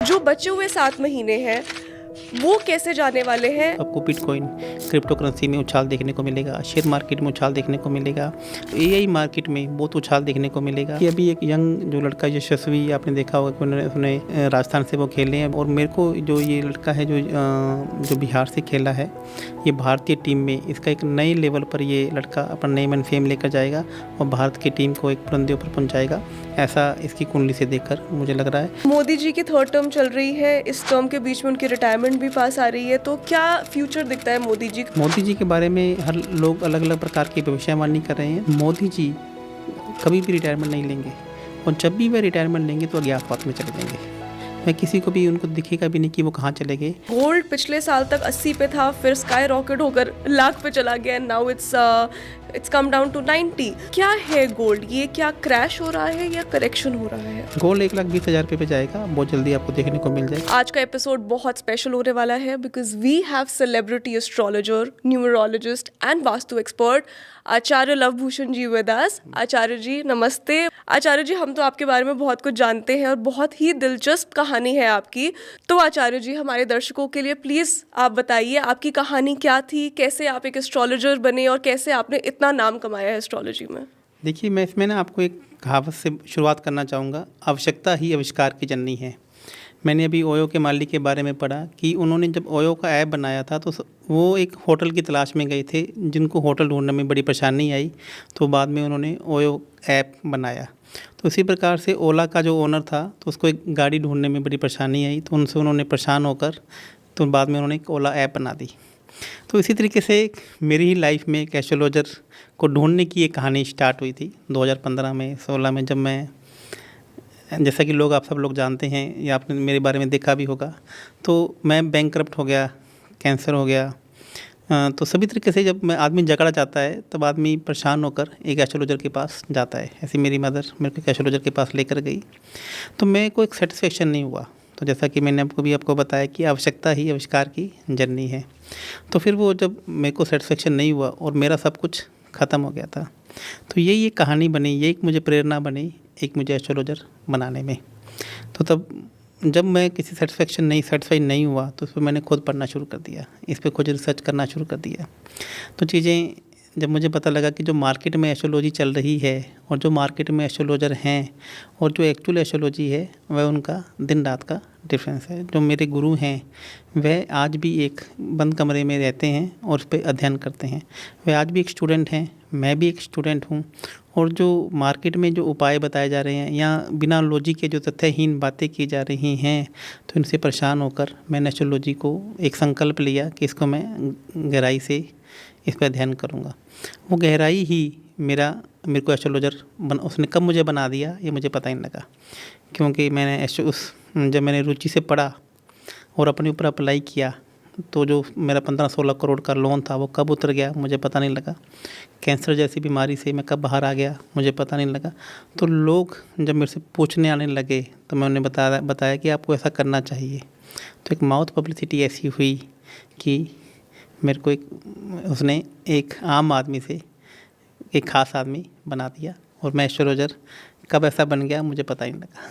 जो बचे हुए 7 महीने हैं वो कैसे जाने वाले हैं? आपको बिटकॉइन क्रिप्टो करेंसी में उछाल देखने को मिलेगा, शेयर मार्केट में उछाल देखने को मिलेगा, एआई मार्केट में बहुत उछाल देखने को मिलेगा। कि अभी एक यंग जो लड़का यशस्वी, आपने देखा होगा कि उन्होंने राजस्थान से वो खेले हैं, और मेरे को जो ये लड़का है जो बिहार से खेला है, ये भारतीय टीम में इसका एक नए लेवल पर ये लड़का अपना नेम एंड फेम लेकर जाएगा और भारत की टीम को एक बुलंदियों पर पहुँचाएगा, ऐसा इसकी कुंडली से देखकर मुझे लग रहा है। मोदी जी की 3rd टर्म चल रही है, इस टर्म के बीच में उनकी रिटायरमेंट भी पास आ रही है, तो क्या फ्यूचर दिखता है मोदी जी? मोदी जी के बारे में हर लोग अलग अलग प्रकार की भविष्यवाणी कर रहे हैं। मोदी जी कभी भी रिटायरमेंट नहीं लेंगे, और जब भी वे रिटायरमेंट लेंगे तो अज्ञात में चले जाएंगे। मैं किसी को भी उनको दिखेगा भी नहीं कि वो कहाँ चले गए। गोल्ड पिछले साल तक 80 पे था, फिर स्काई रॉकेट होकर लाख पे चला गया, now it's come down to 90। क्या है गोल्ड? ये क्या क्रैश हो रहा है या करेक्शन हो रहा है? गोल्ड 1,20,000 रुपये पे जाएगा, बहुत जल्दी आपको देखने को मिल जाएगा। आज का एपिसोड बहुत स्पेशल होने वाला है because we have celebrity astrologer, numerologist and vastu expert Acharya Lavbhushan ji with us. Acharya ji नमस्ते। आचार्य जी, हम तो आपके बारे में बहुत कुछ जानते हैं और बहुत ही दिलचस्प कहानी है आपकी, तो आचार्य जी हमारे दर्शकों के लिए प्लीज़ आप बताइए आपकी कहानी क्या थी, कैसे आप एक एस्ट्रोलॉजर बने और कैसे आपने इतना नाम कमाया है एस्ट्रोलॉजी में। देखिए, मैं इसमें ना आपको एक कहावत से शुरुआत करना चाहूँगा, आवश्यकता ही आविष्कार की जननी है। मैंने अभी ओयो के मालिक के बारे में पढ़ा कि उन्होंने जब ओयो का ऐप बनाया था तो वो एक होटल की तलाश में गए थे, जिनको होटल ढूंढने में बड़ी परेशानी आई, तो बाद में उन्होंने ओयो ऐप बनाया। तो इसी प्रकार से ओला का जो ओनर था, तो उसको एक गाड़ी ढूंढने में बड़ी परेशानी आई, तो उनसे उन्होंने परेशान होकर तो बाद में उन्होंने एक ओला ऐप बना दी। तो इसी तरीके से मेरी ही लाइफ में एक एस्ट्रोलॉजर को ढूंढने की एक कहानी स्टार्ट हुई थी 2015 में 16 में, जब मैं, जैसा कि आप सब लोग जानते हैं या आपने मेरे बारे में देखा भी होगा, तो मैं बैंकरप्ट हो गया, कैंसर हो गया। तो सभी तरीके से जब मैं आदमी जकड़ा जाता है तब आदमी परेशान होकर एक एस्ट्रोलॉजर के पास जाता है। ऐसे मेरी मदर मेरे को एक एस्ट्रोलॉजर के पास लेकर गई, तो मेरे को एक सेटिस्फेक्शन नहीं हुआ। तो जैसा कि मैंने आपको बताया कि आवश्यकता ही आविष्कार की जननी है, तो फिर वो जब मेरे को सेटिस्फेक्शन नहीं हुआ और मेरा सब कुछ ख़त्म हो गया था, तो यही एक कहानी बनी, ये एक मुझे प्रेरणा बनी एक मुझे एस्ट्रोलॉजर बनाने में। तो तब जब मैं किसी सेटिस्फाई नहीं हुआ तो उस पर मैंने खुद पढ़ना शुरू कर दिया, इस पर खुद रिसर्च करना शुरू कर दिया। तो चीज़ें जब मुझे पता लगा कि जो मार्केट में एस्ट्रोलॉजी चल रही है और जो मार्केट में एस्ट्रोलॉजर हैं और जो एक्चुअल एस्ट्रोलॉजी है, वह उनका दिन रात का डिफरेंस है। जो मेरे गुरु हैं वह आज भी एक बंद कमरे में रहते हैं और उस पर अध्ययन करते हैं। वह आज भी एक स्टूडेंट हैं, मैं भी एक स्टूडेंट हूँ, और जो मार्केट में जो उपाय बताए जा रहे हैं या बिना लॉजिक के जो तथ्यहीन बातें की जा रही हैं, तो इनसे परेशान होकर मैंने एस्ट्रोलॉजी को एक संकल्प लिया कि इसको मैं गहराई से इस पर अध्ययन करूँगा। वो गहराई ही मेरे को एस्ट्रोलॉजर उसने कब मुझे बना दिया ये मुझे पता ही नहीं लगा, क्योंकि जब मैंने रुचि से पढ़ा और अपने ऊपर अप्लाई किया, तो जो मेरा 15-16 करोड़ का लोन था वो कब उतर गया मुझे पता नहीं लगा। कैंसर जैसी बीमारी से मैं कब बाहर आ गया मुझे पता नहीं लगा। तो लोग जब मेरे से पूछने आने लगे तो मैं उन्हें बताया कि आपको ऐसा करना चाहिए। तो एक माउथ पब्लिसिटी ऐसी हुई कि मेरे को उसने एक आम आदमी से एक ख़ास आदमी बना दिया, और मैं एस्ट्रोलॉजर कब ऐसा बन गया मुझे पता ही नहीं लगा।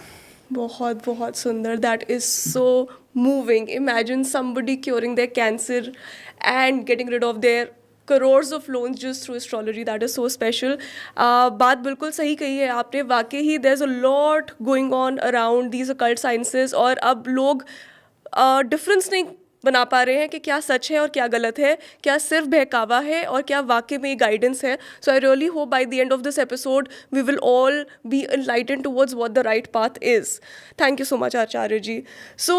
बहुत बहुत सुंदर, that is so moving. Imagine somebody curing their cancer and getting rid of their crores of loans just through astrology, that is so special. बात बिल्कुल सही कही है आपने, वाकई ही there is a lot going on around these occult sciences, और अब लोग डिफरेंस नहीं बना पा रहे हैं कि क्या सच है और क्या गलत है, क्या सिर्फ बहकावा है और क्या वाकई में गाइडेंस है। So I really hope by the end of this episode we will all be enlightened towards what the right path is. Thank you so much Acharya ji. So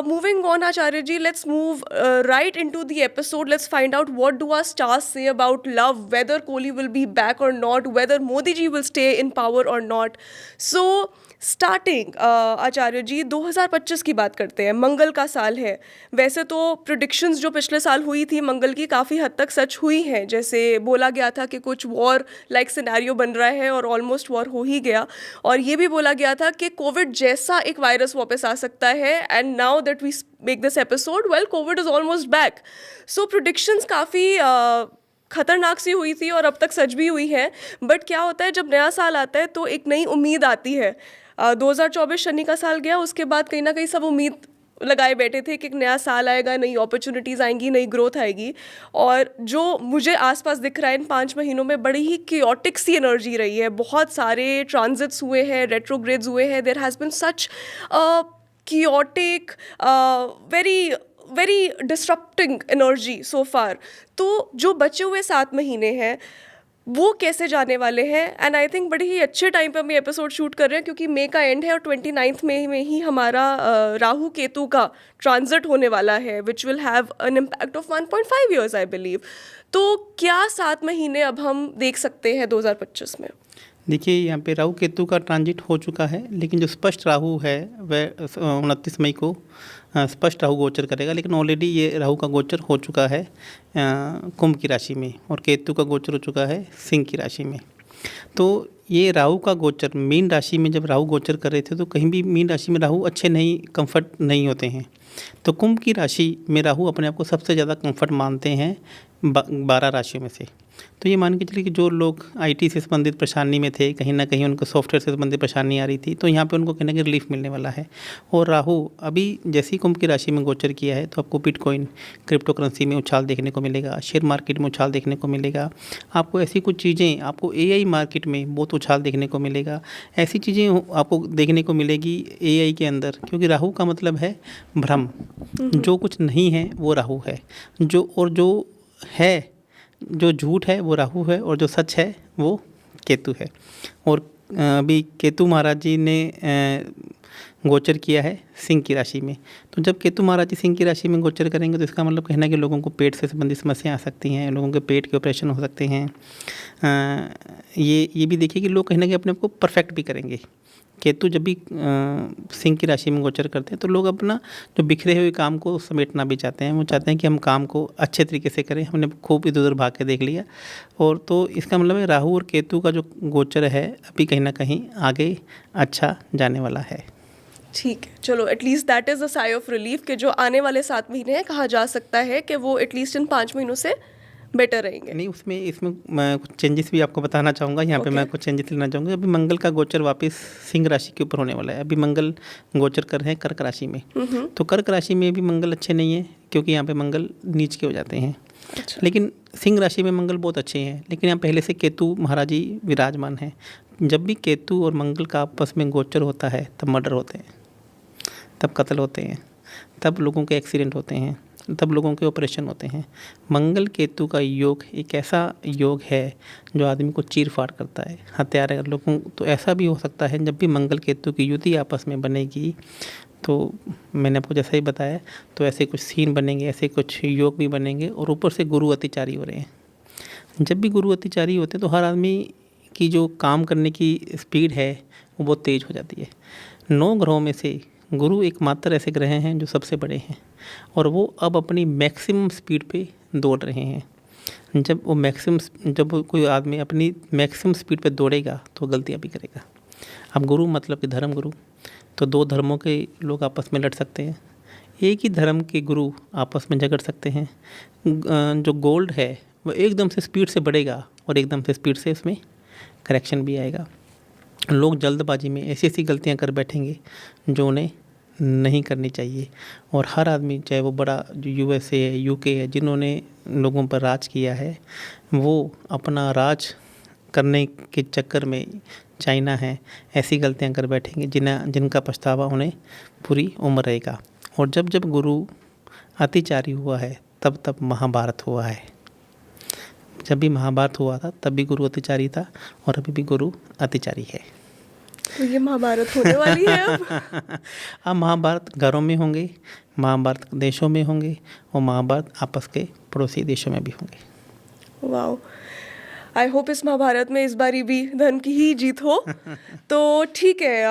moving on Acharya ji, let's move right into the episode. Let's find out what do our stars say about love, whether Kohli will be back or not, whether Modi ji will stay in power or not. So starting Acharya ji 2025 की बात करते हैं, मंगल का साल है। वैसे तो predictions जो पिछले साल हुई थी मंगल की काफ़ी हद तक सच हुई हैं, जैसे बोला गया था कि कुछ वॉर लाइक सिनेरियो बन रहा है और ऑलमोस्ट वॉर हो ही गया, और ये भी बोला गया था कि कोविड जैसा एक वायरस वापस आ सकता है। And now that we make this episode, well Covid is almost back. So predictions काफ़ी खतरनाक सी हुई थी और अब तक सच भी हुई है। बट क्या होता है जब नया साल आता है तो एक नई उम्मीद आती है। 2024 शनि का साल गया, उसके बाद कहीं ना कहीं सब उम्मीद लगाए बैठे थे कि एक नया साल आएगा, नई अपॉर्चुनिटीज़ आएंगी, नई ग्रोथ आएगी। और जो मुझे आसपास दिख रहा है इन 5 महीनों में बड़ी ही क्योटिक सी एनर्जी रही है। बहुत सारे ट्रांजिट्स हुए हैं, रेट्रोग्रेड्स हुए हैं, there has been such chaotic, very disrupting energy so far। तो जो बचे हुए 7 महीने हैं वो कैसे जाने वाले हैं? एंड आई थिंक बड़े ही अच्छे टाइम पे हम ये एपिसोड शूट कर रहे हैं क्योंकि मई का एंड है और 29 मई में ही हमारा राहु केतु का ट्रांजिट होने वाला है, which will have an impact of 1.5 years I believe. तो क्या 7 महीने अब हम देख सकते हैं 2025 में? देखिए, यहाँ पे राहु केतु का ट्रांजिट हो चुका है, लेकिन जो स्पष्ट राहु है वह 29 मई को स्पष्ट राहु गोचर करेगा। लेकिन ऑलरेडी ये राहु का गोचर हो चुका है कुंभ की राशि में और केतु का गोचर हो चुका है सिंह की राशि में। तो ये राहु का गोचर मीन राशि में जब राहु गोचर कर रहे थे तो कहीं भी मीन राशि में राहु अच्छे नहीं, कंफर्ट नहीं होते हैं। तो कुंभ की राशि में राहु अपने आप को सबसे ज़्यादा कंफर्ट मानते हैं 12 राशियों में से। तो ये मान के चलिए कि जो लोग आईटी से संबंधित परेशानी में थे, कहीं ना कहीं उनको सॉफ्टवेयर से संबंधित परेशानी आ रही थी, तो यहाँ पे उनको कहीं ना कहीं रिलीफ मिलने वाला है। और राहु अभी जैसे ही कुंभ की राशि में गोचर किया है तो आपको बिटकॉइन, क्रिप्टो करेंसी में उछाल देखने को मिलेगा, शेयर मार्केट में उछाल देखने को मिलेगा। आपको ऐसी कुछ चीज़ें, आपको एआई मार्केट में बहुत उछाल देखने को मिलेगा। ऐसी चीज़ें आपको देखने को मिलेगी एआई के अंदर, क्योंकि राहु का मतलब है भ्रम। जो कुछ नहीं है वो राहु है, जो है, जो झूठ है वो राहु है और जो सच है वो केतु है। और अभी केतु महाराज जी ने गोचर किया है सिंह की राशि में। तो जब केतु महाराज जी सिंह की राशि में गोचर करेंगे तो इसका मतलब कहना है कि लोगों को पेट से संबंधित समस्याएं आ सकती हैं, लोगों के पेट के ऑपरेशन हो सकते हैं। ये भी देखिए कि लोग कहीं ना कहीं अपने आप को परफेक्ट भी करेंगे। केतु जब भी सिंह की राशि में गोचर करते हैं तो लोग अपना जो बिखरे हुए काम को समेटना भी चाहते हैं। वो चाहते हैं कि हम काम को अच्छे तरीके से करें, हमने खूब इधर उधर भाग के देख लिया। और तो इसका मतलब है राहु और केतु का जो गोचर है अभी कहीं ना कहीं आगे अच्छा जाने वाला है। ठीक है, चलो at least that is a sigh of relief कि जो आने वाले 7 महीने हैं कहा जा सकता है कि वो एटलीस्ट इन 5 महीनों से बेटर रहेंगे। नहीं, इसमें मैं कुछ चेंजेस भी आपको बताना चाहूँगा। यहाँ पे मैं कुछ चेंजेस लेना चाहूँगा। अभी मंगल का गोचर वापस सिंह राशि के ऊपर होने वाला है। अभी मंगल गोचर कर रहे हैं कर्क राशि में। तो कर्क राशि में भी मंगल अच्छे नहीं है, क्योंकि यहाँ पे मंगल नीच के हो जाते हैं। अच्छा। लेकिन सिंह राशि में मंगल बहुत अच्छे हैं, लेकिन यहाँ पहले से केतु महाराज जी विराजमान हैं। जब भी केतु और मंगल का आपस में गोचर होता है तब मर्डर होते हैं, तब कत्ल होते हैं, तब लोगों के एक्सीडेंट होते हैं, तब लोगों के ऑपरेशन होते हैं। मंगल केतु का योग एक ऐसा योग है जो आदमी को चीर फाड़ करता है, हत्यारे कर लोगों। तो ऐसा भी हो सकता है जब भी मंगल केतु की युति आपस में बनेगी तो मैंने आपको जैसा ही बताया, तो ऐसे कुछ सीन बनेंगे, ऐसे कुछ योग भी बनेंगे। और ऊपर से गुरु अतिचारी हो रहे हैं। जब भी गुरु अतिचारी होते हैं तो हर आदमी की जो काम करने की स्पीड है वो बहुत तेज़ हो जाती है। 9 ग्रहों में से गुरु एकमात्र ऐसे ग्रह हैं जो सबसे बड़े हैं और वो अब अपनी मैक्सिमम स्पीड पे दौड़ रहे हैं। जब कोई आदमी अपनी मैक्सिमम स्पीड पे दौड़ेगा तो गलतियाँ भी करेगा। अब गुरु मतलब कि धर्म गुरु, तो 2 धर्मों के लोग आपस में लड़ सकते हैं, एक ही धर्म के गुरु आपस में झगड़ सकते हैं। जो गोल्ड है वो एकदम से स्पीड से बढ़ेगा और एकदम से स्पीड से उसमें करेक्शन भी आएगा। लोग जल्दबाजी में ऐसी ऐसी गलतियां कर बैठेंगे जो उन्हें नहीं करनी चाहिए। और हर आदमी, चाहे वो बड़ा जो यूएसए है, यूके है, जिन्होंने लोगों पर राज किया है, वो अपना राज करने के चक्कर में, चाइना है, ऐसी गलतियां कर बैठेंगे जिनका पछतावा उन्हें पूरी उम्र रहेगा। और जब जब गुरु अतिचारी हुआ है तब महाभारत हुआ है। जब भी महाभारत हुआ था तब भी गुरु अतिचारी था और अभी भी गुरु अतिचारी है। तो ये महाभारत होने वाली है अब। अब महाभारत घरों में होंगे, महाभारत देशों में होंगे और महाभारत आपस के पड़ोसी देशों में भी होंगे। वाओ, आई होप इस महाभारत में इस बारी भी धर्म की ही जीत हो। तो ठीक है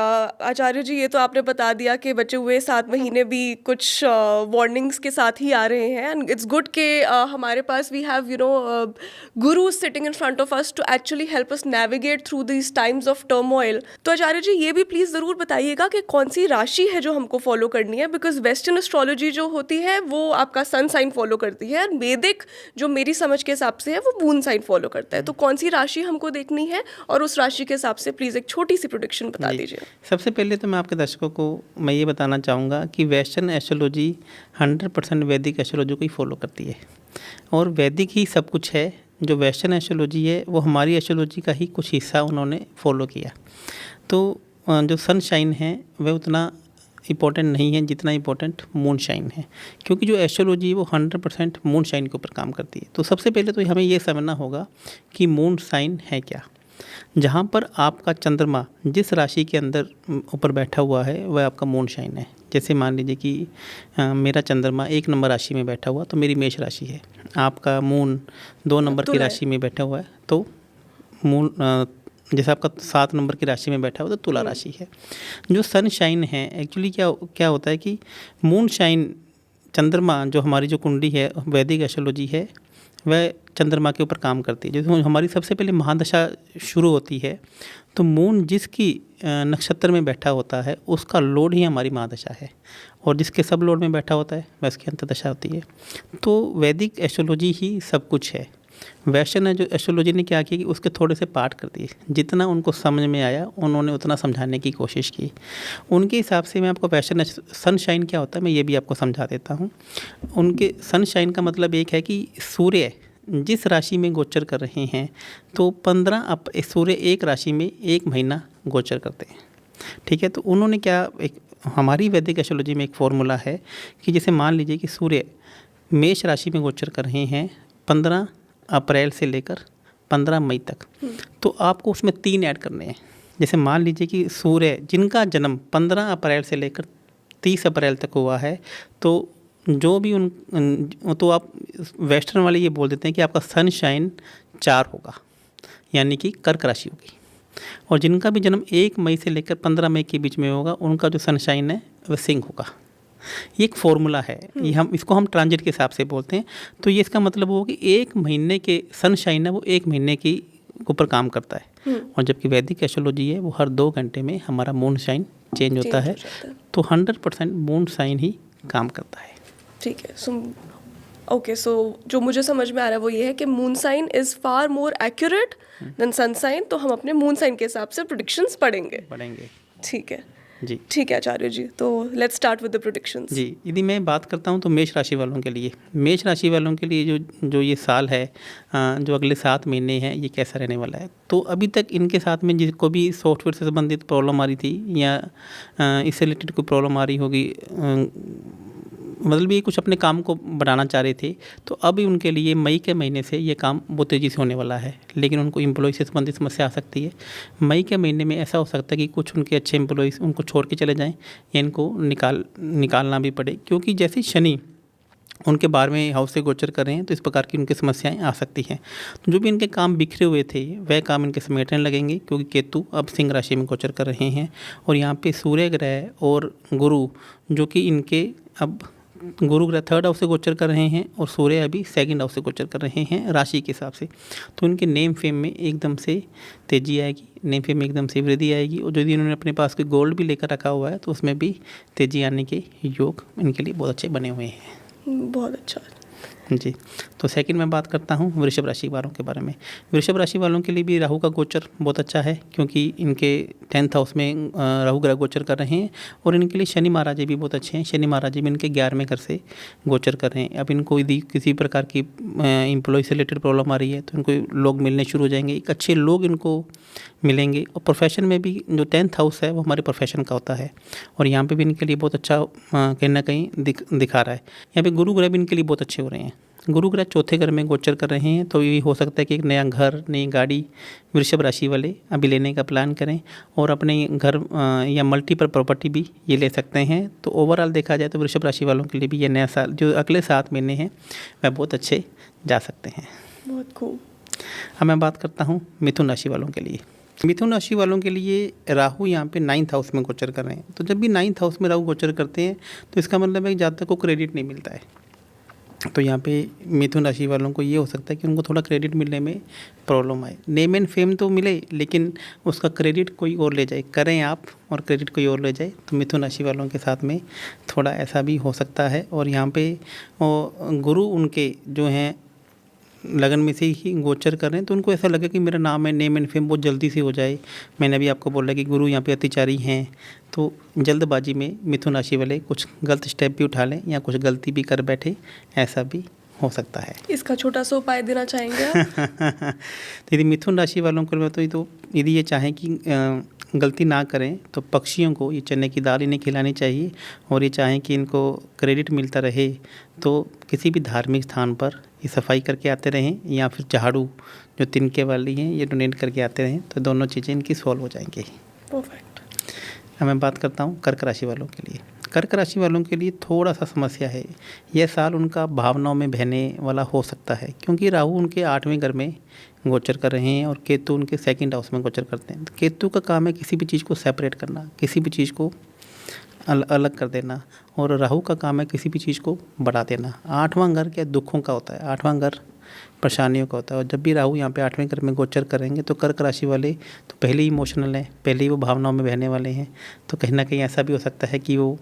आचार्य जी, ये तो आपने बता दिया कि बचे हुए 7 महीने भी कुछ वार्निंग्स के साथ ही आ रहे हैं। एंड इट्स गुड कि हमारे पास we have guru sitting in front of us to actually help us navigate through this times of turmoil. तो आचार्य जी ये भी प्लीज़ ज़रूर बताइएगा कि कौन सी राशि है जो हमको फॉलो करनी है, बिकॉज वेस्टर्न एस्ट्रोलॉजी जो होती है वो आपका सन साइन फॉलो करती है, और वैदिक जो मेरी समझ के हिसाब से है वो मून साइन फॉलो करता है। तो कौन सी राशि हमको देखनी है, और उस राशि के हिसाब से प्लीज़ एक छोटी सी प्रोडिक्शन बता जी। दीजिए। सबसे पहले तो मैं आपके दर्शकों को मैं ये बताना चाहूँगा कि वेस्टर्न एस्ट्रोलॉजी 100% वैदिक एस्ट्रोलॉजी को ही फॉलो करती है, और वैदिक ही सब कुछ है। जो वेस्टर्न एस्ट्रोलॉजी है वो हमारी एस्ट्रोलॉजी का ही कुछ हिस्सा उन्होंने फॉलो किया। तो जो सनशाइन है वह उतना इम्पोर्टेंट नहीं है जितना इम्पोर्टेंट मून शाइन है, क्योंकि जो एस्ट्रोलॉजी है वो 100% मून शाइन के ऊपर काम करती है। तो सबसे पहले तो हमें ये समझना होगा कि मून साइन है क्या। जहाँ पर आपका चंद्रमा जिस राशि के अंदर ऊपर बैठा हुआ है वह आपका मून शाइन है। जैसे मान लीजिए कि मेरा चंद्रमा 1 नंबर राशि में बैठा हुआ तो मेरी मेष राशि है, आपका मून 2 नंबर की तुला है। राशि में बैठा हुआ है तो मून जैसे आपका 7 नंबर की राशि में बैठा हुआ तो तुला राशि है। जो सन शाइन है एक्चुअली क्या क्या होता है कि मून शाइन चंद्रमा जो हमारी जो कुंडली है वैदिक एस्ट्रोलॉजी है वह चंद्रमा के ऊपर काम करती है। जैसे हमारी सबसे पहले महादशा शुरू होती है तो मून जिसकी नक्षत्र में बैठा होता है उसका लोड ही हमारी महादशा है, और जिसके सब लोड में बैठा होता है वह उसकी अंतदशा होती है। तो वैदिक एस्ट्रोलॉजी ही सब कुछ है। वेस्टर्न जो एस्ट्रोलॉजी ने क्या किया कि उसके थोड़े से पार्ट कर दिए, जितना उनको समझ में आया उन्होंने उतना समझाने की कोशिश की। उनके हिसाब से मैं आपको वेस्टर्न सनशाइन क्या होता है मैं ये भी आपको समझा देता हूँ। उनके सनशाइन का मतलब एक है कि सूर्य जिस राशि में गोचर कर रहे हैं तो 15 सूर्य एक राशि में 1 महीना गोचर करते हैं, ठीक है। तो उन्होंने क्या एक हमारी वैदिक एस्ट्रोलॉजी में एक फॉर्मूला है कि जैसे मान लीजिए कि सूर्य मेष राशि में गोचर कर रहे हैं 15 अप्रैल से लेकर 15 मई तक, तो आपको उसमें 3 ऐड करने हैं। जैसे मान लीजिए कि सूर्य जिनका जन्म 15 अप्रैल से लेकर 30 अप्रैल तक हुआ है तो जो भी तो आप वेस्टर्न वाले ये बोल देते हैं कि आपका सनशाइन 4 होगा, यानी कि कर्क राशि होगी। और जिनका भी जन्म 1 मई से लेकर 15 मई के बीच में होगा उनका जो सनशाइन है वह सिंह होगा। ये एक फॉर्मूला है, ये इसको हम ट्रांजिट के हिसाब से बोलते हैं। तो ये इसका मतलब वो कि 1 महीने के सनशाइन है वो 1 महीने की ऊपर काम करता है, और जबकि वैदिक एस्ट्रोलॉजी है वो हर 2 घंटे में हमारा मून शाइन चेंज होता है। तो 100% मून शाइन ही काम करता है। ठीक है। ओके, सो जो मुझे समझ में आ रहा है वो ये है कि moon sign is far more accurate than sun sign, तो हम अपने मून साइन के हिसाब से प्रोडिक्शंस पढ़ेंगे। ठीक है जी, ठीक है आचार्य जी, तो let's start with the predictions. जी। यदि मैं बात करता हूँ तो मेष राशि वालों के लिए, मेष राशि वालों के लिए जो ये साल है, जो अगले 7 महीने हैं ये कैसा रहने वाला है। तो अभी तक इनके साथ में जिसको भी सॉफ्टवेयर से संबंधित प्रॉब्लम आ रही थी या इससे रिलेटेड कोई प्रॉब्लम आ रही होगी, मतलब ये कुछ अपने काम को बढ़ाना चाह रहे थे, तो अभी उनके लिए मई के महीने से ये काम बहुत तेज़ी से होने वाला है। लेकिन उनको एम्प्लॉय से संबंधित समस्या आ सकती है। मई के महीने में ऐसा हो सकता है कि कुछ उनके अच्छे एम्प्लॉयज़ उनको छोड़ के चले जाएं या इनको निकालना भी पड़े, क्योंकि जैसे शनि उनके 12वें हाउस से गोचर कर रहे हैं तो इस प्रकार की उनकी समस्याएं आ सकती हैं। तो जो भी इनके काम बिखरे हुए थे वह काम इनके समेटने लगेंगे, क्योंकि केतु अब सिंह राशि में गोचर कर रहे हैं, और यहाँ पे सूर्य ग्रह और गुरु जो कि इनके अब गुरु ग्रह 3rd हाउस से गोचर कर रहे हैं और सूर्य अभी 2nd हाउस से गोचर कर रहे हैं राशि के हिसाब से। तो इनके नेम फेम में एकदम से तेज़ी आएगी, नेम फेम में एकदम से वृद्धि आएगी, और यदि इन्होंने अपने पास कोई गोल्ड भी लेकर रखा हुआ है तो उसमें भी तेज़ी आने के योग इनके लिए बहुत अच्छे बने हुए हैं। बहुत अच्छा। जी। तो सेकंड मैं बात करता हूँ वृषभ राशि वालों के बारे में। वृषभ राशि वालों के लिए भी राहु का गोचर बहुत अच्छा है, क्योंकि इनके 10th हाउस में राहु ग्रह गोचर कर रहे हैं, और इनके लिए शनि महाराज भी बहुत अच्छे हैं। शनि महाराज भी इनके 11वें घर से गोचर कर रहे हैं। अब इनको यदि किसी प्रकार की एम्प्लॉय से रिलेटेड प्रॉब्लम आ रही है तो इनको लोग मिलने शुरू हो जाएंगे, एक अच्छे लोग इनको मिलेंगे। और प्रोफेशन में भी जो 10th हाउस है वो हमारे प्रोफेशन का होता है, और यहाँ पे भी इनके लिए बहुत अच्छा कहीं ना कहीं दिखा रहा है। यहाँ पे गुरु ग्रह भी इनके लिए बहुत अच्छे हो रहे हैं। गुरु ग्रह 4थे घर में गोचर कर रहे हैं, तो ये हो सकता है कि एक नया घर, नई गाड़ी वृषभ राशि वाले अभी लेने का प्लान करें, और अपने घर या मल्टीपल प्रॉपर्टी भी ये ले सकते हैं। तो ओवरऑल देखा जाए तो वृषभ राशि वालों के लिए भी ये नया साल जो अगले 7 महीने हैं वह बहुत अच्छे जा सकते हैं। बहुत खूब। अब मैं बात करता हूँ मिथुन राशि वालों के लिए। मिथुन राशि वालों के लिए राहु यहाँ पे 9th हाउस में गोचर कर रहे हैं। तो जब भी 9th हाउस में राहु गोचर करते हैं तो इसका मतलब है कि जातक को क्रेडिट नहीं मिलता है। तो यहाँ पे मिथुन राशि वालों को ये हो सकता है कि उनको थोड़ा क्रेडिट मिलने में प्रॉब्लम आए। नेम एंड फेम तो मिले लेकिन उसका क्रेडिट कोई और ले जाए, करें आप और क्रेडिट कोई और ले जाए, तो मिथुन राशि वालों के साथ में थोड़ा ऐसा भी हो सकता है। और यहाँ पे गुरु उनके जो हैं लगन में से ही गोचर कर रहे हैं तो उनको ऐसा लगे कि मेरा नाम है, नेम एंड फेम बहुत जल्दी से हो जाए। मैंने अभी आपको बोला कि गुरु यहाँ पे अतिचारी हैं, तो जल्दबाजी में मिथुन राशि वाले कुछ गलत स्टेप भी उठा लें या कुछ गलती भी कर बैठे, ऐसा भी हो सकता है। इसका छोटा सा उपाय देना चाहेंगे आप? तो यदि मिथुन राशि वालों को तो यदि ये चाहें कि गलती ना करें तो पक्षियों को ये चने की दाल इन्हें खिलानी चाहिए, और ये चाहें कि इनको क्रेडिट मिलता रहे तो किसी भी धार्मिक स्थान पर ये सफाई करके आते रहें, या फिर झाड़ू जो तिनके वाली हैं ये डोनेट करके आते रहें, तो दोनों चीज़ें इनकी सॉल्व हो जाएंगी। परफेक्ट। अब मैं बात करता हूँ कर्क राशि वालों के लिए। कर्क राशि वालों के लिए थोड़ा सा समस्या है। यह साल उनका भावनाओं में बहने वाला हो सकता है, क्योंकि राहु उनके 8वें घर में गोचर कर रहे हैं और केतु उनके 2nd हाउस में गोचर करते हैं। केतु का काम है किसी भी चीज़ को सेपरेट करना, किसी भी चीज़ को अलग कर देना, और राहु का काम है किसी भी चीज़ को बढ़ा देना। 8वां घर क्या दुखों का होता है, 8वां घर परेशानियों का होता है, और जब भी राहु यहाँ पे 8वें घर में गोचर करेंगे तो कर्क राशि वाले तो पहले ही इमोशनल हैं, पहले ही वो भावनाओं में बहने वाले हैं। तो कहीं ना कहीं ऐसा भी हो सकता है कि वो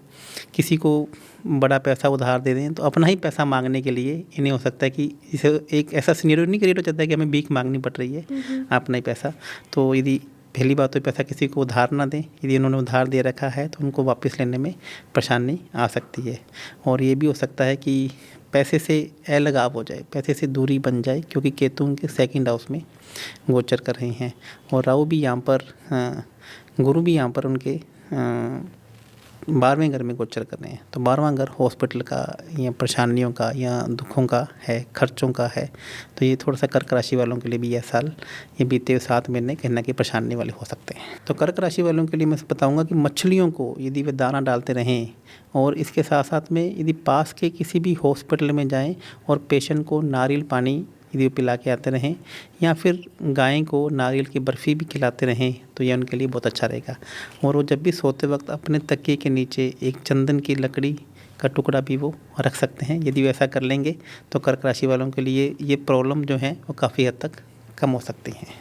किसी को बड़ा पैसा उधार दे दें तो अपना ही पैसा मांगने के लिए इन्हें हो सकता है कि इसे एक ऐसा सिनेरियो नहीं क्रिएट हो जाता है कि हमें भीख मांगनी पड़ रही है अपना ही पैसा। तो यदि पहली बात तो पैसा किसी को उधार ना दें, यदि उन्होंने उधार दे रखा है तो उनको वापस लेने में परेशानी आ सकती है। और ये भी हो सकता है कि पैसे से अलगाव हो जाए, पैसे से दूरी बन जाए, क्योंकि केतु उनके 2nd हाउस में गोचर कर रहे हैं, और राहु भी यहाँ पर गुरु भी यहाँ पर उनके 12वें घर में गोचर कर रहे हैं। तो 12वां घर हॉस्पिटल का या परेशानियों का या दुखों का है, खर्चों का है। तो ये थोड़ा सा कर्क राशि वालों के लिए भी यह साल, ये बीते हुए 7 महीने कहीं ना कहीं परेशानी वाले हो सकते हैं। तो कर्क राशि वालों के लिए मैं बताऊंगा कि मछलियों को यदि वे दाना डालते रहें, और इसके साथ साथ में यदि पास के किसी भी हॉस्पिटल में जाएँ और पेशेंट को नारियल पानी यदि वो पिला के आते रहें, या फिर गाय को नारियल की बर्फ़ी भी खिलाते रहें, तो यह उनके लिए बहुत अच्छा रहेगा। और वो जब भी सोते वक्त अपने तकिए के नीचे एक चंदन की लकड़ी का टुकड़ा भी वो रख सकते हैं। यदि वो ऐसा कर लेंगे तो कर्क राशि वालों के लिए ये प्रॉब्लम जो है वो काफ़ी हद तक कम हो सकती हैं।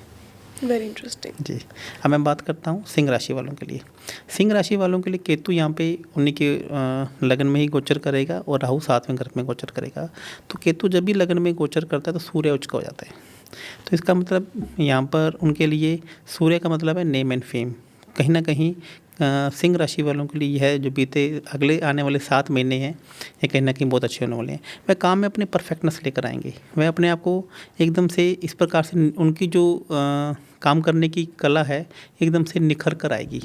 वेरी इंटरेस्टिंग जी। अब मैं बात करता हूँ सिंह राशि वालों के लिए। सिंह राशि वालों के लिए केतु यहाँ पे उन्हीं के लगन में ही गोचर करेगा, और राहु 7वें घर में गोचर करेगा। तो केतु जब भी लगन में गोचर करता है तो सूर्य उच्च का हो जाता है। तो इसका मतलब यहाँ पर उनके लिए सूर्य का मतलब है नेम एंड फेम। कहीं ना कहीं सिंह राशि वालों के लिए यह जो बीते अगले आने वाले 7 महीने हैं ये कहीं ना कहीं बहुत अच्छे होने वाले हैं। वह काम में अपने परफेक्टनेस लेकर आएंगे, वह अपने आप को एकदम से इस प्रकार से उनकी जो काम करने की कला है एकदम से निखर कर आएगी,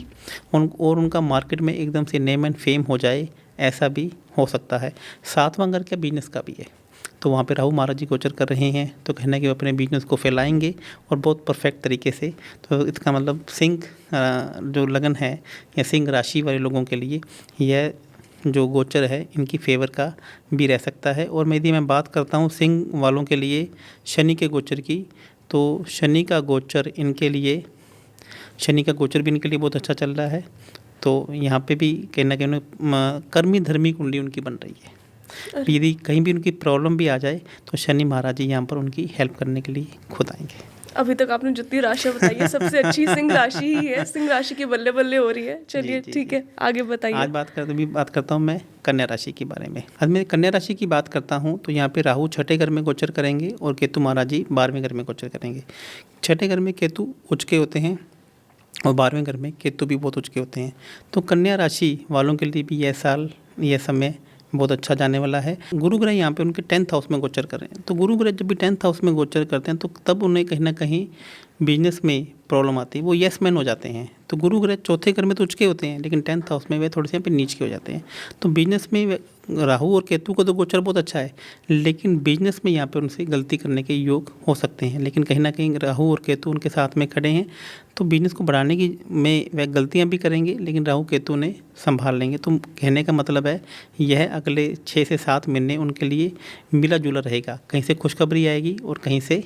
और उनका मार्केट में एकदम से नेम एंड फेम हो जाए, ऐसा भी हो सकता है। 7वां घर क्या बिजनेस का भी है, तो वहाँ पे राहु महाराज जी गोचर कर रहे हैं, तो कहना कि वो अपने बिजनेस को फैलाएंगे और बहुत परफेक्ट तरीके से। तो इसका मतलब सिंह जो लगन है या सिंह राशि वाले लोगों के लिए यह जो गोचर है इनकी फेवर का भी रह सकता है। और यदि मैं बात करता हूँ सिंह वालों के लिए शनि के गोचर की, तो शनि का गोचर भी इनके लिए बहुत अच्छा चल रहा है। तो यहाँ पे भी कहीं ना कहीं कर्मी धर्मी कुंडली उनकी बन रही है। यदि कहीं भी उनकी प्रॉब्लम भी आ जाए तो शनि महाराज जी यहाँ पर उनकी हेल्प करने के लिए खुद आएंगे। अभी तक आपने जितनी राशियां बताई है सबसे अच्छी सिंह राशि ही है। सिंह राशि की बल्ले बल्ले हो रही है। चलिए ठीक है, आगे बताइए। आज बात करता हूँ मैं कन्या राशि के बारे में। आज मैं कन्या राशि की बात करता हूँ तो यहाँ पे राहु 6ठे घर में गोचर करेंगे और केतु महाराज जी 12वें घर में गोचर करेंगे। 6ठे घर में केतु उच्च के होते हैं और 12वें घर में केतु भी बहुत उच्च के होते हैं। तो कन्या राशि वालों के लिए भी यह समय बहुत अच्छा जाने वाला है। गुरु ग्रह यहाँ पे उनके 10th हाउस में गोचर कर रहे हैं। तो गुरु ग्रह जब भी 10th हाउस में गोचर करते हैं तो तब उन्हें कहीं ना कहीं बिजनेस में प्रॉब्लम आती है, वो यस मैन हो जाते हैं। तो गुरु ग्रह 4थे घर में तो उच्च के होते हैं, लेकिन 10th हाउस में वे थोड़े से यहाँ पे नीच के हो जाते हैं। तो बिजनेस में राहु और केतु का तो गोचर बहुत अच्छा है, लेकिन बिजनेस में यहाँ पे उनसे गलती करने के योग हो सकते हैं। लेकिन कहीं ना कहीं राहु और केतु उनके साथ में खड़े हैं, तो बिजनेस को बढ़ाने की में वह गलतियाँ भी करेंगे, लेकिन राहु केतु ने संभाल लेंगे। तो कहने का मतलब है यह अगले 6 से 7 महीने उनके लिए मिला जुला रहेगा। कहीं से खुशखबरी आएगी और कहीं से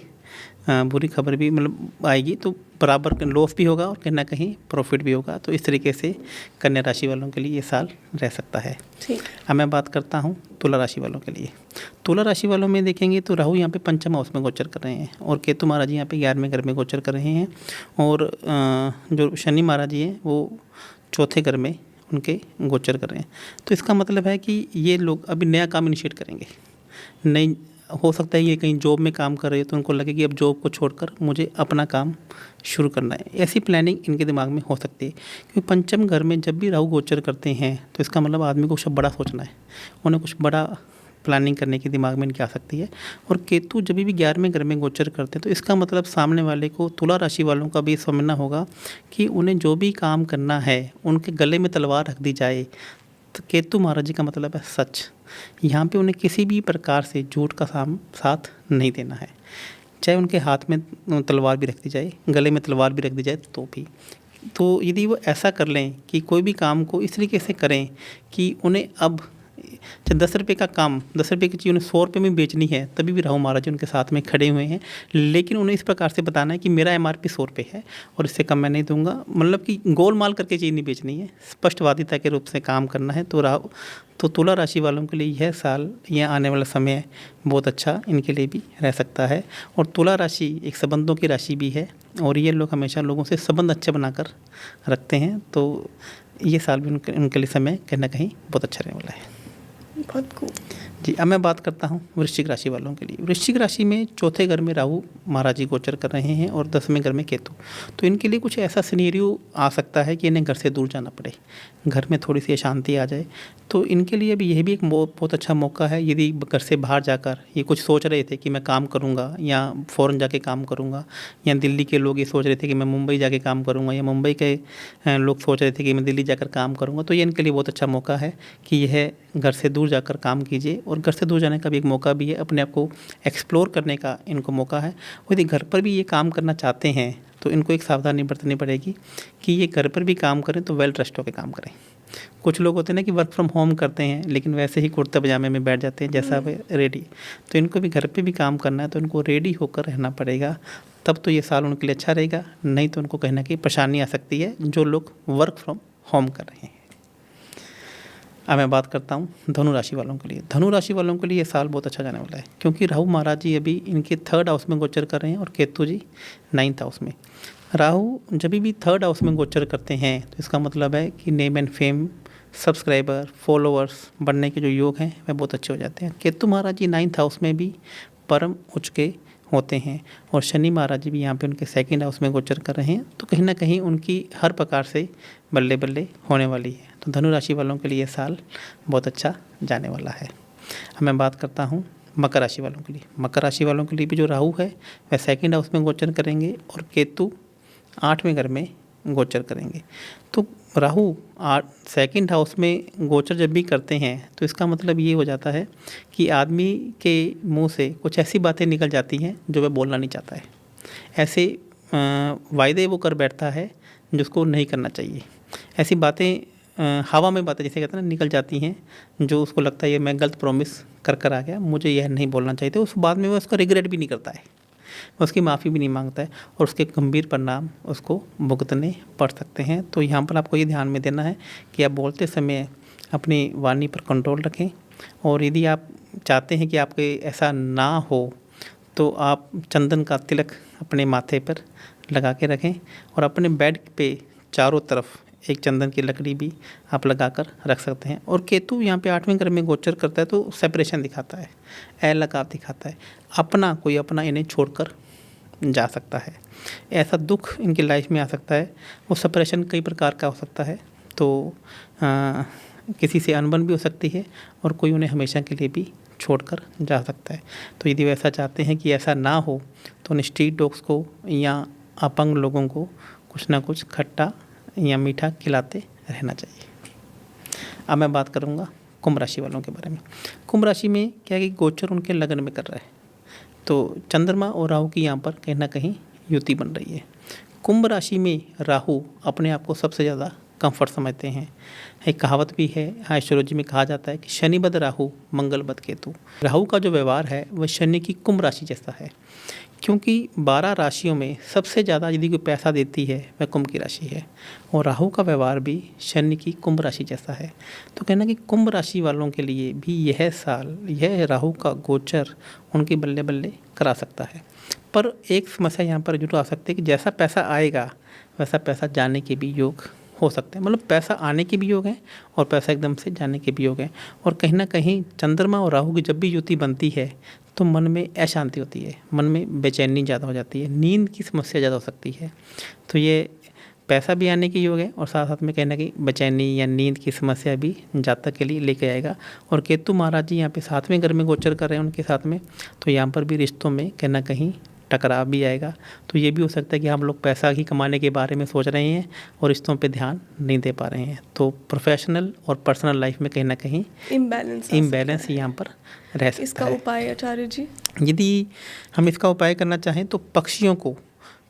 बुरी खबर भी मतलब आएगी, तो बराबर लॉस भी होगा और कहीं ना कहीं प्रॉफिट भी होगा। तो इस तरीके से कन्या राशि वालों के लिए ये साल रह सकता है। ठीक। अब मैं बात करता हूँ तुला राशि वालों के लिए। तुला राशि वालों में देखेंगे तो राहु यहाँ पे 5th हाउस में गोचर कर रहे हैं और केतु महाराज जी यहाँ पे 11वें घर में गोचर कर रहे हैं, और जो शनि महाराज जी हैं वो 4थे घर में उनके गोचर कर रहे हैं। तो इसका मतलब है कि ये लोग अभी नया काम इनिशिएट करेंगे, नई हो सकता है ये कहीं जॉब में काम कर रहे हो तो उनको लगे कि अब जॉब को छोड़कर मुझे अपना काम शुरू करना है, ऐसी प्लानिंग इनके दिमाग में हो सकती है। क्योंकि पंचम घर में जब भी राहु गोचर करते हैं तो इसका मतलब आदमी को कुछ बड़ा सोचना है, उन्हें कुछ बड़ा प्लानिंग करने की दिमाग में इनके आ सकती है। और केतु जब भी 11वें घर में गोचर करते हैं तो इसका मतलब सामने वाले को, तुला राशि वालों का भी समझना होगा कि उन्हें जो भी काम करना है उनके गले में तलवार रख दी जाए। तो केतु महाराज जी का मतलब है सच। यहाँ पे उन्हें किसी भी प्रकार से झूठ का साथ नहीं देना है, चाहे उनके हाथ में तलवार भी रख दी जाए, गले में तलवार भी रख दी जाए तो भी। तो यदि वो ऐसा कर लें कि कोई भी काम को इस तरीके से करें कि उन्हें अब चाहे 10 रुपये का काम, 10 रुपये की चीज़ उन्हें 100 रुपये में बेचनी है, तभी भी राहु महाराज जी उनके साथ में खड़े हुए हैं। लेकिन उन्हें इस प्रकार से बताना है कि मेरा MRP 100 रुपये है और इससे कम मैं नहीं दूंगा, मतलब कि गोलमाल करके चीज़ नहीं बेचनी है, स्पष्टवादिता के रूप से काम करना है। तो तुला राशि वालों के लिए यह साल, यह आने वाला समय बहुत अच्छा इनके लिए भी रह सकता है। और तुला राशि एक संबंधों की राशि भी है और ये लोग हमेशा लोगों से संबंध अच्छे बनाकर रखते हैं। तो ये साल भी उनके लिए समय कहीं ना कहीं बहुत अच्छा रहने वाला है। बहुत खूब। जी, अब मैं बात करता हूँ वृश्चिक राशि वालों के लिए। वृश्चिक राशि में चौथे घर में राहु महाराज जी गोचर कर रहे हैं और 10वें घर में केतु। तो इनके लिए कुछ ऐसा सिनेरियो आ सकता है कि इन्हें घर से दूर जाना पड़े, घर में थोड़ी सी अशांति आ जाए। तो इनके लिए भी यह भी एक बहुत अच्छा मौका है। यदि घर से बाहर जाकर ये कुछ सोच रहे थे कि मैं काम करूँगा या फ़ॉरेन जाके काम करूँगा, या दिल्ली के लोग ये सोच रहे थे कि मैं मुंबई जाके काम करूँगा, या मुंबई के लोग सोच रहे थे कि मैं दिल्ली जाकर काम करूँगा, तो ये इनके लिए बहुत अच्छा मौका है कि यह घर से दूर जाकर काम कीजिए। और घर से दूर जाने का भी एक मौका भी है, अपने आप को एक्सप्लोर करने का इनको मौका है। और यदि घर पर भी ये काम करना चाहते हैं तो इनको एक सावधानी बरतनी पड़ेगी कि ये घर पर भी काम करें तो वेल ड्रेस्ड होकर काम करें। कुछ लोग होते हैं ना कि वर्क फ्रॉम होम करते हैं लेकिन वैसे ही कुर्ते पजामे में बैठ जाते हैं जैसा वे रेडी। तो इनको भी घर पे भी काम करना है तो इनको रेडी होकर रहना पड़ेगा, तब तो ये साल उनके लिए अच्छा रहेगा। नहीं तो उनको कहीं ना कहीं परेशानी आ सकती है जो लोग वर्क फ्रॉम होम कर रहे हैं। अब मैं बात करता हूँ धनु राशि वालों के लिए। धनु राशि वालों के लिए ये साल बहुत अच्छा जाने वाला है क्योंकि राहु महाराज जी अभी इनके 3rd हाउस में गोचर कर रहे हैं और केतु जी 9th हाउस में। राहु जब भी 3rd हाउस में गोचर करते हैं तो इसका मतलब है कि name and fame, subscriber, followers बढ़ने के जो योग हैं वह बहुत अच्छे हो जाते हैं। केतु महाराज जी 9th हाउस में भी परम उच्च के होते हैं और शनि महाराज जी भी यहाँ पे उनके 2nd हाउस में गोचर कर रहे हैं। तो कहीं ना कहीं उनकी हर प्रकार से बल्ले बल्ले होने वाली है। तो धनु राशि वालों के लिए ये साल बहुत अच्छा जाने वाला है। अब मैं बात करता हूँ मकर राशि वालों के लिए। मकर राशि वालों के लिए भी जो राहु है वह 2nd हाउस में गोचर करेंगे और केतु 8वें घर में गोचर करेंगे। तो राहु 2nd हाउस में गोचर जब भी करते हैं तो इसका मतलब ये हो जाता है कि आदमी के मुंह से कुछ ऐसी बातें निकल जाती हैं जो वह बोलना नहीं चाहता है। ऐसे वायदे वो कर बैठता है जिसको नहीं करना चाहिए। ऐसी बातें हवा में बातें जैसे कहते हैं ना निकल जाती हैं, जो उसको लगता है ये मैं गलत प्रॉमिस कर आ गया, मुझे यह नहीं बोलना चाहिए था। उस बाद में वो उसका रिग्रेट भी नहीं करता है, वो उसकी माफ़ी भी नहीं मांगता है और उसके गंभीर परिणाम उसको भुगतने पड़ सकते हैं। तो यहाँ पर आपको ये ध्यान में देना है कि आप बोलते समय अपनी वाणी पर कंट्रोल रखें। और यदि आप चाहते हैं कि आपके ऐसा ना हो तो आप चंदन का तिलक अपने माथे पर लगा के रखें और अपने बेड पे चारों तरफ एक चंदन की लकड़ी भी आप लगाकर रख सकते हैं। और केतु यहाँ पे 8वें घर में गोचर करता है तो सेपरेशन दिखाता है, अलगाव दिखाता है, कोई अपना इन्हें छोड़कर जा सकता है, ऐसा दुख इनकी लाइफ में आ सकता है। वो सेपरेशन कई प्रकार का हो सकता है। तो किसी से अनबन भी हो सकती है और कोई उन्हें हमेशा के लिए भी छोड़कर जा सकता है। तो यदि वैसा चाहते हैं कि ऐसा ना हो तो उन स्ट्रीट डॉग्स को या अपंग लोगों को कुछ ना कुछ खट्टा या मीठा खिलाते रहना चाहिए। अब मैं बात करूँगा कुंभ राशि वालों के बारे में। कुंभ राशि में क्या है कि गोचर उनके लगन में कर रहा है तो चंद्रमा और राहु की यहाँ पर कहीं ना कहीं युति बन रही है। कुंभ राशि में राहु अपने आप को सबसे ज़्यादा कंफर्ट समझते हैं। एक कहावत भी है, हाँ एस्ट्रोलॉजी में कहा जाता है कि शनि बद राहु मंगल बद केतु। राहु का जो व्यवहार है वह शनि की कुंभ राशि जैसा है, क्योंकि 12 राशियों में सबसे ज़्यादा यदि कोई पैसा देती है वह कुंभ की राशि है और राहु का व्यवहार भी शनि की कुंभ राशि जैसा है। तो कहना कि कुंभ राशि वालों के लिए भी यह साल, यह राहु का गोचर उनकी बल्ले बल्ले करा सकता है। पर एक समस्या यहाँ पर जरूर आ सकती है कि जैसा पैसा आएगा वैसा पैसा जाने के भी योग हो सकते हैं। मतलब पैसा आने के भी योग हैं और पैसा एकदम से जाने के भी योग हैं। और कहीं ना कहीं चंद्रमा और राहु की जब भी युति बनती है तो मन में अशांति होती है, मन में बेचैनी ज़्यादा हो जाती है, नींद की समस्या ज़्यादा हो सकती है। तो ये पैसा भी आने की योग है और साथ साथ में कहीं ना कहीं बेचैनी या नींद की समस्या भी जातक के लिए लेके आएगा। और केतु महाराज जी यहाँ पे 7वें घर में गोचर कर रहे हैं उनके साथ में, तो यहाँ पर भी रिश्तों में कहीं ना कहीं टकराव भी आएगा। तो ये भी हो सकता है कि हम लोग पैसा ही कमाने के बारे में सोच रहे हैं और रिश्तों पे ध्यान नहीं दे पा रहे हैं। तो प्रोफेशनल और पर्सनल लाइफ में कहीं ना कहीं इम्बैलेंस यहाँ पर रह सकता है। इसका उपाय आचार्य जी? यदि हम इसका उपाय करना चाहें तो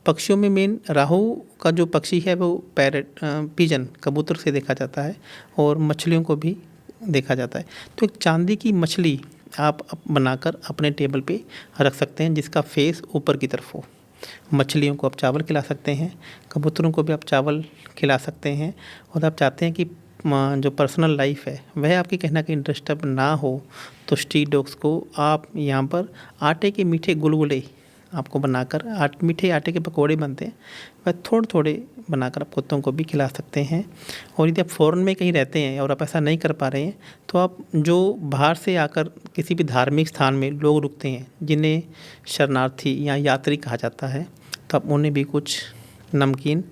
पक्षियों में मेन राहु का जो पक्षी है वो पैरेट पिजन कबूतर से देखा जाता है और मछलियों को भी देखा जाता है। तो एक चांदी की मछली आप बनाकर अपने टेबल पे रख सकते हैं जिसका फेस ऊपर की तरफ हो। मछलियों को आप चावल खिला सकते हैं, कबूतरों को भी आप चावल खिला सकते हैं। और आप चाहते हैं कि जो पर्सनल लाइफ है वह आपकी कहीं ना कहीं डिस्टर्ब ना हो, तो स्ट्रीट डॉग्स को आप यहाँ पर आटे के मीठे गुलगुले आपको बनाकर, मीठे आटे के पकोड़े बनते हैं वह थोड़े थोड़े बनाकर आप कुत्तों को भी खिला सकते हैं। और यदि आप फ़ॉरेन में कहीं रहते हैं और आप ऐसा नहीं कर पा रहे हैं तो आप जो बाहर से आकर किसी भी धार्मिक स्थान में लोग रुकते हैं जिन्हें शरणार्थी या यात्री कहा जाता है, तो आप उन्हें भी कुछ नमकीन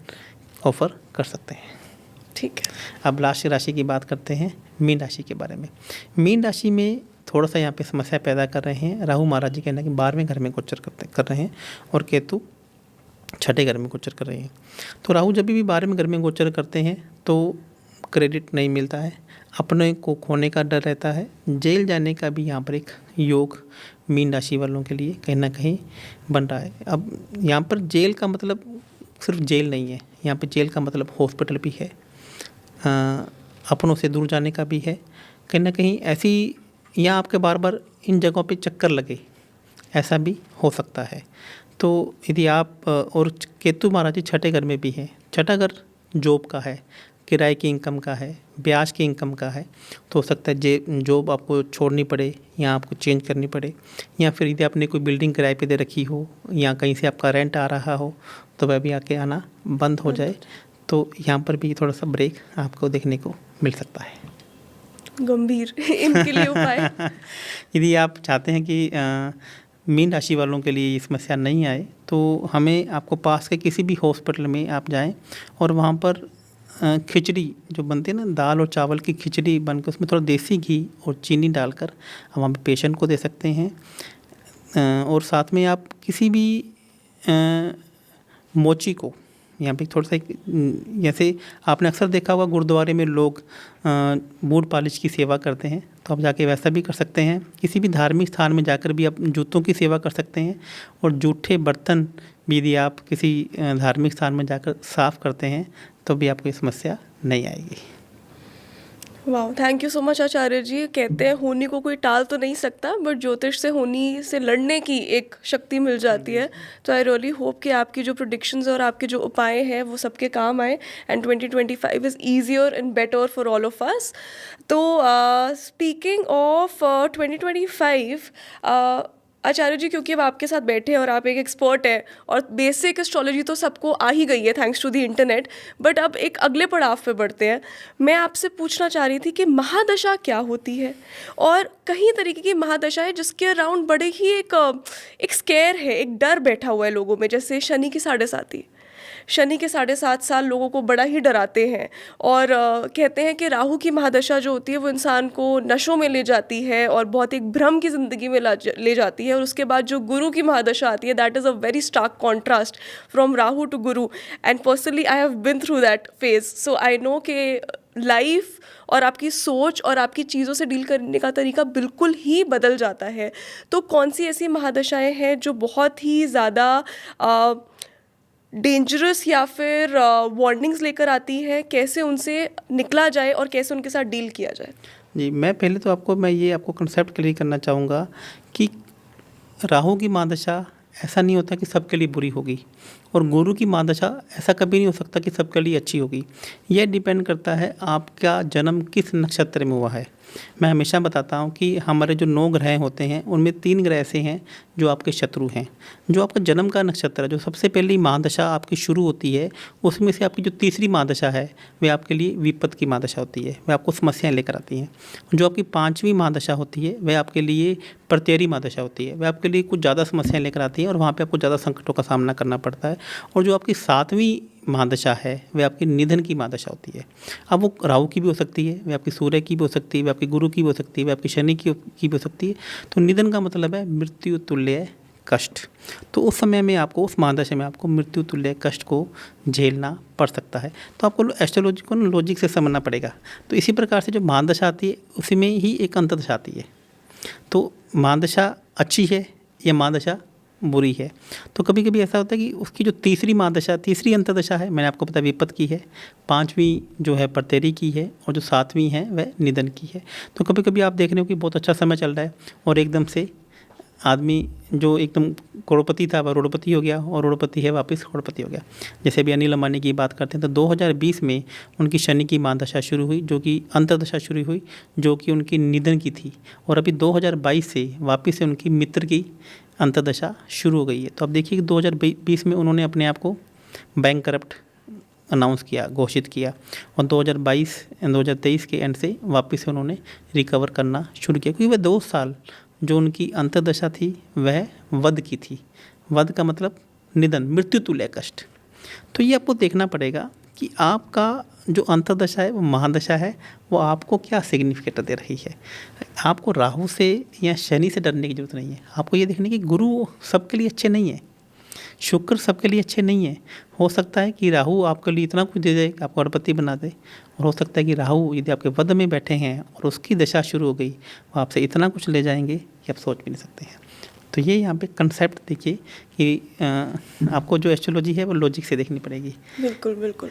ऑफ़र कर सकते हैं। ठीक है। अब लास्ट राशि की बात करते हैं, मीन राशि के बारे में। मीन राशि में थोड़ा सा यहाँ पे समस्या पैदा कर रहे हैं राहु महाराज जी, कहना कि 12वें घर में गोचर कर रहे हैं और केतु 6ठे घर में गोचर कर रहे हैं। तो राहु जब भी 12वें घर में गोचर करते हैं तो क्रेडिट नहीं मिलता है, अपने को खोने का डर रहता है, जेल जाने का भी यहाँ पर एक योग मीन राशि वालों के लिए कहीं ना कहीं बन रहा है। अब यहाँ पर जेल का मतलब सिर्फ जेल नहीं है, यहाँ पर जेल का मतलब हॉस्पिटल भी है, अपनों से दूर जाने का भी है, कहीं ना कहीं ऐसी या आपके बार बार इन जगहों पे चक्कर लगे, ऐसा भी हो सकता है। तो यदि आप और केतु महाराज जी 6ठे घर में भी हैं, 6ठा घर जॉब का है, किराए की इनकम का है, ब्याज की इनकम का है, तो हो सकता है जॉब आपको छोड़नी पड़े या आपको चेंज करनी पड़े, या फिर यदि आपने कोई बिल्डिंग किराए पे दे रखी हो या कहीं से आपका रेंट आ रहा हो तो वह भी आके आना बंद हो जाए। तो यहाँ पर भी थोड़ा सा ब्रेक आपको देखने को मिल सकता है। गंभीर इनके लिए उपाय? यदि आप चाहते हैं कि मीन राशि वालों के लिए ये समस्या नहीं आए तो हमें आपको पास के किसी भी हॉस्पिटल में आप जाएं और वहाँ पर खिचड़ी जो बनती है ना, दाल और चावल की खिचड़ी बनकर उसमें थोड़ा देसी घी और चीनी डालकर हम वहाँ पे पेशेंट को दे सकते हैं। और साथ में आप किसी भी मोची को यहाँ पे थोड़ा सा, जैसे आपने अक्सर देखा होगा गुरुद्वारे में लोग बूट पालिश की सेवा करते हैं, तो आप जाके वैसा भी कर सकते हैं। किसी भी धार्मिक स्थान में जाकर भी आप जूतों की सेवा कर सकते हैं। और जूठे बर्तन भी यदि आप किसी धार्मिक स्थान में जाकर साफ़ करते हैं तो भी आपको ये समस्या नहीं आएगी। वाह, thank you so much Acharya जी। कहते हैं होनी को कोई टाल तो नहीं सकता, बट ज्योतिष से होनी से लड़ने की एक शक्ति मिल जाती है। तो आई रियली होप कि आपकी जो प्रेडिक्शंस और आपके जो उपाय हैं वो सबके काम आए and 2025 is easier and better for all of us. तो स्पीकिंग ऑफ 2025, आचार्य जी, क्योंकि अब आपके साथ बैठे हैं और आप एक एक्सपर्ट हैं और बेसिक एस्ट्रोलॉजी तो सबको आ ही गई है thanks to the internet, but अब एक अगले पड़ाव पे बढ़ते हैं। मैं आपसे पूछना चाह रही थी कि महादशा क्या होती है, और कई तरीके की महादशा है जिसके अराउंड बड़े ही एक स्केयर है, एक डर बैठा हुआ है लोगों में। जैसे शनि की 7.5 शनि के 7.5 साल लोगों को बड़ा ही डराते हैं। और कहते हैं कि राहु की महादशा जो होती है वो इंसान को नशों में ले जाती है और बहुत एक भ्रम की ज़िंदगी में ले जाती है। और उसके बाद जो गुरु की महादशा आती है, that is a very stark contrast from Rahu to Guru, and personally I have been through that phase, so I know कि लाइफ और आपकी सोच और आपकी चीज़ों से डील करने का तरीका बिल्कुल ही बदल जाता है। तो कौन सी ऐसी महादशाएं हैं जो बहुत ही ज़्यादा डेंजरस या फिर वार्निंग्स लेकर आती है, कैसे उनसे निकला जाए और कैसे उनके साथ डील किया जाए? जी, मैं पहले तो आपको कंसेप्ट क्लियर करना चाहूँगा कि राहु की महादशा ऐसा नहीं होता कि सबके लिए बुरी होगी। और गुरु की महादशा ऐसा कभी नहीं हो सकता कि सबके लिए अच्छी होगी। यह डिपेंड करता है आपका जन्म किस नक्षत्र में हुआ है। मैं हमेशा बताता हूँ कि हमारे जो 9 ग्रह होते हैं उनमें 3 ग्रह ऐसे हैं जो आपके शत्रु हैं। जो आपका जन्म का नक्षत्र है, जो सबसे पहली महादशा आपकी शुरू होती है, उसमें से आपकी जो तीसरी महादशा है वह आपके लिए विपत्त की महादशा होती है, वह आपको समस्याएं लेकर आती हैं। जो आपकी 5वीं महादशा होती है वह आपके लिए प्रत्ययी महादशा होती है, वह आपके लिए कुछ ज़्यादा समस्याएं लेकर आती है और वहाँ पे आपको ज़्यादा संकटों का सामना करना पड़ता है। और जो आपकी 7वीं महादशा है वह आपकी निधन की महादशा होती है। अब वो राहु की भी हो सकती है, वह आपकी सूर्य की भी हो सकती है, वह आपकी गुरु की भी हो सकती है, वह आपकी शनि की भी हो सकती है। तो निधन का मतलब है मृत्यु तुल्य कष्ट। तो उस समय में आपको, उस महादशा में आपको मृत्यु तुल्य कष्ट को झेलना पड़ सकता है। तो आपको एस्ट्रोलॉजी को लॉजिक से समझना पड़ेगा। तो इसी प्रकार से जो महादशा आती है उसी में ही एक अंतर्दशा आती है। तो महादशा अच्छी है या महादशा बुरी है। तो कभी कभी ऐसा होता है कि उसकी जो तीसरी महादशा, तीसरी अंतर्दशा है, मैंने आपको बताया विपत्त की है, 5वीं जो है प्रत्ययी की है और जो 7वीं है वह निधन की है। तो कभी कभी आप देख रहे हो कि बहुत अच्छा समय चल रहा है और एकदम से आदमी जो एकदम करोड़पति था वह रोड़पति हो गया और रोड़पति है वापस करोड़पति हो गया। जैसे अभी अनिल अंबानी की बात करते हैं तो 2020 में उनकी शनि की महादशा शुरू हुई, जो कि अंतर्दशा शुरू हुई, जो कि उनकी निधन की थी। और अभी 2022 से वापस से उनकी मित्र की अंतर्दशा शुरू हो गई है। तो अब देखिए कि 2020 में उन्होंने अपने आप को बैंक करप्ट अनाउंस किया, घोषित किया और 2023 के एंड से वापस से उन्होंने रिकवर करना शुरू किया, क्योंकि वह 2 साल जो उनकी अंतर्दशा थी वह वध की थी। वध का मतलब निधन, मृत्यु तुल्य कष्ट। तो ये आपको देखना पड़ेगा कि आपका जो अंतर्दशा है वो महादशा है, वो आपको क्या सिग्निफिकेट दे रही है। आपको राहु से या शनि से डरने की जरूरत नहीं है। आपको ये देखने की गुरु सबके लिए अच्छे नहीं है, शुक्र सबके लिए अच्छे नहीं है। हो सकता है कि राहु आपके लिए इतना कुछ दे दे कि आपको अरबपति बना दे, और हो सकता है कि राहु यदि आपके वध में बैठे हैं और उसकी दशा शुरू हो गई, वो आपसे इतना कुछ ले जाएंगे कि आप सोच भी नहीं सकते हैं। तो ये यहाँ पे कंसेप्ट देखिए कि आपको जो एस्ट्रोलॉजी है वो लॉजिक से देखनी पड़ेगी। बिल्कुल बिल्कुल।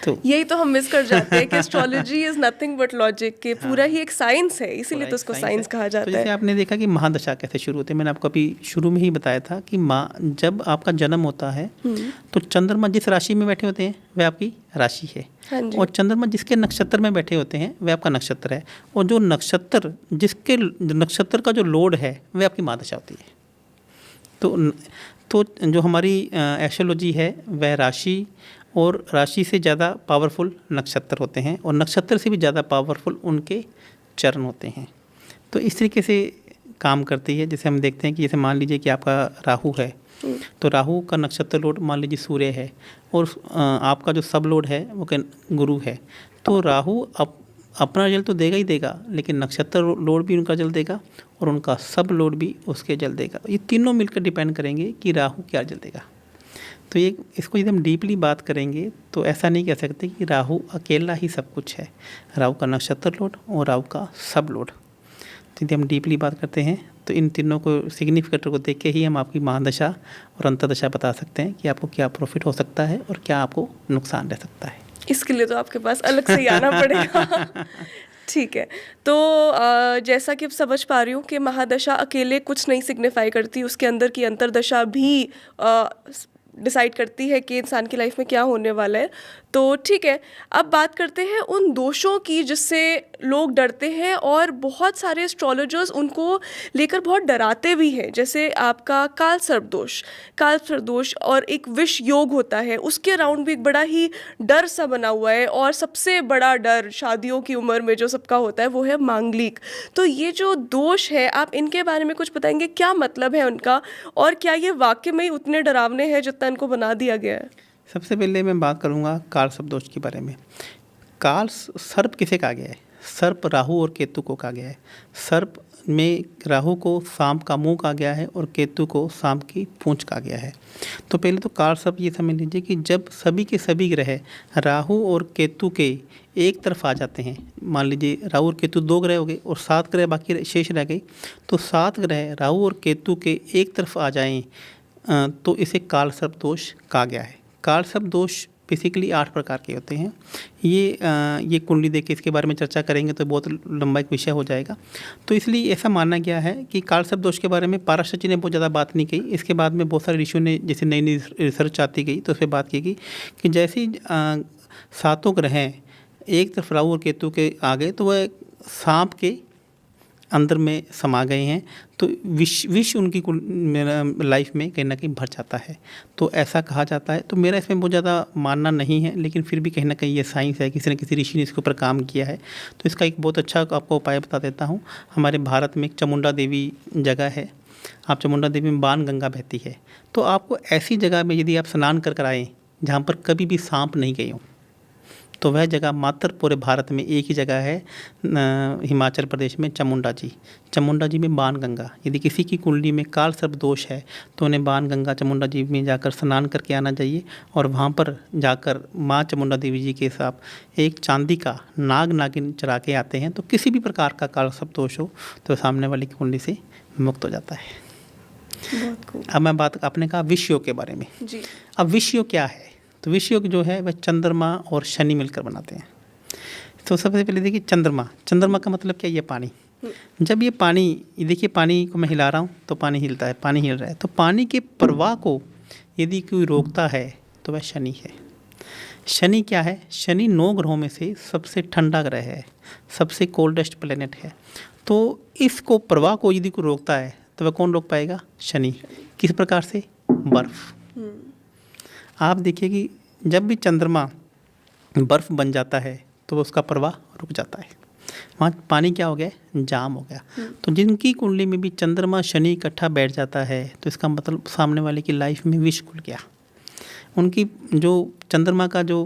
तो यही तो हम मिस कर जाते हैं कि astrology is nothing but logic, के पूरा ही एक साइंस है, इसीलिए तो उसको साइंस कहा तो जाता जैसे है। आपने देखा कि महादशा कैसे शुरू होती है, मैंने आपको अभी शुरू में ही बताया था कि जब आपका जन्म होता है तो चंद्रमा जिस राशि में बैठे होते हैं वह आपकी राशि है, हाँ जी। और चंद्रमा जिसके नक्षत्र में बैठे होते हैं वह आपका नक्षत्र है, और जो नक्षत्र जिसके नक्षत्र का जो लोड है वह आपकी महादशा होती है। तो जो हमारी एस्ट्रोलॉजी है वह राशि और राशि से ज़्यादा पावरफुल नक्षत्र होते हैं, और नक्षत्र से भी ज़्यादा पावरफुल उनके चरण होते हैं। तो इस तरीके से काम करती है। जैसे हम देखते हैं कि जैसे मान लीजिए कि आपका राहु है, तो राहु का नक्षत्र लोड मान लीजिए सूर्य है, और आपका जो सब लोड है वो गुरु है। तो राहु अपना रिजल्ट तो देगा ही देगा, लेकिन नक्षत्र लोड भी उनका रिजल्ट देगा और उनका सब लोड भी उसके रिजल्ट देगा। ये तीनों मिलकर डिपेंड करेंगे कि राहु क्या रिजल्ट देगा। तो ये इसको यदि हम डीपली बात करेंगे तो ऐसा नहीं कह सकते कि राहु अकेला ही सब कुछ है। राहु का नक्षत्र लोड और राहु का सब लोड। तो यदि हम डीपली बात करते हैं तो इन तीनों को सिग्निफिकेटर को देख के ही हम आपकी महादशा और अंतर्दशा बता सकते हैं कि आपको क्या प्रॉफिट हो सकता है और क्या आपको नुकसान रह सकता है। इसके लिए तो आपके पास अलग से ही आना पड़ेगा। ठीक है, तो जैसा कि अब समझ पा रही हूँ कि महादशा अकेले कुछ नहीं सिग्निफाई करती, उसके अंदर की अंतर्दशा भी डिसाइड करती है कि इंसान की लाइफ में क्या होने वाला है। तो ठीक है, अब बात करते हैं उन दोषों की जिससे लोग डरते हैं, और बहुत सारे एस्ट्रोलॉजर्स उनको लेकर बहुत डराते भी हैं। जैसे आपका काल सर्प दोष और एक विष योग होता है, उसके अराउंड भी एक बड़ा ही डर सा बना हुआ है। और सबसे बड़ा डर शादियों की उम्र में जो सबका होता है वो है मांगलिक। तो ये जो दोष है, आप इनके बारे में कुछ बताएंगे, क्या मतलब है उनका, और क्या ये वाकई में उतने डरावने हैं जितना इनको बना दिया गया है? सबसे पहले मैं बात करूंगा काल सर्प दोष के बारे में। काल सर्प किसे कहा गया है? सर्प राहु और केतु को कहा गया है। सर्प में राहु को सांप का मुंह कहा गया है और केतु को सांप की पूंछ कहा गया है। तो पहले तो काल सर्प ये समझ लीजिए कि जब सभी के सभी ग्रह राहु और केतु के एक तरफ आ जाते हैं, मान लीजिए राहु और केतु 2 ग्रह हो गए और 7 ग्रह बाकी शेष रह गए, तो 7 ग्रह राहु और केतु के एक तरफ आ जाएं तो इसे काल सर्प दोष कहा गया है। काल सर्प दोष बेसिकली 8 प्रकार के होते हैं। ये कुंडली देख के इसके बारे में चर्चा करेंगे तो बहुत लंबा एक विषय हो जाएगा। तो इसलिए ऐसा माना गया है कि कालसर्प दोष के बारे में पाराशर जी ने बहुत ज़्यादा बात नहीं की। इसके बाद में बहुत सारे ऋषियों ने जैसे नई नई रिसर्च आती गई तो उस पर बात की गई कि जैसे ही सातों ग्रह एक तरफ राहु और केतु के आ गए तो वह सांप के अंदर में समा गए हैं, तो विष उनकी लाइफ में कहीं ना कहीं भर जाता है, तो ऐसा कहा जाता है। तो मेरा इसमें बहुत ज़्यादा मानना नहीं है, लेकिन फिर भी कहीं ना कहीं ये साइंस है, किसी न किसी ऋषि ने इसके ऊपर काम किया है। तो इसका एक बहुत अच्छा आपको उपाय बता देता हूँ। हमारे भारत में एक चामुंडा देवी जगह है, आप चामुंडा देवी में बाण गंगा बहती है, तो आपको ऐसी जगह में यदि आप स्नान कर आएँ जहाँ पर कभी भी सांप नहीं गए हों, तो वह जगह मात्र पूरे भारत में एक ही जगह है, हिमाचल प्रदेश में चामुंडा जी में बाण गंगा। यदि किसी की कुंडली में काल सर्प दोष है तो उन्हें बाण गंगा चामुंडा जी में जाकर स्नान करके आना चाहिए, और वहाँ पर जाकर माँ चामुंडा देवी जी के साथ एक चांदी का नागिन चढ़ा के आते हैं, तो किसी भी प्रकार का काल सर्प दोष हो तो सामने वाली की कुंडली से मुक्त हो जाता है। बहुत खूब। अब मैं बात, आपने कहा विष योग के बारे में जी। अब विष योग क्या है? तो विष योग जो है वह चंद्रमा और शनि मिलकर बनाते हैं। तो सबसे पहले देखिए चंद्रमा का मतलब क्या? ये पानी। जब ये पानी, ये देखिए पानी को मैं हिला रहा हूँ तो पानी हिलता है, पानी हिल रहा है, तो पानी के प्रवाह को यदि कोई रोकता है तो वह शनि है। शनि क्या है? शनि 9 ग्रहों में से सबसे ठंडा ग्रह है, सबसे कोल्डेस्ट प्लेनेट है। तो इसको प्रवाह को यदि कोई रोकता है तो वह कौन रोक पाएगा? शनि। किस प्रकार से? बर्फ। आप देखिए कि जब भी चंद्रमा बर्फ़ बन जाता है तो उसका प्रवाह रुक जाता है, वहाँ पानी क्या हो गया? जाम हो गया। तो जिनकी कुंडली में भी चंद्रमा शनि इकट्ठा बैठ जाता है तो इसका मतलब सामने वाले की लाइफ में विष घुल गया। उनकी जो चंद्रमा का जो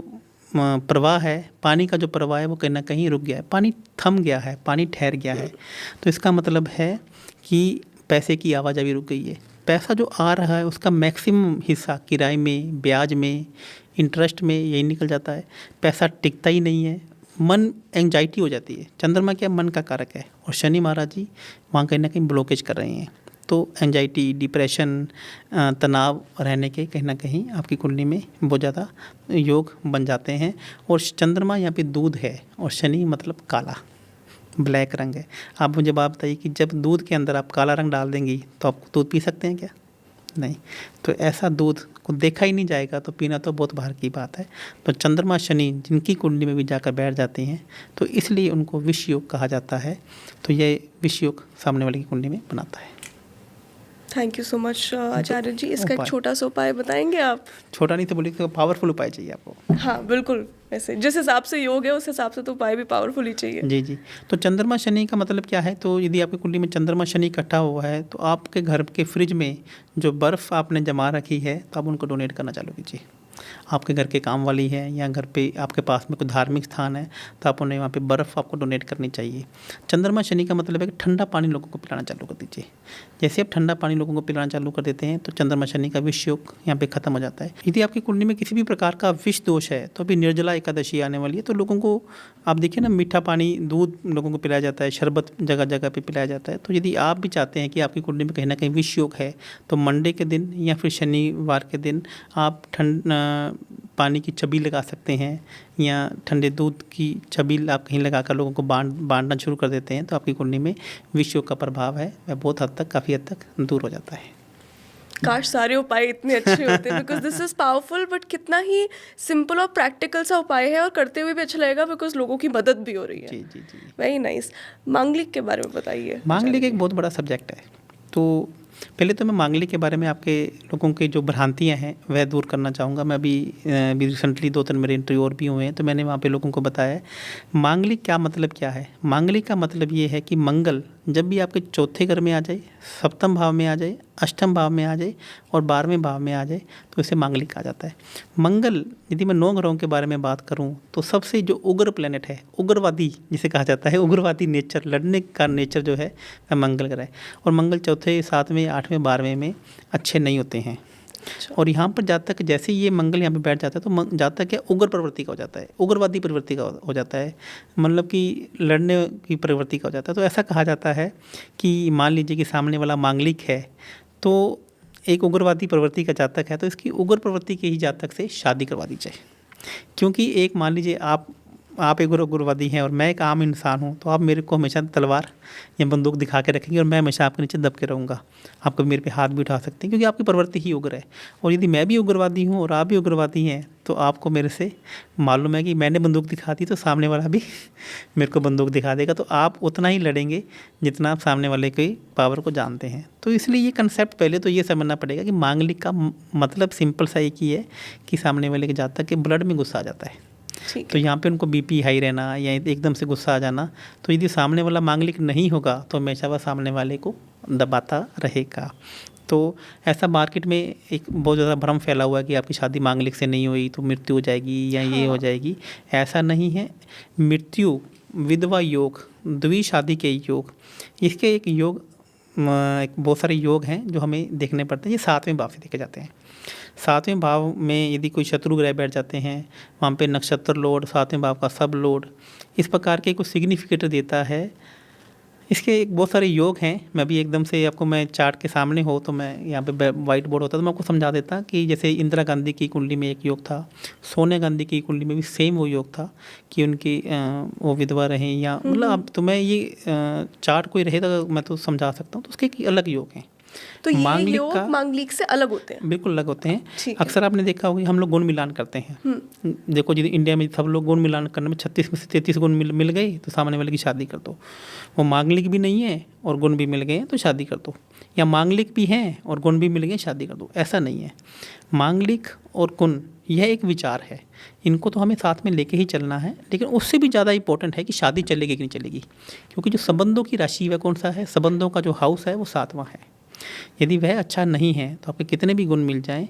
प्रवाह है, पानी का जो प्रवाह है वो कहीं ना कहीं रुक गया है, पानी थम गया है, पानी ठहर गया है। तो इसका मतलब है कि पैसे की आवाजाही रुक गई है। पैसा जो आ रहा है उसका मैक्सिमम हिस्सा किराए में, ब्याज में, इंटरेस्ट में यही निकल जाता है। पैसा टिकता ही नहीं है, मन एंजाइटी हो जाती है। चंद्रमा क्या? मन का कारक है, और शनि महाराज जी वहाँ कहीं ना कहीं ब्लॉकेज कर रहे हैं। तो एंजाइटी, डिप्रेशन, तनाव रहने के कहीं ना कहीं आपकी कुंडली में बहुत ज़्यादा योग बन जाते हैं। और चंद्रमा यहाँ पे दूध है और शनि मतलब काला, ब्लैक रंग है। आप मुझे बात बताइए कि जब दूध के अंदर आप काला रंग डाल देंगी तो आप दूध पी सकते हैं क्या? नहीं। तो ऐसा दूध को देखा ही नहीं जाएगा, तो पीना तो बहुत बाहर की बात है। तो चंद्रमा शनि जिनकी कुंडली में भी जाकर बैठ जाते हैं तो इसलिए उनको विष योग कहा जाता है। तो ये विष योग सामने वाले की कुंडली में बनाता है। Thank you so much Acharya जी। इसका एक उपाय। छोटा सा उपाय बताएंगे आप? छोटा नहीं तो बोलिए, तो पावरफुल उपाय चाहिए आपको। हाँ बिल्कुल, वैसे जिस हिसाब से योग है उस हिसाब से तो उपाय भी पावरफुल ही चाहिए। जी। तो चंद्रमा शनि का मतलब क्या है? तो यदि आपकी कुंडली में चंद्रमा शनि इकट्ठा हुआ है तो आपके घर के फ्रिज में जो बर्फ़ आपने जमा रखी है तो आप उनको डोनेट करना चालू कीजिए। आपके घर के काम वाली है या घर पे आपके पास में कोई धार्मिक स्थान है तो आप उन्हें वहाँ पे बर्फ़ आपको डोनेट करनी चाहिए। चंद्रमा शनि का मतलब है कि ठंडा पानी लोगों को पिलाना चालू कर दीजिए। जैसे आप ठंडा पानी लोगों को पिलाना चालू कर देते हैं तो चंद्रमा शनि का विष योग यहाँ पे खत्म हो जाता है। यदि आपकी कुंडली में किसी भी प्रकार का विष दोष है तो अभी निर्जला एकादशी आने वाली है, तो लोगों को आप देखिए ना, मीठा पानी, दूध लोगों को पिलाया जाता है, शरबत जगह जगह पे पिलाया जाता है। तो यदि आप भी चाहते हैं कि आपकी कुंडली में कहीं ना कहीं विष योग है तो मंडे के दिन या फिर शनिवार के दिन आप पानी की छबील लगा सकते हैं, या ठंडे दूध की छबील आप कहीं लगाकर लोगों को बांटना शुरू कर देते हैं तो आपकी कुंडली में विष योग का प्रभाव है वह बहुत हद तक, काफ़ी हद तक दूर हो जाता है। काश सारे उपाय इतने अच्छे होते, because this is powerful, but कितना ही सिंपल और प्रैक्टिकल सा उपाय है और करते हुए भी अच्छा लगेगा बिकॉज लोगों की मदद भी हो रही है। जी। Very nice. मांगलिक के बारे में बताइए। मांगलिक एक बहुत बड़ा सब्जेक्ट है। तो पहले तो मैं मांगलिक के बारे में आपके लोगों की जो भ्रांतियां हैं वह दूर करना चाहूँगा। मैं अभी रिसेंटली 2-3 मेरे इंटरव्यू और भी हुए हैं तो मैंने वहाँ पे लोगों को बताया है मांगलिक क्या मतलब क्या है। मांगलिक का मतलब ये है कि मंगल जब भी आपके चौथे घर में आ जाए, सप्तम भाव में आ जाए, अष्टम भाव में आ जाए और 12वें भाव में आ जाए तो इसे मांगलिक कहा जाता है। मंगल, यदि मैं 9 ग्रहों के बारे में बात करूं तो सबसे जो उग्र प्लेनेट है, उग्रवादी जिसे कहा जाता है, उग्रवादी नेचर, लड़ने का नेचर जो है वह मंगल ग्रह है। और मंगल चौथे, 7वें, 8वें, 12वें में अच्छे नहीं होते हैं। और यहाँ पर जहाँ तक जैसे ये मंगल यहाँ पे बैठ जाता है तो जहाँ तक क्या उग्र प्रवृत्ति का हो जाता है, उग्रवादी प्रवृत्ति का हो जाता है, मतलब कि लड़ने की प्रवृत्ति का हो जाता है। तो ऐसा कहा जाता है कि मान लीजिए कि सामने वाला मांगलिक है तो एक उग्रवादी प्रवृत्ति का जातक है तो इसकी उग्र प्रवृत्ति के ही जातक से शादी करवा दी जाए। क्योंकि एक मान लीजिए आप एक उग्रवादी हैं और मैं एक आम इंसान हूँ, तो आप मेरे को हमेशा तलवार या बंदूक दिखा के रखेंगे और मैं हमेशा आपके नीचे दब के रहूँगा। आप कभी मेरे पे हाथ भी उठा सकते हैं, क्योंकि आपकी प्रवृत्ति ही उग्र है। और यदि मैं भी उग्रवादी हूँ और आप भी उग्रवादी हैं, तो आपको मेरे से मालूम है कि मैंने बंदूक दिखा दी तो सामने वाला भी मेरे को बंदूक दिखा देगा। तो आप उतना ही लड़ेंगे जितना आप सामने वाले की पावर को जानते हैं। तो इसलिए ये कंसेप्ट पहले तो ये समझना पड़ेगा कि मांगलिक का मतलब सिंपल सा एक ही है कि सामने वाले के जातक के ब्लड में गुस्सा आ जाता है। तो यहाँ पे उनको बीपी हाई रहना या एकदम से गुस्सा आ जाना, तो यदि सामने वाला मांगलिक नहीं होगा तो हमेशा वह सामने वाले को दबाता रहेगा। तो ऐसा मार्केट में एक बहुत ज़्यादा भ्रम फैला हुआ है कि आपकी शादी मांगलिक से नहीं हुई तो मृत्यु हो जाएगी या ये हो जाएगी। ऐसा नहीं है। मृत्यु, विधवा योग, द्वि शादी के योग, इसके एक योग एक बहुत सारे योग हैं जो हमें देखने पड़ते हैं। ये 7वें भाव से देखे जाते हैं। 7वें भाव में यदि कोई शत्रु ग्रह बैठ जाते हैं, वहाँ पे नक्षत्र लोड, 7वें भाव का सब लोड, इस प्रकार के कुछ सिग्निफिकेटर देता है। इसके एक बहुत सारे योग हैं। मैं भी एकदम से आपको, मैं चार्ट के सामने हो तो मैं यहाँ पे वाइट बोर्ड होता तो मैं आपको समझा देता कि जैसे इंदिरा गांधी की कुंडली में एक योग था, सोनिया गांधी की कुंडली में भी सेम वो योग था कि उनकी वो विधवा रहें या मतलब अब तो मैं ये चार्ट कोई रहेगा मैं तो समझा सकता हूँ। तो उसके एक अलग योग हैं। तो ये योग मांगलिक से अलग होते हैं? बिल्कुल अलग होते हैं। अक्सर आपने देखा होगा हम लोग गुण मिलान करते हैं। देखो जी, इंडिया में सब लोग गुण मिलान करने में 36 में से 33 गुण मिल गए तो सामने वाले की शादी कर दो। वो मांगलिक भी नहीं है और गुण भी मिल गए हैं तो शादी कर दो, या मांगलिक भी हैं और गुण भी मिल गए शादी कर दो। ऐसा नहीं है। मांगलिक और गुण यह एक विचार है, इनको तो हमें साथ में लेके ही चलना है। लेकिन उससे भी ज़्यादा इंपॉर्टेंट है कि शादी चलेगी कि नहीं चलेगी, क्योंकि जो संबंधों की राशि वह कौन सा है, संबंधों का जो हाउस है वो 7वां है। यदि वह अच्छा नहीं है तो आपके कितने भी गुण मिल जाएं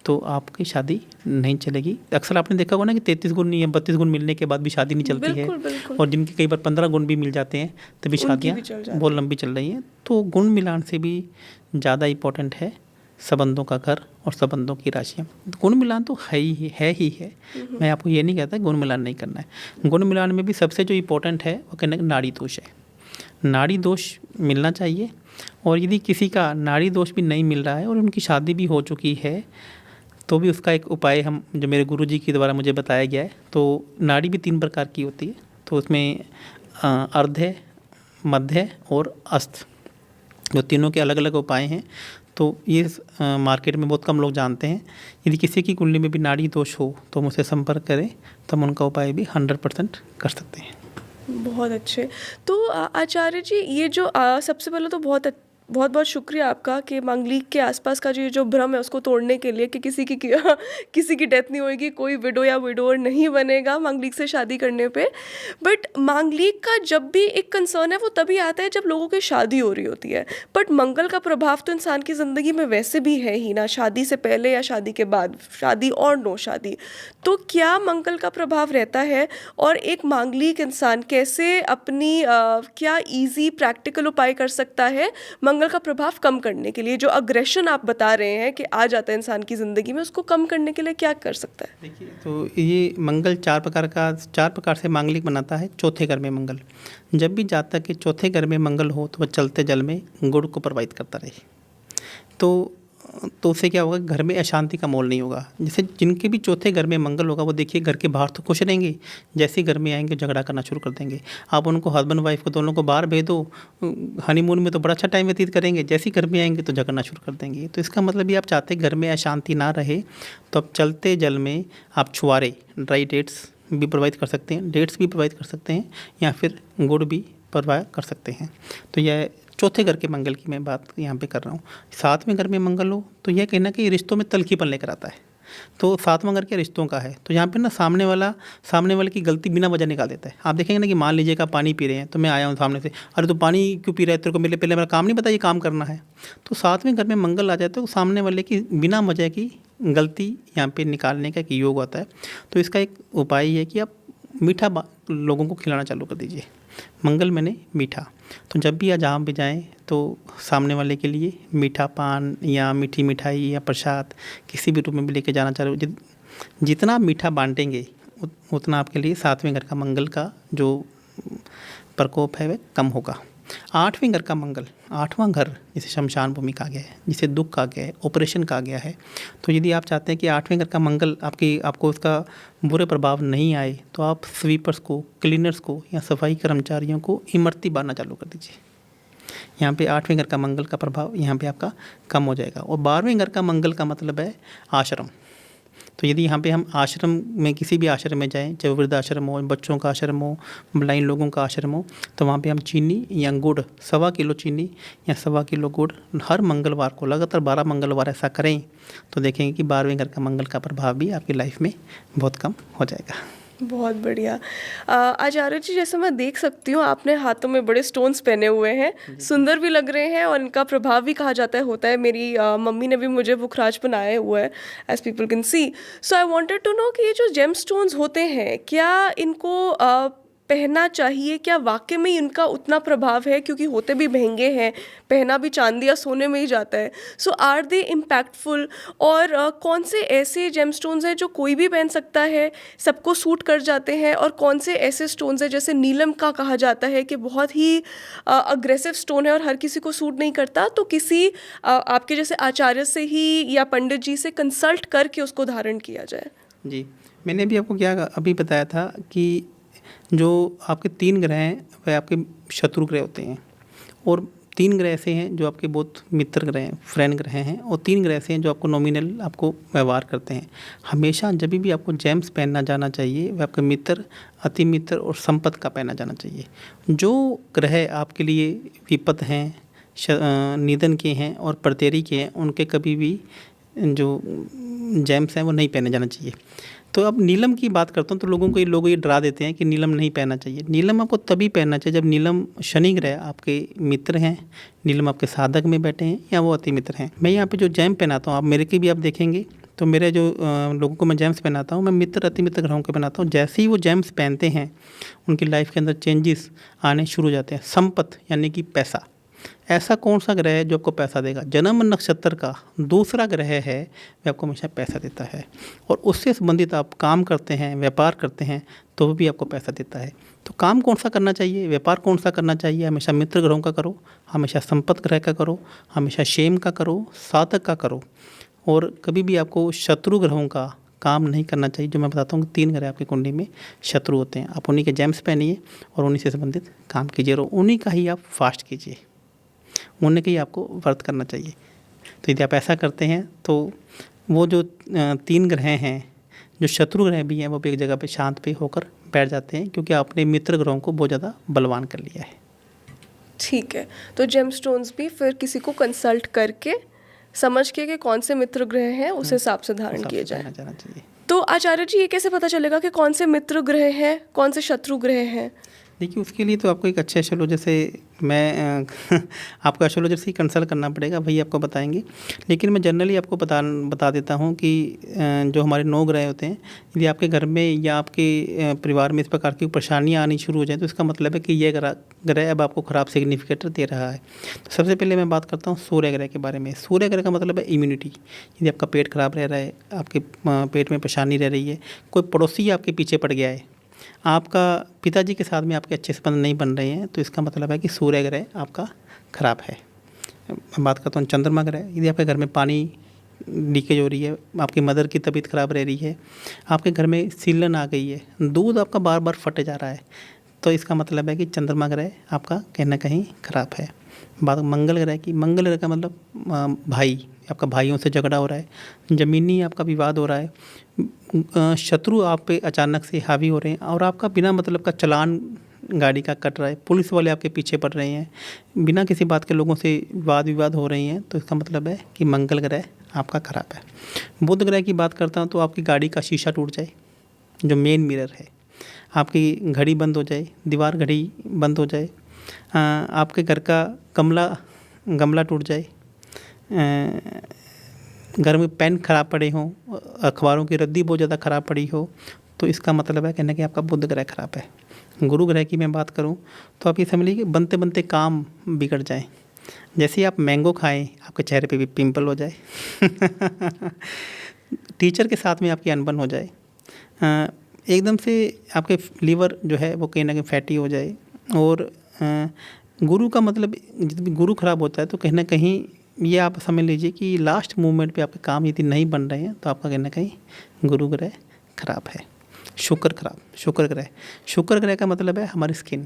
तो आपकी शादी नहीं चलेगी। अक्सर आपने देखा होगा ना कि 33 गुण नहीं है, 32 गुण मिलने के बाद भी शादी नहीं चलती है। और जिनके कई बार 15 गुण भी मिल जाते हैं तभी शादियाँ बहुत लंबी चल रही हैं। तो गुण मिलान से भी ज़्यादा इम्पोर्टेंट है संबंधों का घर और संबंधों की राशियाँ। गुण मिलान तो है ही है। मैं आपको ये नहीं कहता गुण मिलान नहीं करना है। गुण मिलान में भी सबसे जो इम्पोर्टेंट है वो कहना नाड़ी दोष है। नाड़ी दोष मिलना चाहिए। और यदि किसी का नाड़ी दोष भी नहीं मिल रहा है और उनकी शादी भी हो चुकी है तो भी उसका एक उपाय हम जो मेरे गुरुजी के द्वारा मुझे बताया गया है। तो नाड़ी भी 3 प्रकार की होती है। तो उसमें अर्ध, मध्य और अस्त, जो तीनों के अलग अलग उपाय हैं। तो ये मार्केट में बहुत कम लोग जानते हैं। यदि किसी की कुंडली में भी नाड़ी दोष हो तो मुझसे संपर्क करें, तो हम उनका उपाय भी 100% कर सकते हैं। बहुत अच्छे। तो आचार्य जी, ये जो सबसे पहले तो बहुत बहुत शुक्रिया आपका कि मांगलिक के आसपास का जो भ्रम है उसको तोड़ने के लिए कि किसी की डेथ नहीं होएगी, कोई विडो या विडोर नहीं बनेगा मांगलिक से शादी करने पे। बट मांगलिक का जब भी एक कंसर्न है वो तभी आता है जब लोगों की शादी हो रही होती है। बट मंगल का प्रभाव तो इंसान की ज़िंदगी में वैसे भी है ही ना, शादी से पहले या शादी के बाद, शादी और नो शादी। तो क्या मंगल का प्रभाव रहता है और एक मांगलिक इंसान कैसे अपनी क्या ईजी प्रैक्टिकल उपाय कर सकता है मंगल का प्रभाव कम करने के लिए? जो अग्रेशन आप बता रहे हैं कि आ जाता है इंसान की ज़िंदगी में, उसको कम करने के लिए क्या कर सकता है? देखिए, तो ये मंगल 4 प्रकार से मांगलिक बनाता है। चौथे घर में मंगल, जब भी जातक के चौथे घर में मंगल हो तो वह चलते जल में गुड़ को प्रवाहित करता रहे। तो उससे क्या होगा, घर में अशांति का माहौल नहीं होगा। जैसे जिनके भी चौथे घर में मंगल होगा वो देखिए घर के बाहर तो खुश रहेंगे, जैसे घर में आएंगे झगड़ा करना शुरू कर देंगे। आप उनको हस्बैंड वाइफ को दोनों को बाहर भेज दो, हनीमून में तो बड़ा अच्छा टाइम व्यतीत करेंगे, जैसे ही घर में आएंगे तो झगड़ना शुरू कर देंगे। तो इसका मतलब ये आप चाहते घर में अशांति ना रहे तो आप चलते जल में आप छुआरे, ड्राई डेट्स भी प्रोवाइड कर सकते हैं, डेट्स भी प्रोवाइड कर सकते हैं, या फिर गुड़ भी प्रोवाइड कर सकते हैं। तो यह चौथे घर के मंगल की मैं बात यहाँ पे कर रहा हूँ। 7वें घर में मंगल हो तो यह कहना कि रिश्तों में तलखीपन लेकर आता है। तो 7वां घर के रिश्तों का है। तो यहाँ पे ना सामने वाले की गलती बिना वजह निकाल देता है। आप देखेंगे ना कि मान लीजिए कि आप पानी पी रहे हैं तो मैं आया हूँ सामने से, अरे तो पानी क्यों पी रहा है, तेरे को पहले मेरा काम नहीं पता ये काम करना है। तो 7वें घर में मंगल आ जाता है तो सामने वाले की बिना वजह की गलती यहाँ पे निकालने का एक योग होता है। तो इसका एक उपाय ये है कि आप मीठा लोगों को खिलाना चालू कर दीजिए। मंगल मैंने मीठा, तो जब भी या जहाँ भी जाएँ तो सामने वाले के लिए मीठा पान या मीठी मिठाई या प्रसाद किसी भी रूप में भी लेके जाना चालू। जितना आप मीठा बांटेंगे उतना आपके लिए 7वें घर का मंगल का जो प्रकोप है वह कम होगा। 8वें घर का मंगल, 8वां घर जिसे शमशान भूमि कहा गया है, जिसे दुख कहा गया है, ऑपरेशन कहा गया है। तो यदि आप चाहते हैं कि 8वें घर का मंगल आपको उसका बुरे प्रभाव नहीं आए, तो आप स्वीपर्स को, क्लीनर्स को या सफाई कर्मचारियों को इमरती बांधना चालू कर दीजिए। यहाँ पे 8वें घर का मंगल का प्रभाव यहाँ पे आपका कम हो जाएगा। और 12वें घर का मंगल का मतलब है आश्रम। तो यदि यहाँ पे हम आश्रम में, किसी भी आश्रम में जाएं, चाहे वृद्धाश्रम हो, बच्चों का आश्रम हो, ब्लाइंड लोगों का आश्रम हो, तो वहाँ पे हम चीनी या गुड़, 1.25 किलो चीनी या 1.25 किलो गुड़ हर मंगलवार को, लगातार 12 मंगलवार ऐसा करें, तो देखेंगे कि 12वें घर का मंगल का प्रभाव भी आपकी लाइफ में बहुत कम हो जाएगा। बहुत बढ़िया। आचार्य जी, जैसे मैं देख सकती हूँ आपने हाथों में बड़े स्टोन्स पहने हुए हैं, सुंदर भी लग रहे हैं और इनका प्रभाव भी कहा जाता है होता है। मेरी मम्मी ने भी मुझे पुखराज बनाया हुआ है, as people can see. So I wanted to know कि ये जो जेम स्टोन्स होते हैं, क्या इनको पहनना चाहिए? क्या वाकई में इनका उतना प्रभाव है? क्योंकि होते भी महंगे हैं, पहना भी चांदी या सोने में ही जाता है। सो आर दे इम्पैक्टफुल? और कौन से ऐसे जेम स्टोन्स हैं जो कोई भी पहन सकता है, सबको सूट कर जाते हैं? और कौन से ऐसे स्टोन्स हैं, जैसे नीलम का कहा जाता है कि बहुत ही अग्रेसिव स्टोन है और हर किसी को सूट नहीं करता, तो किसी आपके जैसे आचार्य से ही या पंडित जी से कंसल्ट करके उसको धारण किया जाए? जी, मैंने भी आपको क्या अभी बताया था कि जो आपके 3 ग्रह हैं वह आपके शत्रु ग्रह होते हैं, और 3 ग्रह ऐसे हैं जो आपके बहुत मित्र ग्रह हैं, फ्रेंड ग्रह हैं, और 3 ग्रह ऐसे हैं जो आपको नॉमिनल आपको व्यवहार करते हैं। हमेशा जब भी आपको जेम्स पहनना जाना चाहिए, वह आपके मित्र, अति मित्र और संपत्ति का पहना जाना चाहिए। जो ग्रह आपके लिए विपद हैं, निधन के हैं और प्रतेरी के हैं, उनके कभी भी जो जेम्स हैं वो नहीं पहने जाना चाहिए। तो अब नीलम की बात करता हूँ, तो लोग ये डरा देते हैं कि नीलम नहीं पहनना चाहिए। नीलम आपको तभी पहनना चाहिए जब नीलम शनि ग्रह आपके मित्र हैं, नीलम आपके साधक में बैठे हैं या वो अति मित्र हैं। मैं यहाँ पे जो जैम पहनाता हूँ, आप मेरे की भी आप देखेंगे, तो मेरे जो लोगों को मैं जेम्स पहनाता हूँ, मैं मित्र अति मित्र ग्रहों के पहनाता हूँ। जैसे ही वो जेम्स पहनते हैं, उनकी लाइफ के अंदर चेंजेस आने शुरू हो जाते हैं। संपत्ति यानी कि पैसा, ऐसा कौन सा ग्रह है जो आपको पैसा देगा? जन्म नक्षत्र का दूसरा ग्रह है, वह आपको हमेशा पैसा देता है, और उससे संबंधित आप काम करते हैं, व्यापार करते हैं, तो वो भी आपको पैसा देता है। तो काम कौन सा करना चाहिए, व्यापार कौन सा करना चाहिए? हमेशा मित्र ग्रहों का करो, हमेशा संपत्ति ग्रह का करो, हमेशा शेम का करो, साधक का करो, और कभी भी आपको शत्रु ग्रहों का काम नहीं करना चाहिए। जो मैं बताता हूँ, 3 ग्रह आपकी कुंडली में शत्रु होते हैं, आप उन्हीं के जेम्स पहनिए और उन्हीं से संबंधित काम कीजिए, और उन्हीं का ही आप फास्ट कीजिए, उन्हें ही आपको व्रत करना चाहिए। तो यदि आप ऐसा करते हैं, तो वो जो 3 ग्रह हैं, जो शत्रु ग्रह भी हैं, वो भी एक जगह पे शांत पे होकर बैठ जाते हैं, क्योंकि आपने मित्र ग्रहों को बहुत ज़्यादा बलवान कर लिया है। ठीक है, तो जेम स्टोन्स भी फिर किसी को कंसल्ट करके समझ के कि कौन से मित्र ग्रह हैं, उस हिसाब से धारण किए जाए। जाना चाहिए। तो आचार्य जी, ये कैसे पता चलेगा कि कौन से मित्र ग्रह हैं, कौन से शत्रु ग्रह हैं? देखिए, उसके लिए तो आपको एक अच्छे एस्ट्रोलॉजर से मैं आपको एस्ट्रोलॉजर से ही कंसल्ट करना पड़ेगा, वही आपको बताएंगे। लेकिन मैं जनरली आपको बता देता हूँ कि जो हमारे 9 ग्रह होते हैं, यदि आपके घर में या आपके परिवार में इस प्रकार की परेशानियाँ आनी शुरू हो जाए, तो इसका मतलब है कि यह ग्रह अब आपको ख़राब सिग्निफिकेटर दे रहा है। तो सबसे पहले मैं बात करता हूँ सूर्य ग्रह के बारे में। सूर्य ग्रह का मतलब है इम्यूनिटी। यदि आपका पेट खराब रह रहा है, आपके पेट में परेशानी रह रही है, कोई पड़ोसी आपके पीछे पड़ गया है, आपका पिताजी के साथ में आपके अच्छे संबंध नहीं बन रहे हैं, तो इसका मतलब है कि सूर्य ग्रह आपका खराब है। मैं बात करता हूँ चंद्रमा ग्रह। यदि आपके घर में पानी लीकेज हो रही है, आपकी मदर की तबीयत खराब रह रही है, आपके घर में सीलन आ गई है, दूध आपका बार बार फटे जा रहा है, तो इसका मतलब है कि चंद्रमा ग्रह आपका कहीं ना कहीं खराब है। बात मंगल ग्रह की। मंगल ग्रह का मतलब भाई, आपका भाइयों से झगड़ा हो रहा है, ज़मीनी आपका विवाद हो रहा है, शत्रु आप पे अचानक से हावी हो रहे हैं, और आपका बिना मतलब का चालान गाड़ी का कट रहा है, पुलिस वाले आपके पीछे पड़ रहे हैं, बिना किसी बात के लोगों से वाद विवाद हो रही हैं, तो इसका मतलब है कि मंगल ग्रह आपका खराब है। बुध ग्रह की बात करता हूँ, तो आपकी गाड़ी का शीशा टूट जाए, जो मेन मिरर है, आपकी घड़ी बंद हो जाए, दीवार घड़ी बंद हो जाए, आपके घर का गमला टूट जाए, घर में पेन खराब पड़े हों, अखबारों की रद्दी बहुत ज़्यादा ख़राब पड़ी हो, तो इसका मतलब है कहना कि आपका बुध ग्रह खराब है। गुरु ग्रह की मैं बात करूं, तो आप ये समझ लीजिए कि बनते बनते काम बिगड़ जाए। जैसे ही आप मैंगो खाएं, आपके चेहरे पे भी पिंपल हो जाए टीचर के साथ में आपकी अनबन हो जाए, एकदम से आपके लीवर जो है वो कहीं ना कहीं फैटी हो जाए, और गुरु का मतलब जब भी गुरु खराब होता है तो कहीं ना कहीं ये आप समझ लीजिए कि लास्ट मूवमेंट पे आपके काम यदि नहीं बन रहे हैं तो आपका कहीं ना कहीं गुरु ग्रह खराब है। शुक्र खराब, शुक्र ग्रह का मतलब है हमारी स्किन।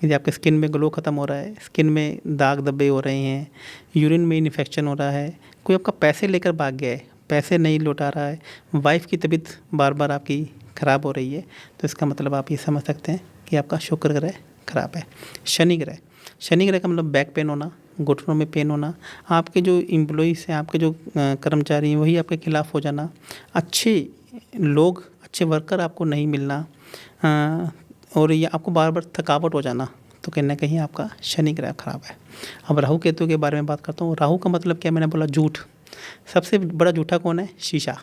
यदि आपके स्किन में ग्लो ख़त्म हो रहा है, स्किन में दाग धब्बे हो रहे हैं, यूरिन में इन्फेक्शन हो रहा है, कोई आपका पैसे लेकर भाग गया है, पैसे नहीं लौटा रहा है, वाइफ की तबीयत बार बार आपकी ख़राब हो रही है, तो इसका मतलब आप ये समझ सकते हैं कि आपका शुक्र ग्रह खराब है। शनि ग्रह का मतलब बैक पेन होना, घुटनों में पेन होना, आपके जो एम्प्लॉइज़ हैं, आपके जो कर्मचारी हैं वही आपके खिलाफ़ हो जाना, अच्छे लोग, अच्छे वर्कर आपको नहीं मिलना, और ये आपको बार बार थकावट हो जाना, तो कहीं ना कहीं आपका शनि ग्रह खराब है। अब राहु केतु के बारे में बात करता हूँ। राहु का मतलब क्या, मैंने बोला झूठ। सबसे बड़ा झूठा कौन है? शीशा,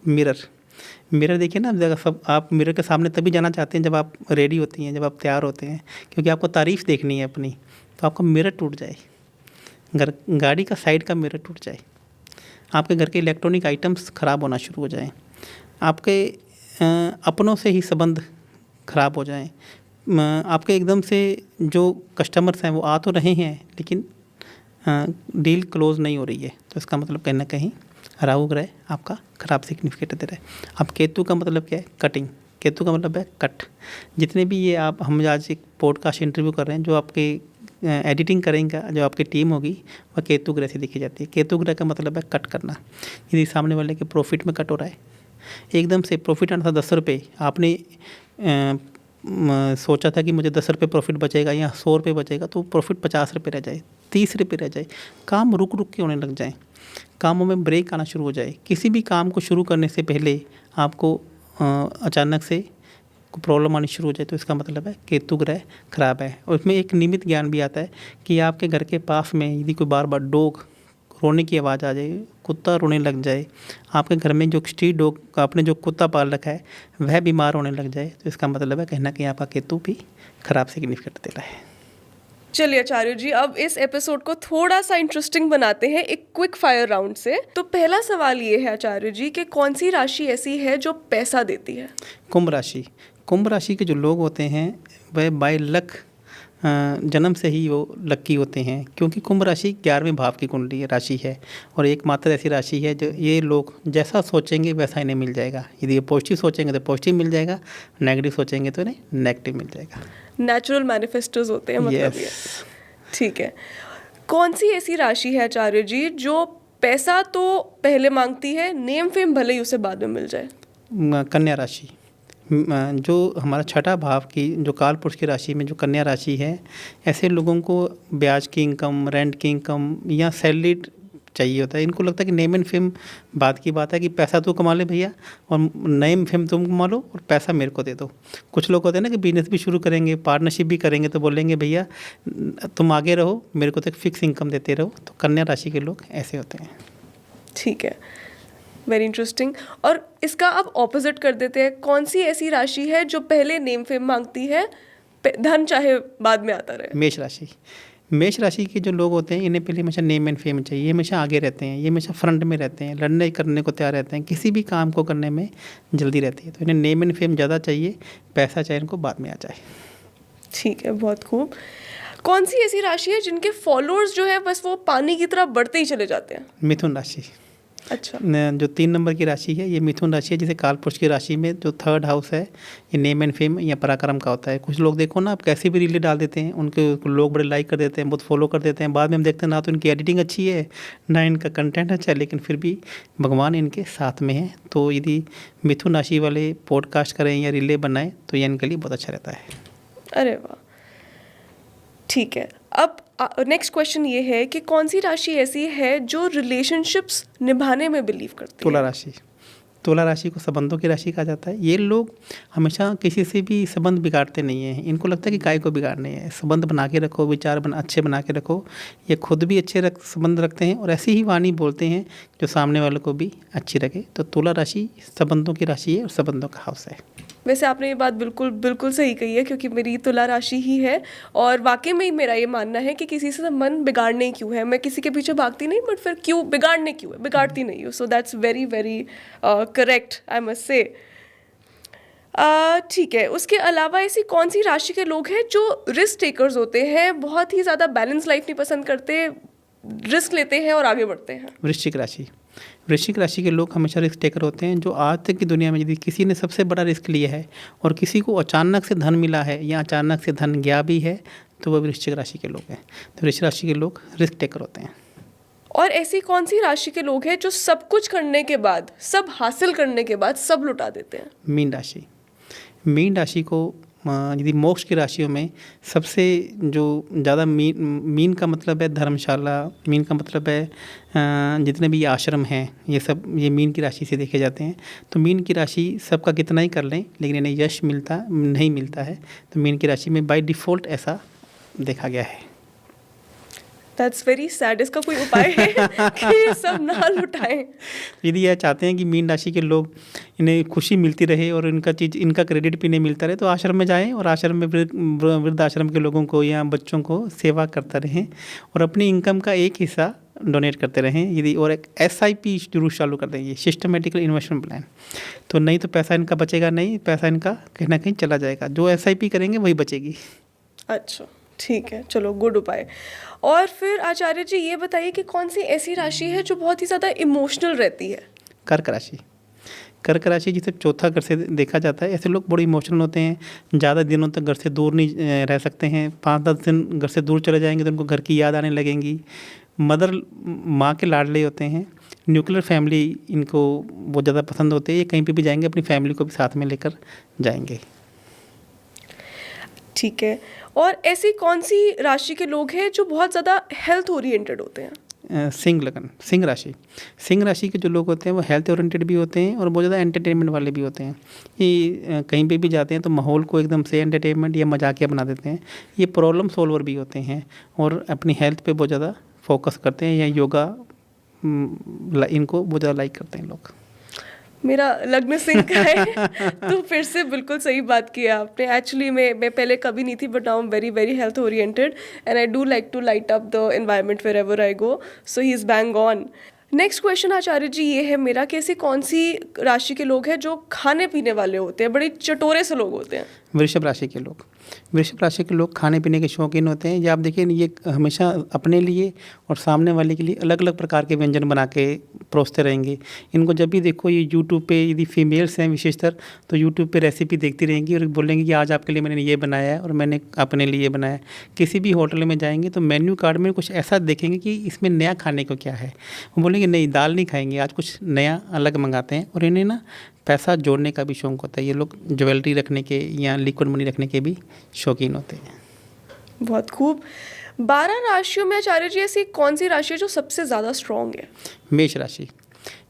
मिरर देखिए ना, जगह सब आप मिरर के सामने तभी जाना चाहते हैं जब आप रेडी होती हैं, जब आप तैयार होते हैं, क्योंकि आपको तारीफ़ देखनी है अपनी। तो आपका मिरर टूट जाए, गाड़ी का साइड का मिरर टूट जाए, आपके घर के इलेक्ट्रॉनिक आइटम्स ख़राब होना शुरू हो जाएं, आपके अपनों से ही संबंध ख़राब हो जाएं, आपके एकदम से जो कस्टमर्स हैं वो आ तो रहे हैं लेकिन डील क्लोज़ नहीं हो रही है, तो इसका मतलब कहीं ना कहीं राहु ग्रह आपका खराब सिग्निफिकेट दे रहा है। अब केतु का मतलब क्या है? कटिंग। केतु का मतलब है कट। जितने भी ये हम आज एक पॉडकास्ट इंटरव्यू कर रहे हैं, जो आपके एडिटिंग करेंगे, जो आपकी टीम होगी, वह केतु ग्रह से दिखी जाती है। केतु ग्रह का मतलब है कट करना। यदि सामने वाले के प्रॉफिट में कट हो रहा है, एकदम से प्रॉफिट आना था 10 रुपये, आपने सोचा था कि मुझे 10 रुपये प्रॉफिट बचेगा या 100 रुपये बचेगा, तो प्रॉफिट 50 रुपये रह जाए, 30 रुपये रह जाए, काम रुक रुक के होने लग जाए, कामों में ब्रेक आना शुरू हो जाए। किसी भी काम को शुरू करने से पहले आपको अचानक से प्रॉब्लम आनी शुरू हो जाए, तो इसका मतलब है केतु ग्रह खराब है। और इसमें एक निमित्त ज्ञान भी आता है कि आपके घर के पास में यदि कोई बार बार डॉग रोने की आवाज़ आ जाए, कुत्ता रोने लग जाए, आपके घर में जो स्ट्रीट डॉग आपने जो कुत्ता पाल रखा है वह बीमार होने लग जाए, तो इसका मतलब है कहीं ना कहीं आपका केतु भी खराब सिग्निफिकेट दे रहा है। चलिए आचार्य जी, अब इस एपिसोड को थोड़ा सा इंटरेस्टिंग बनाते हैं एक क्विक फायर राउंड से। तो पहला सवाल ये है आचार्य जी कि कौन सी राशि ऐसी है जो पैसा देती है? कुंभ राशि के जो लोग होते हैं वह बाय लक जन्म से ही वो लक्की होते हैं, क्योंकि कुंभ राशि 11वें भाव की कुंडली राशि है और एकमात्र ऐसी राशि है जो ये लोग जैसा सोचेंगे वैसा इन्हें मिल जाएगा। यदि ये पॉजिटिव सोचेंगे तो पॉजिटिव मिल जाएगा, नेगेटिव सोचेंगे तो इन्हें नेगेटिव मिल जाएगा। नेचुरल मैनिफेस्टर्स होते हैं मतलब ये। Yes. ठीक है। कौन सी ऐसी राशि है आचार्य जी जो पैसा तो पहले मांगती है, नेम फेम भले ही उसे बाद में मिल जाए? कन्या राशि, जो हमारा छठा भाव की जो काल पुरुष की राशि में जो कन्या राशि है, ऐसे लोगों को ब्याज की इनकम, रेंट की इनकम या सैलरी चाहिए होता है। इनको लगता है कि नेम एंड फेम बात की बात है कि पैसा तो कमा ले भैया और नेम फेम तुम कमा लो और पैसा मेरे को दे दो। कुछ लोग होते हैं ना कि बिजनेस भी शुरू करेंगे, पार्टनरशिप भी करेंगे, तो बोलेंगे भैया तुम आगे रहो, मेरे को तो एक फिक्स इनकम देते रहो। तो कन्या राशि के लोग ऐसे होते हैं। ठीक है, वेरी इंटरेस्टिंग। और इसका अब ऑपोजिट कर देते हैं, कौन सी ऐसी राशि है जो पहले नेम फेम मांगती है, धन चाहे बाद में आता रहे? मेष राशि के जो लोग होते हैं इन्हें पहले हमेशा नेम एंड फेम चाहिए, ये हमेशा आगे रहते हैं, ये हमेशा फ्रंट में रहते हैं, लड़ने करने को तैयार रहते हैं, किसी भी काम को करने में जल्दी रहती है। तो इन्हें नेम एंड फेम ज़्यादा चाहिए, पैसा चाहे इनको बाद में आ जाए। ठीक है, बहुत खूब। कौन सी ऐसी राशि है जिनके फॉलोअर्स जो है बस वो पानी की तरह बढ़ते ही चले जाते हैं? मिथुन राशि। अच्छा। जो 3 नंबर की राशि है ये मिथुन राशि है, जिसे काल पुरुष की राशि में जो 3rd हाउस है ये नेम एंड फेम या पराक्रम का होता है। कुछ लोग देखो ना, आप कैसी भी रीलें डाल देते हैं, उनके लोग बड़े लाइक कर देते हैं, बहुत फॉलो कर देते हैं, बाद में हम देखते हैं ना तो इनकी एडिटिंग अच्छी है ना इनका कंटेंट अच्छा है, लेकिन फिर भी भगवान इनके साथ में है। तो यदि मिथुन राशि वाले पॉडकास्ट करें या रीलें बनाएं तो ये इनके लिए बहुत अच्छा रहता है। अरे वाह, ठीक है। अब नेक्स्ट क्वेश्चन ये है कि कौन सी राशि ऐसी है जो रिलेशनशिप्स निभाने में बिलीव करती है? तुला राशि को संबंधों की राशि कहा जाता है। ये लोग हमेशा किसी से भी संबंध बिगाड़ते नहीं हैं। इनको लगता है कि काय को बिगाड़ने हैं, संबंध बना के रखो, विचार अच्छे बना के रखो। ये खुद भी अच्छे संबंध रखते हैं और ऐसी ही वाणी बोलते हैं जो सामने वाले को भी अच्छी लगे। तो तुला राशि संबंधों की राशि है और संबंधों का हाउस है। वैसे आपने ये बात बिल्कुल बिल्कुल सही कही है, क्योंकि मेरी तुला राशि ही है और वाकई में ही मेरा ये मानना है कि किसी से मन बिगाड़ने क्यों है। मैं किसी के पीछे भागती नहीं, बट फिर क्यों बिगाड़ने क्यों है, बिगाड़ती नहीं हूँ। So that's very very correct, I must say. ठीक है, उसके अलावा ऐसी कौन सी राशि के लोग हैं जो रिस्क टेकर्स होते हैं, बहुत ही ज़्यादा बैलेंस लाइफ नहीं पसंद करते, रिस्क लेते हैं और आगे बढ़ते हैं? वृश्चिक राशि। वृश्चिक राशि के लोग हमेशा रिस्क टेकर होते हैं। जो आज तक की दुनिया में यदि किसी ने सबसे बड़ा रिस्क लिया है और किसी को अचानक से धन मिला है या अचानक से धन गया भी है, तो वह वृश्चिक राशि के लोग हैं। तो वृश्चिक राशि के लोग रिस्क टेकर होते हैं। और ऐसी कौन सी राशि के लोग हैं जो सब कुछ करने के बाद, सब हासिल करने के बाद सब लुटा देते हैं? मीन राशि। मीन राशि को यदि मोक्ष की राशियों में सबसे जो ज़्यादा मीन का मतलब है धर्मशाला, मीन का मतलब है जितने भी आश्रम हैं ये सब ये मीन की राशि से देखे जाते हैं। तो मीन की राशि सबका कितना ही कर लें लेकिन इन्हें यश मिलता नहीं मिलता है। तो मीन की राशि में बाय डिफ़ॉल्ट ऐसा देखा गया है। That's very sad. इसका कोई उपाय है कि सब ना लुटाएं? यदि यह चाहते हैं कि मीन राशि के लोग इन्हें खुशी मिलती रहे और इनका क्रेडिट भी नहीं मिलता रहे, तो आश्रम में जाएं और आश्रम में वृद्धाश्रम के लोगों को या बच्चों को सेवा करते रहें और अपनी इनकम का एक हिस्सा डोनेट करते रहें। यदि और एक SIP जरूर चालू कर देंगे, सिस्टमेटिकल इन्वेस्टमेंट प्लान। तो नहीं तो पैसा इनका बचेगा नहीं, पैसा इनका कहीं ना कहीं चला जाएगा। जो SIP करेंगे वही बचेगी। अच्छा, ठीक है, चलो, गुड उपाय। और फिर आचार्य जी ये बताइए कि कौन सी ऐसी राशि है जो बहुत ही ज़्यादा इमोशनल रहती है? कर्क राशि। कर्क राशि जिसे चौथा घर से देखा जाता है, ऐसे लोग बड़े इमोशनल होते हैं। ज़्यादा दिनों तक घर से दूर नहीं रह सकते हैं। 5-10 दिन घर से दूर चले जाएंगे तो उनको घर की याद आने लगेंगी। माँ के लाडले होते हैं। न्यूक्लियर फैमिली इनको बहुत ज़्यादा पसंद होती है। ये कहीं पे भी जाएंगे अपनी फैमिली को भी साथ में लेकर जाएंगे। ठीक है। और ऐसी कौन सी राशि के लोग हैं जो बहुत ज़्यादा हेल्थ ओरिएंटेड होते हैं? सिंह राशि। सिंह राशि के जो लोग होते हैं वो हेल्थ ओरिएंटेड भी होते हैं और बहुत ज़्यादा एंटरटेनमेंट वाले भी होते हैं। ये कहीं पे भी जाते हैं तो माहौल को एकदम से एंटरटेनमेंट या मजाकिया बना देते हैं। ये प्रॉब्लम सॉल्वर भी होते हैं और अपनी हेल्थ पे बहुत ज़्यादा फोकस करते हैं या योगा इनको बहुत ज़्यादा लाइक करते हैं लोग। मेरा लग्न सिंह का है तो फिर से बिल्कुल सही बात की आपने। एक्चुअली मैं पहले कभी नहीं थी, but now I am very very health oriented and I do like to light up the environment wherever I go, so he is bang on. Next question Acharya ji ये है मेरा कि ऐसी कौन सी राशि के लोग हैं जो खाने पीने वाले होते हैं, बड़े चटोरे से लोग होते हैं? वृषभ राशि के लोग। वृषभ राशि के लोग खाने पीने के शौकीन होते हैं। ये आप देखिए, ये हमेशा अपने लिए और सामने वाले के लिए अलग अलग प्रकार के व्यंजन बना के परोसते रहेंगे। इनको जब भी देखो ये यूट्यूब पे, यदि फीमेल्स हैं विशेषतर, तो यूट्यूब पे रेसिपी देखती रहेंगी और बोलेंगी कि आज आपके लिए मैंने ये बनाया है और मैंने अपने लिए बनाया है। किसी भी होटल में जाएंगे तो मेन्यू कार्ड में कुछ ऐसा देखेंगे कि इसमें नया खाने को क्या है। वो बोलेंगे नहीं, दाल नहीं खाएंगे, आज कुछ नया अलग मंगाते हैं। और इन्हें ना पैसा जोड़ने का भी शौक होता है। ये लोग ज्वेलरी रखने के या लिक्विड मनी रखने के भी शौकीन होते हैं। बहुत खूब। 12 राशियों में आचार्य जी ऐसी कौन सी राशि है जो सबसे ज़्यादा स्ट्रॉन्ग है? मेष राशि।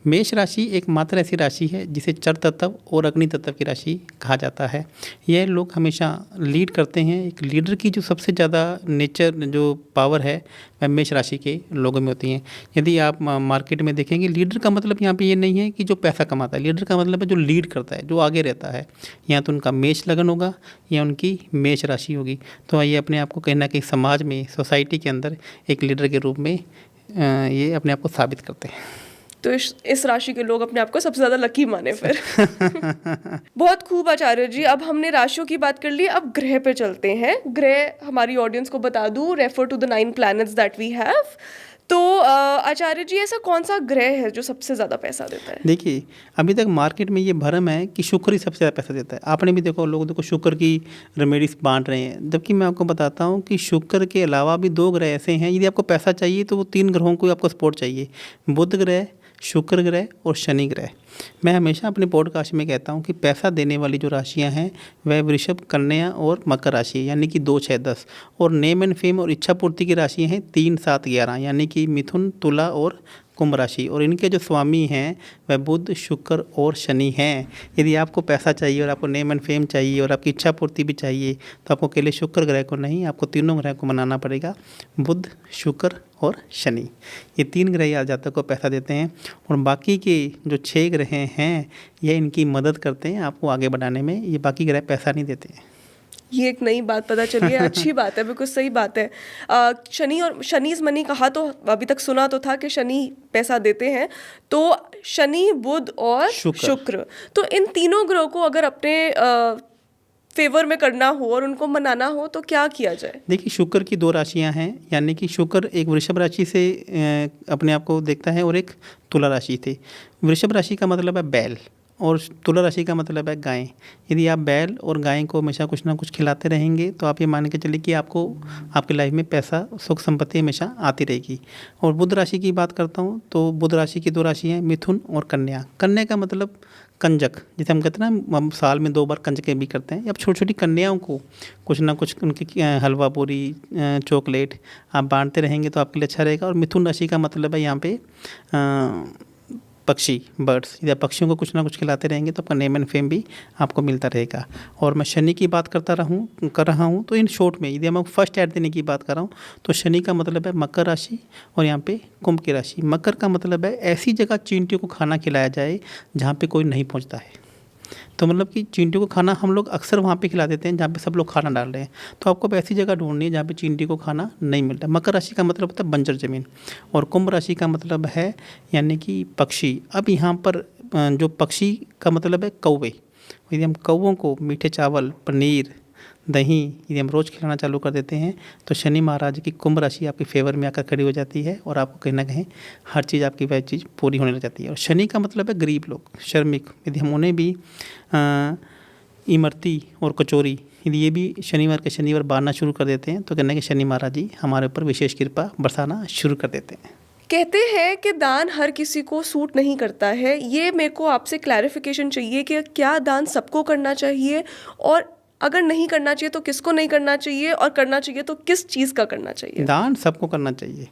मेष राशि एकमात्र ऐसी राशि है जिसे चर तत्व और अग्नि तत्व की राशि कहा जाता है। यह लोग हमेशा लीड करते हैं। एक लीडर की जो सबसे ज़्यादा नेचर जो पावर है वह मेष राशि के लोगों में होती है। यदि आप मार्केट में देखेंगे, लीडर का मतलब यहाँ पे ये नहीं है कि जो पैसा कमाता है। लीडर का मतलब है जो लीड करता है, जो आगे रहता है। या तो उनका मेष लगन होगा या उनकी मेष राशि होगी। तो आइए अपने आप को कहीं ना कहीं समाज में, सोसाइटी के अंदर एक लीडर के रूप में ये अपने आप को साबित करते हैं। तो इस राशि के लोग अपने आप को सबसे ज़्यादा लकी माने फिर। बहुत खूब आचार्य जी। अब हमने राशियों की बात कर ली, अब ग्रह पे चलते हैं। ग्रह हमारी ऑडियंस को बता दूं, refer to the 9 planets that we have. तो आचार्य जी ऐसा कौन सा ग्रह है जो सबसे ज़्यादा पैसा देता है? देखिए, अभी तक मार्केट में ये भरम है कि शुक्र ही सबसे ज़्यादा पैसा देता है। आपने भी देखो, लोग देखो शुक्र की रेमेडीज बांट रहे हैं, जबकि मैं आपको बताता हूँ कि शुक्र के अलावा भी 2 ग्रह ऐसे हैं। यदि आपको पैसा चाहिए तो वो 3 ग्रहों को आपको सपोर्ट चाहिए, बुध ग्रह, शुक्र ग्रह और शनि ग्रह। मैं हमेशा अपने पॉडकास्ट में कहता हूँ कि पैसा देने वाली जो राशियाँ हैं वह वृषभ, कन्या और मकर राशि है, यानी कि 2, 6, 10। और नेम एंड फेम और इच्छा पूर्ति की राशियाँ हैं 3, 7, 11, यानी कि मिथुन, तुला और कुंभ राशि। और इनके जो स्वामी हैं वह बुध, शुक्र और शनि हैं। यदि आपको पैसा चाहिए और आपको नेम एंड फेम चाहिए और आपकी इच्छा पूर्ति भी चाहिए तो आपको अकेले शुक्र ग्रह को नहीं, आपको तीनों ग्रह को मनाना पड़ेगा, बुध, शुक्र और शनि। ये 3 ग्रह आज जातक को पैसा देते हैं और बाकी के जो 6 ग्रह हैं ये इनकी मदद करते हैं आपको आगे बढ़ाने में। ये बाकी ग्रह पैसा नहीं देते हैं। ये एक नई बात पता चली है, अच्छी बात है, बिल्कुल सही बात है। शनि और शनीज मनी कहा तो अभी तक सुना तो था कि शनि पैसा देते हैं, तो शनि, बुध और शुक्र, तो इन तीनों ग्रहों को अगर अपने फेवर में करना हो और उनको मनाना हो तो क्या किया जाए? देखिए, शुक्र की 2 राशियां हैं, यानी कि शुक्र एक वृषभ राशि से अपने आप को देखता है और एक तुला राशि थे। वृषभ राशि का मतलब है बैल और तुला राशि का मतलब है गाय। यदि आप बैल और गाय को हमेशा कुछ ना कुछ खिलाते रहेंगे तो आप ये मान के चलिए कि आपको आपकी लाइफ में पैसा, सुख संपत्ति हमेशा आती रहेगी। और बुध राशि की बात करता हूँ तो बुध राशि की 2 राशि हैं, मिथुन और कन्या। कन्या का मतलब कंजक, जैसे हम कहते हैं ना, हम साल में 2 बार कंजकें भी करते हैं। अब छोटी छोटी कन्याओं को कुछ ना कुछ उनकी हलवा पूरी, चॉकलेट आप बांटते रहेंगे तो आपके लिए अच्छा रहेगा। और मिथुन राशि का मतलब है यहाँ पे पक्षी, बर्ड्स, या पक्षियों को कुछ ना कुछ खिलाते रहेंगे तो आपका नेम एंड फेम भी आपको मिलता रहेगा। और मैं शनि की बात कर रहा हूँ तो इन शॉर्ट में यदि हम फर्स्ट ऐड देने की बात कर रहा हूँ तो शनि का मतलब है मकर राशि और यहाँ पे कुंभ की राशि। मकर का मतलब है ऐसी जगह चींटियों को खाना खिलाया जाए जहाँ पे कोई नहीं पहुँचता है। तो मतलब कि चींटियों को खाना हम लोग अक्सर वहाँ पे खिला देते हैं जहाँ पे सब लोग खाना डाल रहे हैं, तो आपको अब ऐसी जगह ढूंढनी है जहाँ पे चींटी को खाना नहीं मिल रहा है। मकर राशि का मतलब होता है बंजर ज़मीन और कुंभ राशि का मतलब है यानी कि पक्षी। अब यहाँ पर जो पक्षी का मतलब है कौवे। यदि हम कौवों को मीठे चावल, पनीर, दही यदि हम रोज़ खिलाना चालू कर देते हैं तो शनि महाराज की कुंभ राशि आपके फेवर में आकर खड़ी हो जाती है और आपको कहीं ना कहीं हर चीज़ आपकी वह चीज़ पूरी होने लग जाती है। और शनि का मतलब है गरीब लोग, श्रमिक। यदि हम उन्हें भी इमरती और कचौरी यदि ये भी शनिवार के शनिवार बांटना शुरू कर देते हैं तो कहना कि शनि महाराज जी हमारे ऊपर विशेष कृपा बरसाना शुरू कर देते हैं। कहते हैं कि दान हर किसी को सूट नहीं करता है, ये मेरे को आपसे क्लैरिफिकेशन चाहिए कि क्या दान सबको करना चाहिए, और अगर नहीं करना चाहिए तो किसको नहीं करना चाहिए, और करना चाहिए तो किस चीज़ का करना चाहिए? दान सबको करना चाहिए।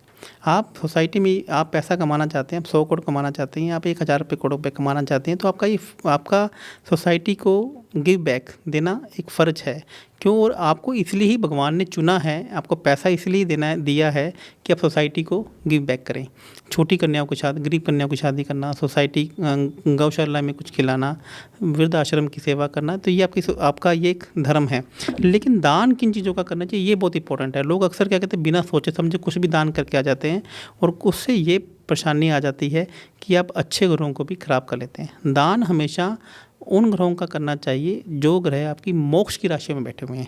आप सोसाइटी में आप पैसा कमाना चाहते हैं, आप 100 करोड़ कमाना चाहते हैं, आप 1000 रुपये करोड़ रुपये कमाना चाहते हैं तो आपका सोसाइटी को गिव बैक देना एक फ़र्ज है। क्यों? और आपको इसलिए ही भगवान ने चुना है, आपको पैसा इसलिए दिया है कि आप सोसाइटी को गिव बैक करें। छोटी कन्याओं की शादी, गरीब कन्याओं की शादी करना, सोसाइटी गौशाला में कुछ खिलाना, वृद्ध आश्रम की सेवा करना, तो ये आपका ये एक धर्म है। लेकिन दान किन चीज़ों का करना चाहिए ये बहुत इंपॉर्टेंट है। लोग अक्सर क्या कहते हैं, बिना सोचे समझे कुछ भी दान करके आ जाते हैं और उससे ये परेशानी आ जाती है कि आप अच्छे ग्रहों को भी खराब कर लेते हैं। दान हमेशा उन ग्रहों का करना चाहिए जो ग्रह आपकी मोक्ष की राशियों में बैठे हुए हैं।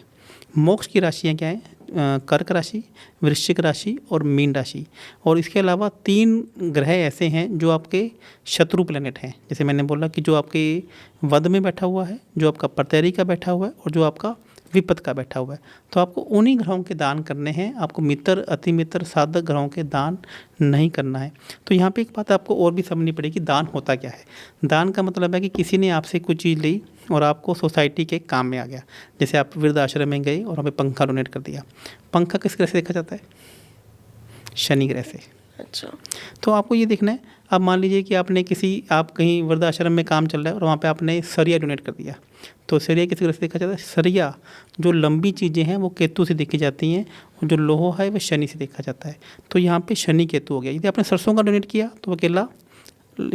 मोक्ष की राशियाँ क्या हैं? कर्क राशि, वृश्चिक राशि और मीन राशि। और इसके अलावा 3 ग्रह ऐसे हैं जो आपके शत्रु प्लेनेट हैं। जैसे मैंने बोला कि जो आपके वध में बैठा हुआ है, जो आपका प्रत्यरी का बैठा हुआ है और जो आपका विपद का बैठा हुआ है, तो आपको उन्हीं ग्रहों के दान करने हैं। आपको मित्र, अति मित्र, साधक ग्रहों के दान नहीं करना है। तो यहाँ पे एक बात आपको और भी समझनी पड़ेगी, दान होता क्या है। दान का मतलब है कि किसी ने आपसे कुछ चीज़ ली और आपको सोसाइटी के काम में आ गया। जैसे आप वृद्ध आश्रम में गए और हमें पंखा डोनेट कर दिया। पंखा किस ग्रह से देखा जाता है? शनि ग्रह से। अच्छा, तो आपको ये देखना है, अब मान लीजिए कि आप कहीं वृद्धाश्रम में काम चल रहा है और वहाँ पे आपने सरिया डोनेट कर दिया, तो सरिया किस ग्रह से देखा जाता है? सरिया जो लंबी चीज़ें हैं वो केतु से देखी जाती हैं और जो लोहा है वह शनि से देखा जाता है। तो यहाँ पे शनि केतु हो गया। यदि आपने सरसों का डोनेट किया तो अकेला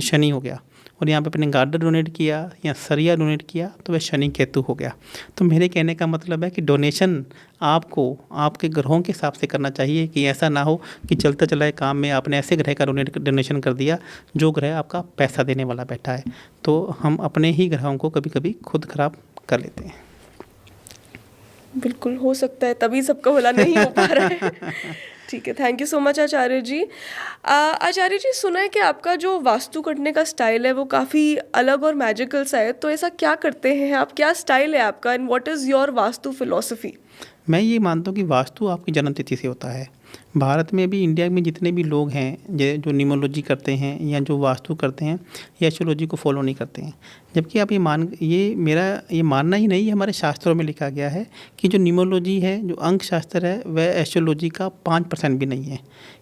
शनि हो गया, और यहाँ पे अपने गार्डर डोनेट किया या सरिया डोनेट किया तो वह शनि केतु हो गया। तो मेरे कहने का मतलब है कि डोनेशन आपको आपके ग्रहों के हिसाब से करना चाहिए, कि ऐसा ना हो कि चलते चलाए काम में आपने ऐसे ग्रह का डोनेशन कर दिया जो ग्रह आपका पैसा देने वाला बैठा है। तो हम अपने ही ग्रहों को कभी कभी खुद खराब कर लेते हैं। बिल्कुल हो सकता है, तभी सबका भला नहीं हो पा रहा है। ठीक है, thank you so much Acharya जी। आचार्य जी, सुना है कि आपका जो वास्तु करने का स्टाइल है वो काफ़ी अलग और मैजिकल सा है, तो ऐसा क्या करते हैं आप, क्या स्टाइल है आपका, and what is your vastu philosophy? मैं ये मानता हूँ कि वास्तु आपकी जन्म तिथि से होता है। भारत में भी, इंडिया में जितने भी लोग हैं जो न्यूमरोलॉजी करते हैं या जो वास्तु करते हैं या एस्ट्रोलॉजी को फॉलो नहीं करते हैं। जबकि आप मेरा ये मानना ही नहीं, ये हमारे शास्त्रों में लिखा गया है कि जो न्यूमरोलॉजी है, जो अंक शास्त्र है, वह एस्ट्रोलॉजी का 5% भी नहीं है।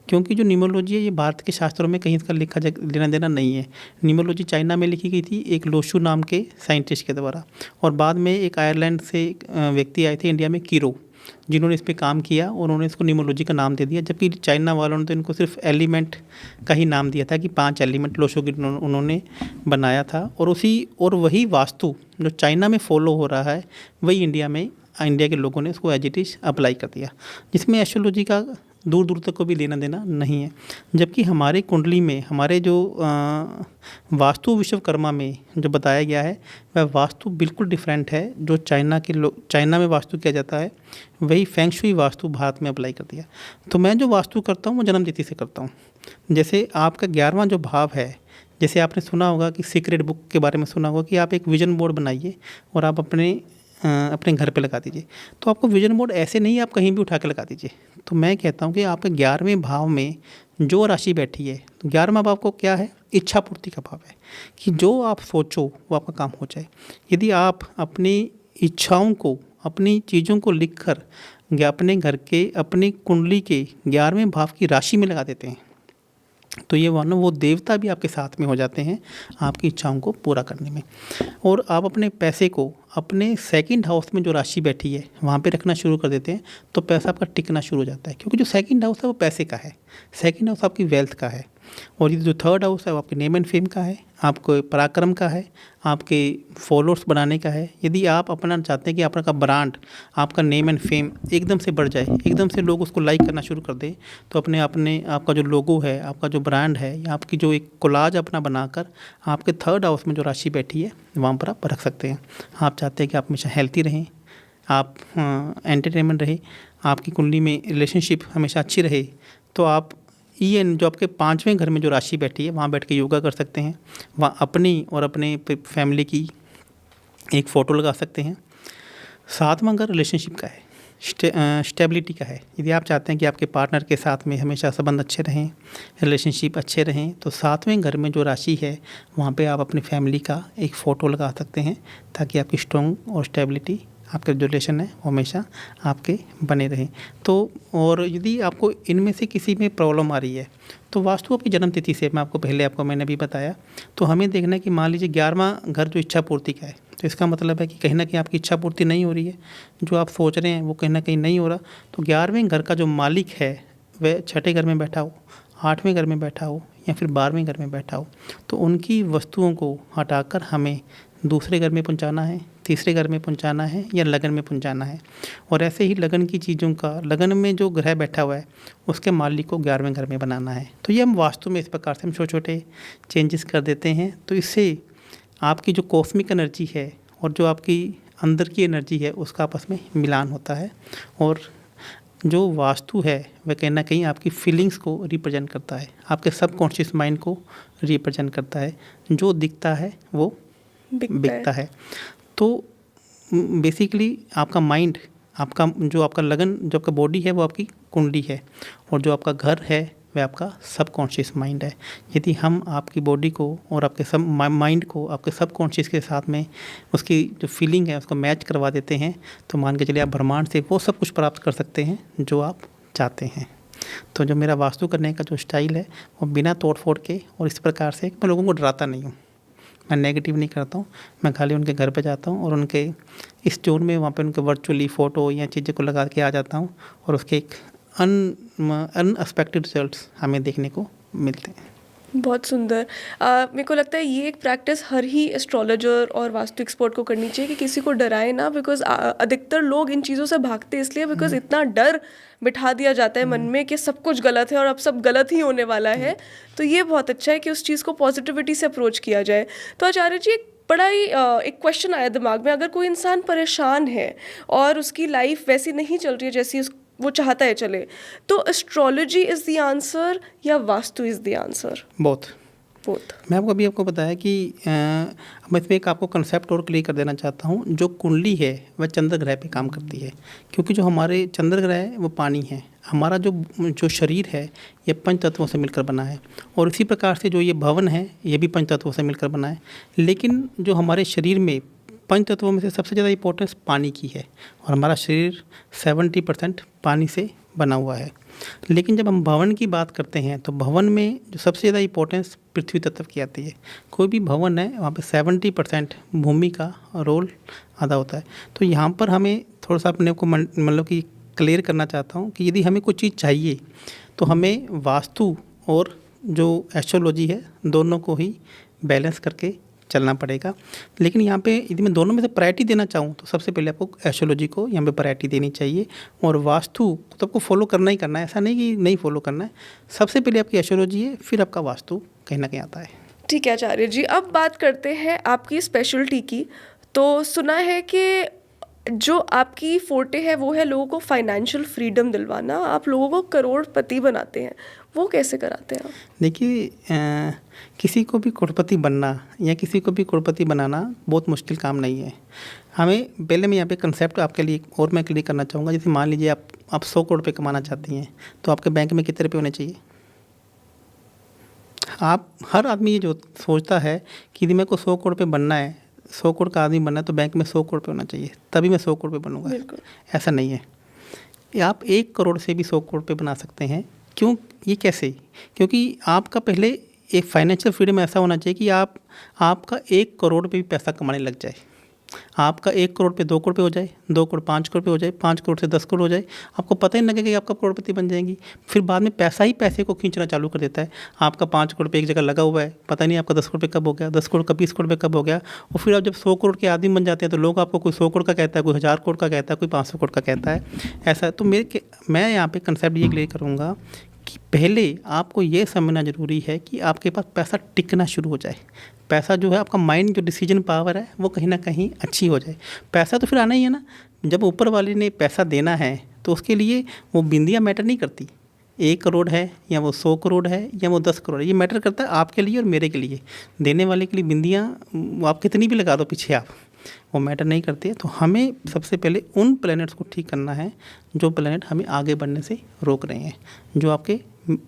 क्योंकि जो न्यूमरोलॉजी है ये भारत के शास्त्रों में कहीं इसका लेना देना नहीं है। न्यूमरोलॉजी चाइना में लिखी गई थी एक लोशू नाम के साइंटिस्ट के द्वारा, और बाद में एक आयरलैंड से व्यक्ति आए थे इंडिया में, कीरो, जिन्होंने इस पे काम किया और उन्होंने इसको न्यूमरोलॉजी का नाम दे दिया। जबकि चाइना वालों ने तो इनको सिर्फ एलिमेंट का ही नाम दिया था कि 5 एलिमेंट लोशो की उन्होंने बनाया था। और वही वास्तु जो चाइना में फॉलो हो रहा है वही इंडिया में इंडिया के लोगों ने उसको एज इट इज़ अप्लाई कर दिया, जिसमें एस्ट्रोलॉजी का दूर दूर तक को भी लेना देना नहीं है। जबकि हमारे कुंडली में हमारे जो वास्तु विश्वकर्मा में जो बताया गया है वह वास्तु बिल्कुल डिफरेंट है। जो चाइना में वास्तु किया जाता है वही फेंग शुई वास्तु भारत में अप्लाई कर दिया। तो मैं जो वास्तु करता हूँ वो जन्म तिथि से करता हूँ। जैसे आपका 11वां जो भाव है, जैसे आपने सुना होगा कि सीक्रेट बुक के बारे में सुना होगा कि आप एक विजन बोर्ड बनाइए और आप अपने घर पे लगा दीजिए। तो आपको विजन बोर्ड ऐसे नहीं आप कहीं भी उठा के लगा दीजिए। तो मैं कहता हूँ कि आपके 11वें भाव में जो राशि बैठी है, तो 11वां भाव को क्या है, इच्छा पूर्ति का भाव है कि जो आप सोचो वो आपका काम हो जाए। यदि आप अपनी इच्छाओं को, अपनी चीज़ों को लिख कर अपने घर के, अपनी कुंडली के 11वें भाव की राशि में लगा देते हैं तो ये मानो वो देवता भी आपके साथ में हो जाते हैं आपकी इच्छाओं को पूरा करने में। और आप अपने पैसे को अपने सेकंड हाउस में जो राशि बैठी है वहाँ पे रखना शुरू कर देते हैं तो पैसा आपका टिकना शुरू हो जाता है, क्योंकि जो सेकंड हाउस है वो पैसे का है, सेकंड हाउस आपकी वेल्थ का है। और ये जो थर्ड हाउस है वो आपके नेम एंड फेम का है, आपको पराक्रम का है, आपके फॉलोअर्स बनाने का है। यदि आप अपना चाहते हैं कि आपका ब्रांड, आपका नेम एंड फेम एकदम से बढ़ जाए, एकदम से लोग उसको लाइक करना शुरू कर दें, तो अपने आपका जो लोगो है, आपका जो ब्रांड है, या आपकी जो एक कोलाज अपना बनाकर आपके थर्ड हाउस में जो राशि बैठी है वहाँ पर आप रख सकते हैं। आप चाहते हैं कि आप हमेशा हेल्थी रहें, आप एंटरटेनमेंट रहे, आपकी कुंडली में रिलेशनशिप हमेशा अच्छी रहे, तो आप जो आपके 5वें घर में जो राशि बैठी है वहाँ बैठ के योगा कर सकते हैं। वहाँ अपनी और अपने फैमिली की एक फ़ोटो लगा सकते हैं। 7वां घर रिलेशनशिप का है, स्टेबिलिटी का है। यदि आप चाहते हैं कि आपके पार्टनर के साथ में हमेशा संबंध अच्छे रहें, रिलेशनशिप अच्छे रहें, तो 7वें घर में जो राशि है वहाँ पे आप अपनी फैमिली का एक फ़ोटो लगा सकते हैं, ताकि आपकी स्ट्रॉन्ग और स्टेबिलिटी, आपके जो रिलेशन है वो हमेशा आपके बने रहें। तो और यदि आपको इनमें से किसी में प्रॉब्लम आ रही है तो वास्तु आपकी जन्म तिथि से, मैंने अभी बताया, तो हमें देखना है कि मान लीजिए 11वां घर जो इच्छा पूर्ति का है, तो इसका मतलब है कि कहीं ना कहीं आपकी इच्छा पूर्ति नहीं हो रही है, जो आप सोच रहे हैं वो कहीं ना कहीं नहीं हो रहा। तो 11वें घर का जो मालिक है वह 6ठे घर में बैठा हो, 8वें घर में बैठा हो या फिर 12वें घर में बैठा हो, तो उनकी वस्तुओं को हटाकर हमें दूसरे घर में पहुंचाना है, तीसरे घर में पहुंचाना है या लगन में पहुंचाना है। और ऐसे ही लगन की चीज़ों का, लगन में जो ग्रह बैठा हुआ है उसके मालिक को 11वें घर में बनाना है। तो ये हम वास्तु में इस प्रकार से हम छोटे छोटे चेंजेस कर देते हैं। तो इससे आपकी जो कॉस्मिक एनर्जी है और जो आपकी अंदर की एनर्जी है उसका आपस में मिलान होता है। और जो वास्तु है वह कहीं ना कहीं आपकी फीलिंग्स को रिप्रेजेंट करता है, आपके सबकॉन्शियस माइंड को रिप्रेजेंट करता है। जो दिखता है वो बिकता है। तो बेसिकली आपका माइंड, आपका लगन, जो आपका बॉडी है वो आपकी कुंडली है, और जो आपका घर है वह आपका सबकॉन्शियस माइंड है। यदि हम आपकी बॉडी को और आपके सब माइंड को आपके सबकॉन्शियस के साथ में उसकी जो फीलिंग है उसको मैच करवा देते हैं, तो मान के चलिए आप ब्रह्मांड से वो सब कुछ प्राप्त कर सकते हैं जो आप चाहते हैं। तो जो मेरा वास्तु करने का जो स्टाइल है वो बिना तोड़ फोड़ के और इस प्रकार से, मैं लोगों को डराता नहीं हूँ, मैं नेगेटिव नहीं करता हूँ। मैं खाली उनके घर पे जाता हूँ और उनके इस जोन में वहाँ पे उनके वर्चुअली फ़ोटो या चीज़ें को लगा के आ जाता हूँ, और उसके एक अनएक्सपेक्टेड रिजल्ट्स हमें देखने को मिलते हैं। बहुत सुंदर। मेरे को लगता है ये एक प्रैक्टिस हर ही एस्ट्रोलॉजर और वास्तु एक्सपर्ट को करनी चाहिए कि किसी को डराए ना, बिकॉज अधिकतर लोग इन चीज़ों से भागते इसलिए बिकॉज इतना डर बिठा दिया जाता है मन में कि सब कुछ गलत है और अब सब गलत ही होने वाला है। तो ये बहुत अच्छा है कि उस चीज़ को पॉजिटिविटी से अप्रोच किया जाए। तो आचार्य जी, एक बड़ा ही एक क्वेश्चन आया दिमाग में, अगर कोई इंसान परेशान है और उसकी लाइफ वैसी नहीं चल रही है जैसी वो चाहता है चले, तो एस्ट्रोलॉजी इज़ द आंसर या vastu is the answer? Both. मैं आपको बताया कि मैं इसमें एक आपको कंसेप्ट और क्लियर कर देना चाहता हूँ। जो कुंडली है वह चंद्र ग्रह पे काम करती है, क्योंकि जो हमारे चंद्र ग्रह है वो पानी है। हमारा जो शरीर है ये पंच तत्वों से मिलकर बना है, और इसी प्रकार से जो ये भवन है ये भी पंच तत्वों से मिलकर बना है। लेकिन जो हमारे शरीर में पंच तत्वों में से सबसे ज़्यादा इंपॉर्टेंस पानी की है, और हमारा शरीर 70% पानी से बना हुआ है। लेकिन जब हम भवन की बात करते हैं तो भवन में जो सबसे ज़्यादा इंपॉर्टेंस पृथ्वी तत्व की आती है। कोई भी भवन है वहाँ पे 70% भूमि का रोल अदा होता है। तो यहाँ पर हमें थोड़ा सा अपने को मतलब कि क्लियर करना चाहता हूँ कि यदि हमें कुछ चीज़ चाहिए तो हमें वास्तु और जो एस्ट्रोलॉजी है दोनों को ही बैलेंस करके चलना पड़ेगा। लेकिन यहाँ पे यदि मैं दोनों में से प्रायोरिटी देना चाहूँ तो सबसे पहले आपको एस्ट्रोलॉजी को यहाँ पे प्रायोरिटी देनी चाहिए, और वास्तु तो आपको फॉलो करना ही करना है, ऐसा नहीं कि नहीं फॉलो करना है। सबसे पहले आपकी एस्ट्रोलॉजी है, फिर आपका वास्तु कहीं ना कहीं आता है। ठीक है आचार्य जी, अब बात करते हैं आपकी स्पेशलिटी की। तो सुना है कि जो आपकी फोर्टे है वो है लोगों को फाइनेंशियल फ्रीडम दिलवाना, आप लोगों को करोड़पति बनाते हैं, वो कैसे कराते हैं आप? देखिए, किसी को भी करोड़पति बनना या किसी को भी करोड़पति बनाना बहुत मुश्किल काम नहीं है। हमें पहले मैं यहाँ पे कंसेप्ट आपके लिए और मैं क्लियर करना चाहूँगा। जैसे मान लीजिए आप 100 करोड़ रुपये कमाना चाहती हैं, तो आपके बैंक में कितने रुपये होने चाहिए? आप हर आदमी ये जो सोचता है कि यदि मेरे को 100 करोड़ रुपये बनना है, 100 करोड़ का आदमी बनना है, तो बैंक में 100 करोड़ रुपये होना चाहिए, तभी मैं 100 करोड़ रुपये बनूंगा। बिल्कुल। ऐसा नहीं है। ये आप 1 करोड़ से भी 100 करोड़ रुपये बना सकते हैं। क्यों? ये कैसे? क्योंकि आपका पहले एक फाइनेंशियल फ्रीडम ऐसा होना चाहिए कि आपका 1 करोड़ पे भी पैसा कमाने लग जाए। आपका 1 करोड़ पे 2 करोड़ पे हो जाए, 2 करोड़ 5 करोड़ पे हो जाए, 5 करोड़ से 10 करोड़ हो जाए, आपको पता ही नहीं लगेगा कि आपका करोड़पति बन जाएंगी। फिर बाद में पैसा ही पैसे को खींचना चालू कर देता है। आपका 5 करोड़ पे एक जगह लगा हुआ है, पता नहीं आपका 10 करोड़ पे कब हो गया, 10 करोड़ का 20 करोड़ पे कब हो गया। और फिर आप जब 100 करोड़ के आदमी बन जाते हैं तो लोग आपको कोई 100 करोड़ का कहता है, कोई 1000 करोड़ का कहता है, कोई 500 करोड़ का कहता है। ऐसा तो मैं यहाँ पे कंसेप्ट ये क्लियर करूँगा कि पहले आपको ये समझना ज़रूरी है कि आपके पास पैसा टिकना शुरू हो जाए। पैसा जो है, आपका माइंड जो डिसीजन पावर है वो कहीं ना कहीं अच्छी हो जाए। पैसा तो फिर आना ही है ना। जब ऊपर वाले ने पैसा देना है तो उसके लिए वो बिंदियाँ मैटर नहीं करती, 1 करोड़ है या वो 100 करोड़ है या वो 10 करोड़ है, ये मैटर करता है आपके लिए और मेरे के लिए। देने वाले के लिए बिंदियाँ आप कितनी भी लगा दो पीछे आप, वो मैटर नहीं करती है। तो हमें सबसे पहले उन प्लैनेट्स को ठीक करना है जो प्लैनेट हमें आगे बढ़ने से रोक रहे हैं, जो आपके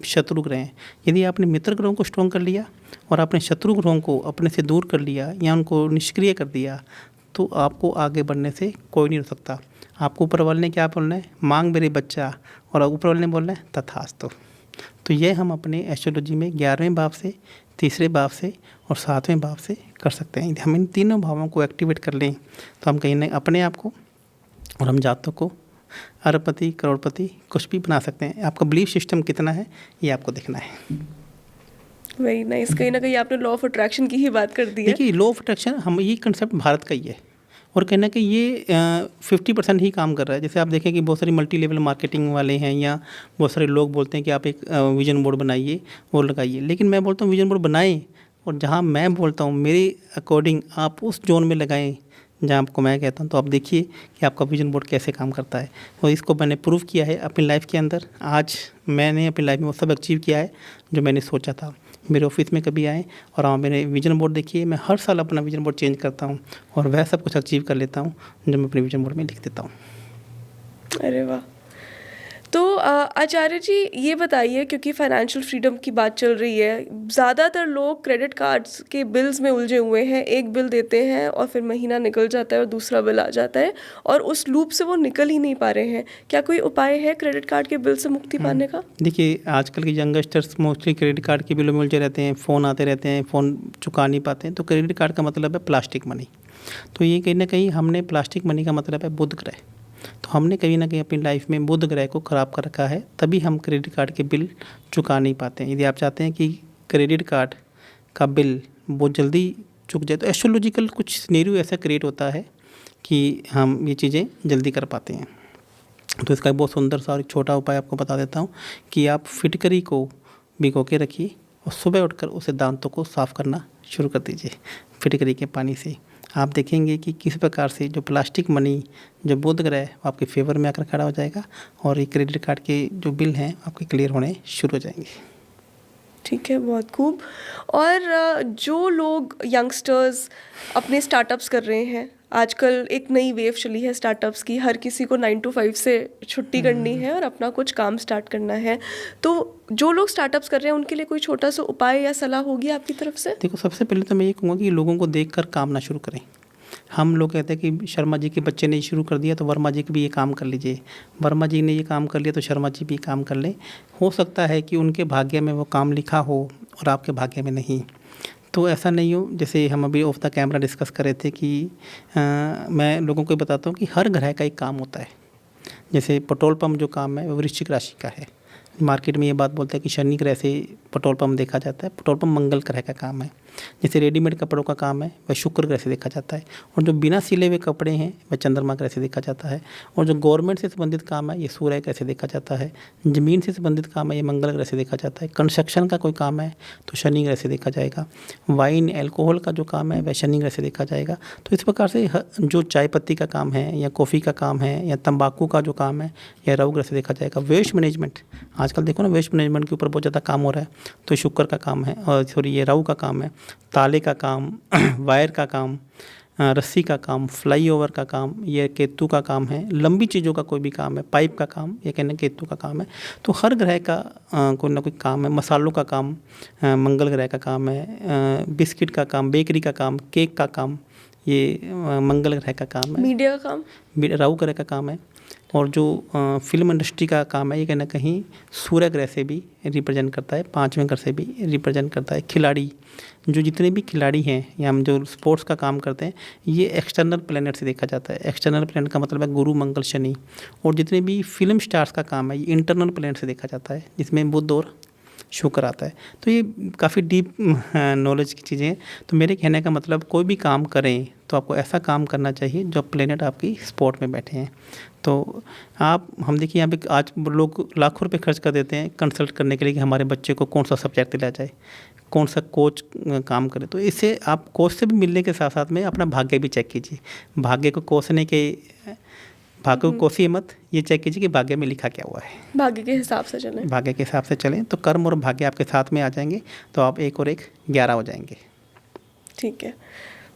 शत्रु ग्रह हैं। यदि आपने मित्र ग्रहों को स्ट्रॉन्ग कर लिया और आपने शत्रु ग्रहों को अपने से दूर कर लिया या उनको निष्क्रिय कर दिया, तो आपको आगे बढ़ने से कोई नहीं रोक सकता। आपको ऊपर वाले ने क्या बोलना है? मांग मेरे बच्चा, और ऊपर वाले ने बोलना है तथास्तु। तो ये हम अपने एस्ट्रोलॉजी में 11वें भाव से, तीसरे भाव से और 7वें भाव से कर सकते हैं। यदि हम इन तीनों भावों को एक्टिवेट कर लें तो हम कहीं ना अपने आप को और हम जातकों को अरबपति, करोड़पति कुछ भी बना सकते हैं। आपका बिलीफ सिस्टम कितना है ये आपको देखना है। Very nice. कहीं ना कहीं आपने लॉ ऑफ अट्रैक्शन की ही बात कर दी है। देखिए, लॉ ऑफ अट्रैक्शन हम ये कंसेप्ट भारत का ही है, और कहीं ना कहीं ये 50% ही काम कर रहा है। जैसे आप देखें कि बहुत सारी मल्टी लेवल मार्केटिंग वाले हैं या बहुत सारे लोग बोलते हैं कि आप एक विजन बोर्ड बनाइए और लगाइए, लेकिन मैं बोलता हूँ विजन बोर्ड बनाएं, और जहाँ मैं बोलता हूँ मेरे अकॉर्डिंग आप उस जोन में लगाएं जहाँ आपको मैं कहता हूँ। तो आप देखिए कि आपका विजन बोर्ड कैसे काम करता है, और इसको मैंने प्रूव किया है अपनी लाइफ के अंदर। आज मैंने अपनी लाइफ में वो सब अचीव किया है जो मैंने सोचा था। मेरे ऑफिस में कभी आए और आप मेरे विजन बोर्ड देखिए, मैं हर साल अपना विजन बोर्ड चेंज करता हूँ और वह सब कुछ अचीव कर लेता हूँ जो मैं अपने विजन बोर्ड में लिख देता हूँ। अरे वाह। तो आचार्य जी ये बताइए, क्योंकि फाइनेंशियल फ्रीडम की बात चल रही है, ज़्यादातर लोग क्रेडिट कार्ड्स के बिल्स में उलझे हुए हैं। एक बिल देते हैं और फिर महीना निकल जाता है और दूसरा बिल आ जाता है, और उस लूप से वो निकल ही नहीं पा रहे हैं। क्या कोई उपाय है क्रेडिट कार्ड के बिल से मुक्ति पाने का? देखिए, आजकल के यंगस्टर्स मोस्टली क्रेडिट कार्ड के बिलों में उलझे रहते हैं, फ़ोन आते रहते हैं, फ़ोन चुका नहीं पाते हैं। तो क्रेडिट कार्ड का मतलब है प्लास्टिक मनी। तो ये कहीं ना कहीं हमने प्लास्टिक मनी का मतलब है बुध ग्रह। तो हमने कहीं ना कहीं अपनी लाइफ में बुध ग्रह को ख़राब कर रखा है, तभी हम क्रेडिट कार्ड के बिल चुका नहीं पाते हैं। यदि आप चाहते हैं कि क्रेडिट कार्ड का बिल बहुत जल्दी चुक जाए, तो एस्ट्रोलॉजिकल कुछ सिनेरियो ऐसा क्रिएट होता है कि हम ये चीज़ें जल्दी कर पाते हैं। तो इसका एक बहुत सुंदर सा और एक छोटा उपाय आपको बता देता हूँ कि आप फिटकरी को भिगो के रखिए और सुबह उठकर उसे दांतों को साफ़ करना शुरू कर दीजिए फिटकरी के पानी से। आप देखेंगे कि किस प्रकार से जो प्लास्टिक मनी, जो बुध ग्रह है, आपके फेवर में आकर खड़ा हो जाएगा और ये क्रेडिट कार्ड के जो बिल हैं आपके क्लियर होने शुरू हो जाएंगे। ठीक है, बहुत खूब। और जो लोग यंगस्टर्स अपने स्टार्टअप्स कर रहे हैं, आजकल एक नई वेव चली है स्टार्टअप्स की, हर किसी को 9 to 5 से छुट्टी करनी है और अपना कुछ काम स्टार्ट करना है। तो जो लोग स्टार्टअप्स कर रहे हैं उनके लिए कोई छोटा सा उपाय या सलाह होगी आपकी तरफ से? देखो, सबसे पहले तो मैं ये कहूँगा कि लोगों को देखकर काम ना शुरू करें। हम लोग कहते हैं कि शर्मा जी के बच्चे ने शुरू कर दिया तो वर्मा जी भी ये काम कर लीजिए, वर्मा जी ने ये काम कर लिया तो शर्मा जी भी काम कर लें। हो सकता है कि उनके भाग्य में वो काम लिखा हो और आपके भाग्य में नहीं। तो ऐसा नहीं हो। जैसे हम अभी ऑफ द कैमरा डिस्कस कर रहे थे कि मैं लोगों को बताता हूँ कि हर ग्रह का एक काम होता है। जैसे पेट्रोल पंप जो काम है वो वृश्चिक राशि का है, मार्केट में ये बात बोलते हैं कि शनि ग्रह से पेट्रोल पंप देखा जाता है। पेट्रोल पंप मंगल ग्रह का काम है। जैसे रेडीमेड कपड़ों का काम है वह शुक्र ग्रह से देखा जाता है, और जो बिना सिले हुए कपड़े हैं वह चंद्रमा ग्रह से देखा जाता है, और जो गवर्नमेंट से संबंधित काम है ये सूर्य ग्रह से देखा जाता है, ज़मीन से संबंधित काम है ये मंगल ग्रह से देखा जाता है, कंस्ट्रक्शन का कोई काम है तो शनि ग्रह से देखा जाएगा, वाइन अल्कोहल का जो काम है वह शनि ग्रह से देखा जाएगा। तो इस प्रकार से जो चाय पत्ती का काम है या कॉफ़ी का काम है या तंबाकू का जो काम है यह राहु ग्रह से देखा जाएगा। वेस्ट मैनेजमेंट, आजकल देखो ना वेस्ट मैनेजमेंट के ऊपर बहुत ज़्यादा काम हो रहा है, तो शुक्र का काम है, और सॉरी ये राहु का काम है। ताले का काम वायर का काम, रस्सी का काम, फ्लाईओवर का काम ये केतु का काम है। लंबी चीज़ों का कोई भी काम है, पाइप का काम ये कहना केतु का काम है। तो हर ग्रह का कोई ना कोई काम है। मसालों का काम मंगल ग्रह का काम है। बिस्किट का काम, बेकरी का काम, केक का काम ये मंगल ग्रह का काम है। मीडिया का काम राहु ग्रह का काम है। और जो फिल्म इंडस्ट्री का काम है ये कहीं ना कहीं सूर्य ग्रह से भी रिप्रेजेंट करता है, 5वें घर से भी रिप्रेजेंट करता है। खिलाड़ी, जो जितने भी खिलाड़ी हैं या हम जो स्पोर्ट्स का काम करते हैं ये एक्सटर्नल प्लैनेट से देखा जाता है। एक्सटर्नल प्लैनेट का मतलब है गुरु, मंगल, शनि। और जितने भी फिल्म स्टार्स का काम है ये इंटरनल प्लैनेट से देखा जाता है, जिसमें बुध और शुक्र आता है। तो ये काफ़ी डीप नॉलेज की चीज़ें हैं। तो मेरे कहने का मतलब कोई भी काम करें तो आपको ऐसा काम करना चाहिए जो प्लेनेट आपकी स्पॉट में बैठे हैं। तो हम देखिए यहाँ पे आज लोग लाखों रुपए खर्च कर देते हैं कंसल्ट करने के लिए कि हमारे बच्चे को कौन सा सब्जेक्ट दिलाया जाए, कौन सा कोच काम करे। तो इससे आप कोच से भी मिलने के साथ साथ में अपना भाग्य भी चेक कीजिए। भाग्य को कोसिए मत, ये चेक कीजिए कि भाग्य में लिखा क्या हुआ है। भाग्य के हिसाब से चलें। भाग्य के हिसाब से चलें तो कर्म और भाग्य आपके साथ में आ जाएंगे, तो आप 1 और 1 11 हो जाएंगे। ठीक है,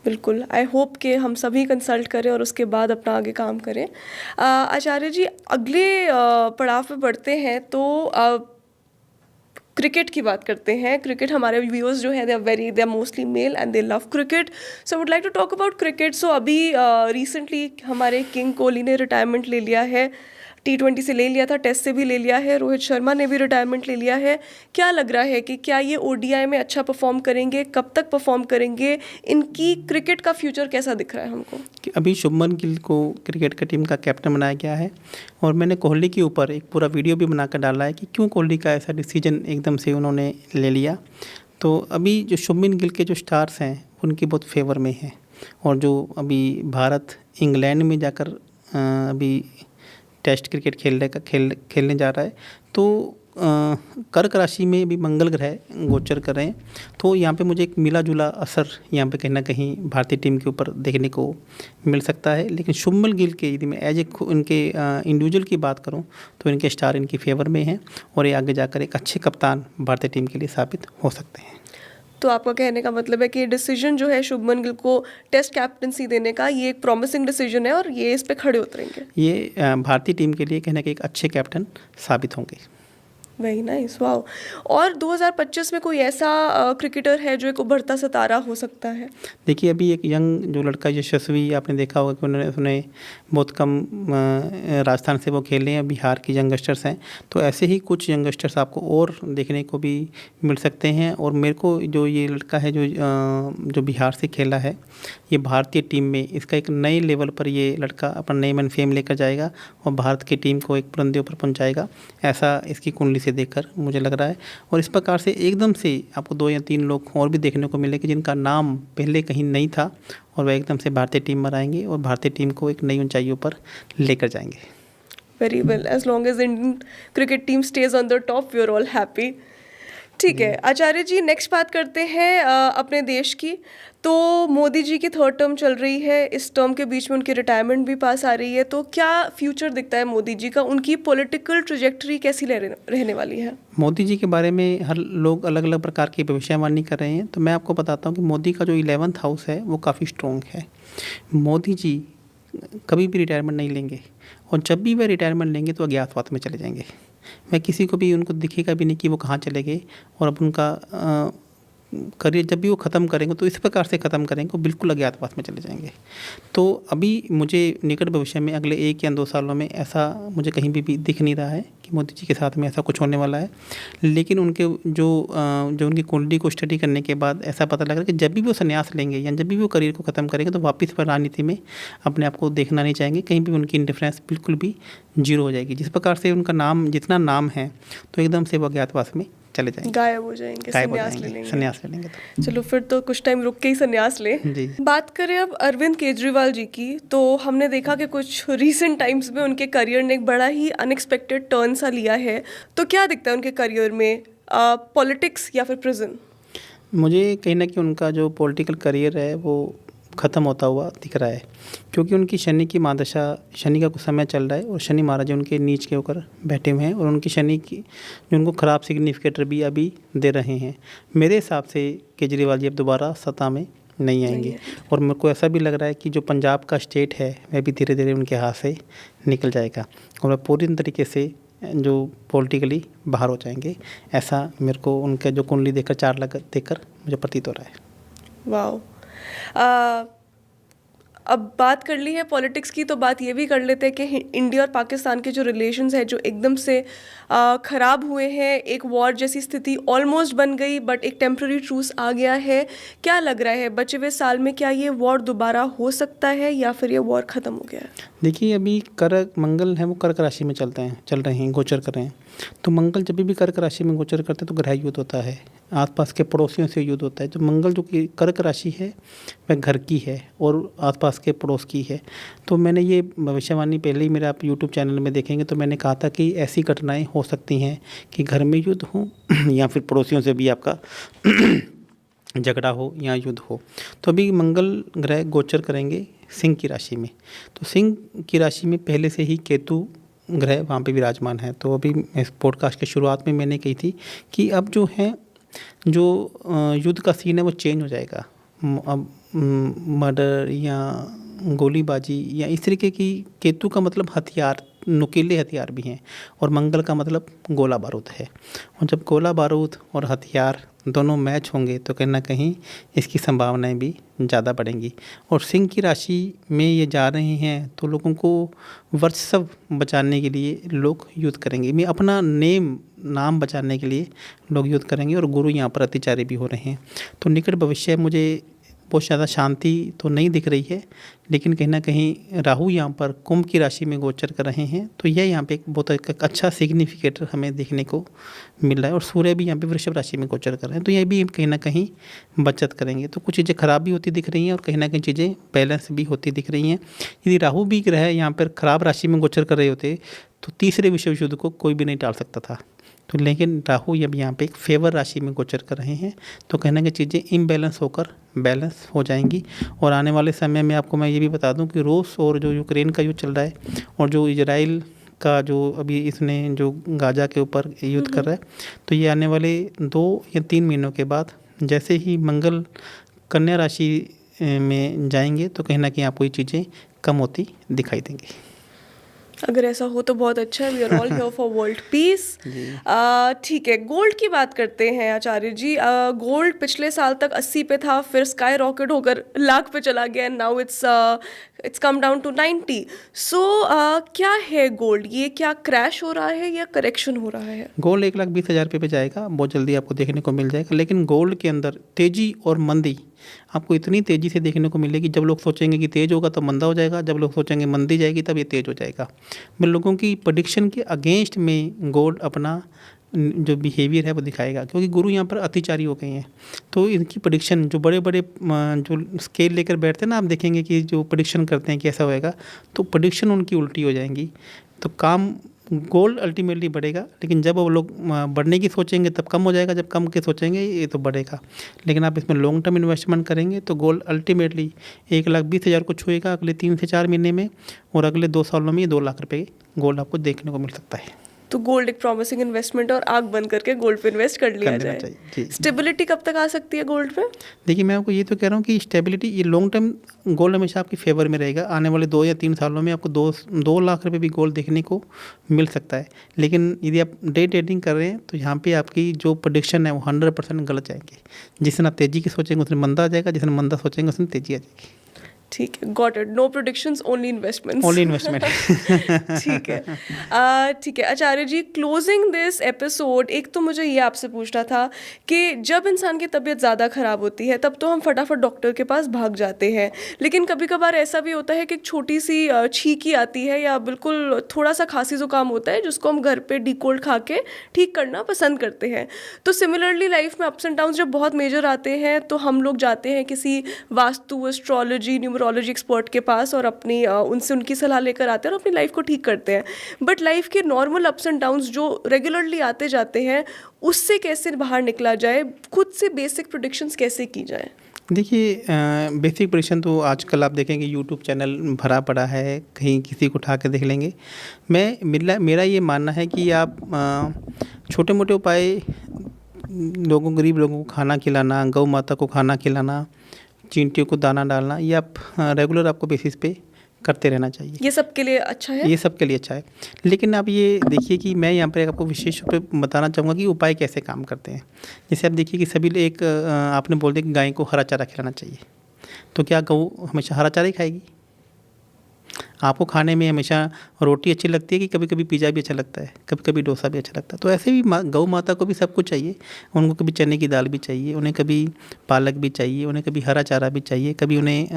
बिल्कुल। आई होप कि हम सभी कंसल्ट करें और उसके बाद अपना आगे काम करें। आचार्य जी, अगले पड़ाव पे बढ़ते हैं तो क्रिकेट की बात करते हैं। क्रिकेट, हमारे व्यूअर्स जो है they are mostly male and they love cricket, so would like to talk about cricket. So अभी रिसेंटली हमारे किंग कोहली ने रिटायरमेंट ले लिया है, T20 से ले लिया था, टेस्ट से भी ले लिया है। रोहित शर्मा ने भी रिटायरमेंट ले लिया है। क्या लग रहा है कि क्या ये ODI में अच्छा परफॉर्म करेंगे, कब तक परफॉर्म करेंगे, इनकी क्रिकेट का फ्यूचर कैसा दिख रहा है हमको? अभी शुभमन गिल को क्रिकेट की टीम का कैप्टन बनाया गया है, और मैंने कोहली के ऊपर एक पूरा वीडियो भी बनाकर डाला है कि क्यों कोहली का ऐसा डिसीजन एकदम से उन्होंने ले लिया। तो अभी जो शुभमन गिल के जो स्टार्स हैं उनकी बहुत फेवर में है, और जो अभी भारत इंग्लैंड में जाकर अभी टेस्ट क्रिकेट खेलने जा रहा है, तो कर्क राशि में भी मंगल ग्रह गोचर कर रहे हैं। तो यहाँ पे मुझे एक मिला जुला असर यहाँ पे कहीं ना कहीं भारतीय टीम के ऊपर देखने को मिल सकता है। लेकिन शुभमन गिल के यदि मैं इनके इंडिविजुअल की बात करूँ तो इनके स्टार इनकी फेवर में हैं, और ये आगे जाकर एक अच्छे कप्तान भारतीय टीम के लिए साबित हो सकते हैं। तो आपका कहने का मतलब है कि डिसीजन जो है शुभमन गिल को टेस्ट कैप्टनसी देने का, ये एक प्रॉमिसिंग डिसीजन है और ये इस पे खड़े उतरेंगे। ये भारतीय टीम के लिए कहना कि एक अच्छे कैप्टन साबित होंगे। Very nice, wow. और 2025 में कोई ऐसा क्रिकेटर है जो एक उभरता सितारा हो सकता है? देखिए, अभी एक यंग जो लड़का यशस्वी, आपने देखा होगा कि उन्होंने बहुत कम राजस्थान से वो खेले हैं, बिहार के यंगस्टर्स हैं। तो ऐसे ही कुछ यंगस्टर्स आपको और देखने को भी मिल सकते हैं। और मेरे को जो ये लड़का है जो बिहार से खेला है, ये भारतीय टीम में इसका एक नए लेवल पर ये लड़का अपना नेम एंड फेम लेकर जाएगा और भारत की टीम को एक बुलंदियों पर पहुँचाएगा, ऐसा इसकी कुंडली से देखकर मुझे लग रहा है। और इस प्रकार से एकदम से आपको 2 या 3 लोग और भी देखने को मिलेंगे जिनका नाम पहले कहीं नहीं था, और वह एकदम से भारतीय टीम में आएंगे और भारतीय टीम को एक नई ऊंचाइयों पर लेकर जाएंगे। Very well, as long as Indian cricket team stays on the top, we are all happy. ठीक है आचार्य जी, नेक्स्ट बात करते हैं अपने देश की। तो मोदी जी की 3rd टर्म चल रही है, इस टर्म के बीच में उनकी रिटायरमेंट भी पास आ रही है। तो क्या फ्यूचर दिखता है मोदी जी का, उनकी पॉलिटिकल ट्रैजेक्टरी कैसी रहने वाली है? मोदी जी के बारे में हर लोग अलग अलग प्रकार की भविष्यवाणी कर रहे हैं। तो मैं आपको बताता हूँ कि मोदी का जो 11th हाउस है वो काफ़ी स्ट्रॉन्ग है। मोदी जी कभी भी रिटायरमेंट नहीं लेंगे, और जब भी वह रिटायरमेंट लेंगे तो अज्ञातवास में चले जाएंगे। मैं किसी को भी उनको दिखेगा भी नहीं कि वो कहाँ चले गए। और अब उनका करियर जब भी वो ख़त्म करेंगे तो इस प्रकार से ख़त्म करेंगे, वो बिल्कुल अज्ञातवास में चले जाएंगे। तो अभी मुझे निकट भविष्य में अगले 1 या 2 सालों में ऐसा मुझे कहीं भी दिख नहीं रहा है कि मोदी जी के साथ में ऐसा कुछ होने वाला है। लेकिन उनके जो उनकी कुंडली को स्टडी करने के बाद ऐसा पता लग रहा है कि जब भी वो संन्यास लेंगे या जब भी वो करियर को ख़त्म करेंगे तो वापस पर राजनीति में अपने आप को देखना नहीं चाहेंगे, कहीं भी उनकी इंडिफरेंस बिल्कुल भी जीरो हो जाएगी। जिस प्रकार से उनका नाम जितना नाम है तो एकदम से वो अज्ञातवास में चले जाएंगे, गायब हो जाएंगे, गायब हो संन्यास ले जाएंगे, लेंगे। संन्यास ले लेंगे। तो चलो फिर तो कुछ टाइम रुक के ही संन्यास ले। जी। बात करें अब अरविंद केजरीवाल जी की, तो हमने देखा कि कुछ रीसेंट टाइम्स में उनके करियर ने एक बड़ा ही अनएक्सपेक्टेड टर्न सा लिया है। तो क्या दिखता है उनके करियर में, पॉलिटिक्स या फिर प्रिजन? मुझे कहीं ना कहीं उनका जो पॉलिटिकल करियर है वो ख़त्म होता हुआ दिख रहा है, क्योंकि उनकी शनि की महादशा, शनि का कुछ समय चल रहा है और शनि महाराज उनके नीच के होकर बैठे हुए हैं और उनकी शनि की जो उनको ख़राब सिग्निफिकेटर भी अभी दे रहे हैं। मेरे हिसाब से केजरीवाल जी अब दोबारा सत्ता में नहीं आएंगे और मेरे को ऐसा भी लग रहा है कि जो पंजाब का स्टेट है वह भी धीरे धीरे उनके हाथ से निकल जाएगा और वह पूरी तरीके से जो पॉलिटिकली बाहर हो जाएंगे। ऐसा मेरे को उनके जो कुंडली देखकर, चार देखकर मुझे प्रतीत हो रहा है। वाह। अब बात कर ली है पॉलिटिक्स की, तो बात ये भी कर लेते हैं कि इंडिया और पाकिस्तान के जो रिलेशंस हैं जो एकदम से ख़राब हुए हैं, एक वॉर जैसी स्थिति ऑलमोस्ट बन गई बट एक टेम्प्रेरी ट्रूस आ गया है। क्या लग रहा है बचे हुए साल में क्या ये वॉर दोबारा हो सकता है या फिर ये वॉर ख़त्म हो गया है? देखिए, अभी कर्क मंगल है वो कर्क राशि में चल रहे हैं, गोचर कर रहे हैं। तो मंगल जब भी कर्क राशि में गोचर करते हैं तो ग्रह युद्ध होता है, आसपास के पड़ोसियों से युद्ध होता है। जो मंगल जो कि कर्क राशि है वह घर की है और आसपास के पड़ोस की है। तो मैंने ये भविष्यवाणी पहले ही मेरे आप यूट्यूब चैनल में देखेंगे तो मैंने कहा था कि ऐसी घटनाएं हो सकती हैं कि घर में युद्ध हो या फिर पड़ोसियों से भी आपका झगड़ा हो या युद्ध हो। तो अभी मंगल ग्रह गोचर करेंगे सिंह की राशि में। तो सिंह की राशि में पहले से ही केतु ग्रह वहाँ पे विराजमान है। तो अभी इस पॉडकास्ट के शुरुआत में मैंने कही थी कि अब जो है जो युद्ध का सीन है वो चेंज हो जाएगा। अब मर्डर या गोलीबाजी या इस तरीके की, केतु का मतलब हथियार, नुकीले हथियार भी हैं और मंगल का मतलब गोला बारूद है। और जब गोला बारूद और हथियार दोनों मैच होंगे तो कहीं ना कहीं इसकी संभावनाएं भी ज़्यादा बढ़ेंगी। और सिंह की राशि में ये जा रहे हैं तो लोगों को वर्चस्व बचाने के लिए लोग युद्ध करेंगे, मैं अपना नाम बचाने के लिए लोग युद्ध करेंगे और गुरु यहाँ पर अत्याचारी भी हो रहे हैं। तो निकट भविष्य मुझे बहुत ज़्यादा शांति तो नहीं दिख रही है, लेकिन कहीं ना कहीं राहु यहाँ पर कुंभ की राशि में गोचर कर रहे हैं तो यह यहाँ पे एक बहुत अच्छा सिग्निफिकेटर हमें देखने को मिल रहा है। और सूर्य भी यहाँ पे वृषभ राशि में गोचर कर रहे हैं तो यह भी कहीं ना कहीं बचत करेंगे। तो कुछ चीज़ें खराब भी होती दिख रही हैं और कहीं ना कहीं चीज़ें बैलेंस भी होती दिख रही हैं। यदि राहु भी ग्रह यहाँ पर खराब राशि में गोचर कर रहे होते तो तीसरे विश्व युद्ध को कोई भी नहीं टाल सकता था। तो लेकिन राहु अब यहाँ पे एक फेवर राशि में गोचर कर रहे हैं तो कहना कि चीज़ें इम्बैलेंस होकर बैलेंस हो जाएंगी। और आने वाले समय में आपको मैं ये भी बता दूं कि रूस और जो यूक्रेन का युद्ध चल रहा है और जो इजराइल का जो अभी इसने जो गाजा के ऊपर युद्ध कर रहा है तो ये आने वाले 2 या 3 महीनों के बाद जैसे ही मंगल कन्या राशि में जाएंगे तो कहीं ना कहीं आपको ये चीज़ें कम होती दिखाई देंगी। अगर ऐसा हो तो बहुत अच्छा है। We are all here for world peace. ठीक है, गोल्ड की बात करते हैं आचार्य जी। गोल्ड पिछले साल तक 80 पे था, फिर स्काई रॉकेट होकर लाख पे चला गया, now it's come down to 90। So क्या है गोल्ड, ये क्या क्रैश हो रहा है या करेक्शन हो रहा है? गोल्ड 1,20,000 रुपये पे जाएगा, बहुत जल्दी आपको देखने को मिल जाएगा। लेकिन गोल्ड के अंदर तेज़ी और मंदी आपको इतनी तेज़ी से देखने को मिलेगी, जब लोग सोचेंगे कि तेज़ होगा तो मंदा हो जाएगा, जब लोग सोचेंगे मंदी जाएगी तब ये तेज़ हो जाएगा। मैं लोगों की प्रेडिक्शन के अगेंस्ट में गोल्ड अपना जो बिहेवियर है वो दिखाएगा, क्योंकि गुरु यहाँ पर अतिचारी हो गए हैं। तो इनकी प्रेडिक्शन जो बड़े बड़े जो स्केल लेकर बैठते हैं ना, आप देखेंगे कि जो प्रेडिक्शन करते हैं कि ऐसा होएगा तो प्रेडिक्शन उनकी उल्टी हो जाएंगी। तो काम गोल्ड अल्टीमेटली बढ़ेगा, लेकिन जब वो लोग बढ़ने की सोचेंगे तब कम हो जाएगा, जब कम के सोचेंगे ये तो बढ़ेगा। लेकिन आप इसमें लॉन्ग टर्म इन्वेस्टमेंट करेंगे तो गोल्ड अल्टीमेटली 1,20,000 को छुएगा अगले 3 से 4 महीने में और अगले 2 सालों में ये 2 लाख रुपये गोल्ड आपको देखने को मिल सकता है। तो गोल्ड एक प्रॉमिसिंग इन्वेस्टमेंट और आग बंद करके गोल्ड पे इन्वेस्ट कर लिया कर लेना जाए। चाहिए, जी। स्टेबिलिटी कब तक आ सकती है गोल्ड पे? देखिए, मैं आपको ये तो कह रहा हूँ कि स्टेबिलिटी, ये लॉन्ग टर्म गोल्ड हमेशा आपकी फेवर में रहेगा। आने वाले 2 या 3 सालों में आपको 2 लाख रुपए भी गोल्ड देखने को मिल सकता है। लेकिन यदि आप डे ट्रेडिंग कर रहे हैं तो यहाँ पे आपकी जो प्रेडिक्शन है वो 100% गलत जाएंगे। जितना तेज़ी की सोचेंगे उतने मंदा आ जाएगा, जितना मंदा सोचेंगे उतनी तेज़ी आ जाएगी। ठीक है, got it. No predictions, only investments. Only investment. ठीक है। ठीक है Acharya ji, closing this episode, एक तो मुझे ये आपसे पूछना था कि जब इंसान की तबीयत ज़्यादा ख़राब होती है तब तो हम फटाफट डॉक्टर के पास भाग जाते हैं, लेकिन कभी कभार ऐसा भी होता है कि एक छोटी सी छींकी आती है या बिल्कुल थोड़ा सा खांसी ज़ुकाम होता है जिसको हम घर पे डीकोल्ड खा के ठीक करना पसंद करते हैं। तो सिमिलरली लाइफ में अप्स एंड डाउन्स जब बहुत मेजर आते हैं तो हम लोग जाते हैं किसी वास्तु, एस्ट्रोलॉजी, न्यूमरोलॉजी एक्सपर्ट के पास और अपनी उनसे उनकी सलाह लेकर आते हैं और अपनी लाइफ को ठीक करते हैं। बट लाइफ के नॉर्मल अप्स एंड डाउन्स जो रेगुलरली आते जाते हैं, उससे कैसे बाहर निकला जाए? खुद से बेसिक प्रेडिक्शंस कैसे की जाए? देखिए, बेसिक प्रेडिक्शन तो आजकल आप देखेंगे यूट्यूब चैनल भरा पड़ा है, कहीं किसी को उठा के देख लेंगे। मेरा ये मानना है कि आप छोटे मोटे उपाय, गरीब लोगों को खाना खिलाना, गौ माता को खाना खिलाना, चींटियों को दाना डालना, ये आप रेगुलर आपको बेसिस पे करते रहना चाहिए। ये सबके लिए अच्छा है? ये सबके लिए अच्छा है। लेकिन आप ये देखिए कि मैं यहाँ पर आपको विशेष रूप से बताना चाहूँगा कि उपाय कैसे काम करते हैं। जैसे आप देखिए कि सभी एक आपने बोल दिया कि गाय को हरा चारा खिलाना चाहिए, तो क्या गऊ हमेशा हरा चारा ही खाएगी? आपको खाने में हमेशा रोटी अच्छी लगती है कि कभी कभी पिज़्ज़ा भी अच्छा लगता है, कभी कभी डोसा भी अच्छा लगता है? तो ऐसे भी गौ माता को भी सब कुछ चाहिए। उनको कभी चने की दाल भी चाहिए, उन्हें कभी पालक भी चाहिए, उन्हें कभी हरा चारा भी चाहिए, कभी उन्हें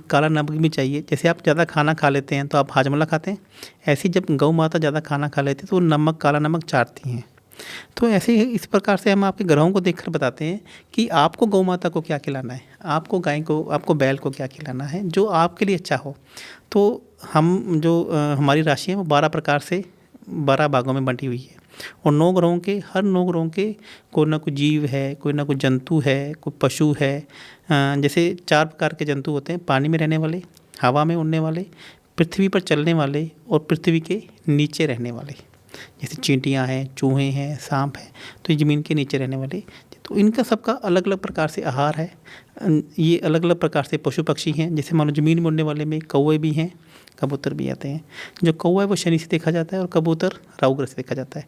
काला नमक भी चाहिए। जैसे आप ज़्यादा खाना खा लेते हैं तो आप हाजमला खाते हैं, ऐसे जब गौ माता ज़्यादा खाना खा लेती है तो वो नमक, काला नमक चाटती हैं। तो ऐसे ही इस प्रकार से हम आपके ग्रहों को देखकर बताते हैं कि आपको गौ माता को क्या खिलाना है, आपको गाय को, आपको बैल को क्या खिलाना है, जो आपके लिए अच्छा हो। तो हम जो हमारी राशि है वो 12 प्रकार से 12 भागों में बंटी हुई है और 9 ग्रहों के, हर 9 ग्रहों के कोई ना कोई जीव है, कोई ना कोई जंतु है, कोई पशु है। जैसे 4 प्रकार के जंतु होते हैं, पानी में रहने वाले, हवा में उड़ने वाले, पृथ्वी पर चलने वाले और पृथ्वी के नीचे रहने वाले। जैसे चींटियाँ हैं, चूहे हैं, सांप हैं, तो ये ज़मीन के नीचे रहने वाले। तो इनका सबका अलग अलग प्रकार से आहार है। ये अलग अलग प्रकार से पशु पक्षी हैं। जैसे मान लो ज़मीन में उड़ने वाले में कौवे भी हैं, कबूतर भी आते हैं। जो कौवा है वो शनि से देखा जाता है और कबूतर राहु ग्रह से देखा जाता है।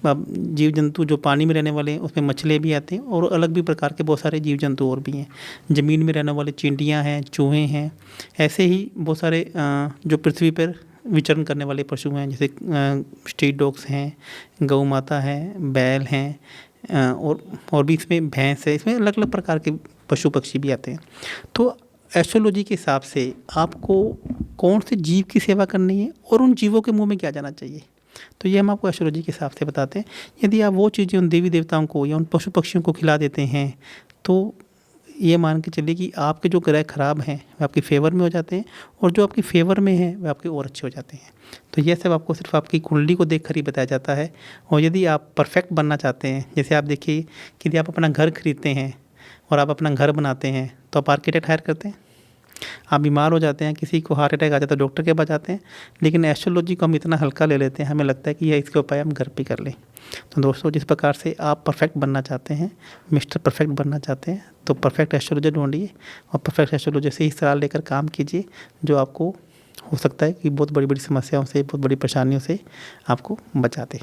अब जीव जंतु जो पानी में रहने वाले हैं उसमें मछली भी आते हैं और अलग भी प्रकार के बहुत सारे जीव जंतु और भी हैं। ज़मीन में रहने वाले चींटियाँ हैं, चूहे हैं, ऐसे ही बहुत सारे जो पृथ्वी पर विचरण करने वाले पशु हैं, जैसे स्ट्रीट डॉग्स हैं, गौ माता है, बैल हैं और भी इसमें भैंस है। इसमें अलग अलग प्रकार के पशु पक्षी भी आते हैं। तो एस्ट्रोलॉजी के हिसाब से आपको कौन से जीव की सेवा करनी है और उन जीवों के मुंह में क्या जाना चाहिए, तो ये हम आपको एस्ट्रोलॉजी के हिसाब से बताते हैं। यदि आप वो चीज़ें उन देवी देवताओं को या उन पशु पक्षियों को खिला देते हैं तो ये मान के चलिए कि आपके जो ग्रह खराब हैं वे आपके फेवर में हो जाते हैं और जो आपके फेवर में हैं वे आपके और अच्छे हो जाते हैं। तो ये सब आपको सिर्फ आपकी कुंडली को देख कर ही बताया जाता है। और यदि आप परफेक्ट बनना चाहते हैं, जैसे आप देखिए कि यदि आप अपना घर खरीदते हैं और आप अपना घर बनाते हैं तो आप आर्किटेक्ट हायर करते हैं। आप बीमार हो जाते हैं, किसी को हार्ट अटैक आ जाता है, डॉक्टर के पास जाते हैं। लेकिन एस्ट्रोलॉजी को हम इतना हल्का ले लेते हैं, हमें लगता है कि यह इसके उपाय हम घर पे कर लें। तो दोस्तों, जिस प्रकार से आप परफेक्ट बनना चाहते हैं, मिस्टर परफेक्ट बनना चाहते हैं, तो परफेक्ट एस्ट्रोलॉजर ढूंढिए और परफेक्ट एस्ट्रोलॉजर से ही सलाह लेकर काम कीजिए, जो आपको हो सकता है कि बहुत बड़ी बड़ी समस्याओं से, बहुत बड़ी परेशानियों से आपको बचा दे।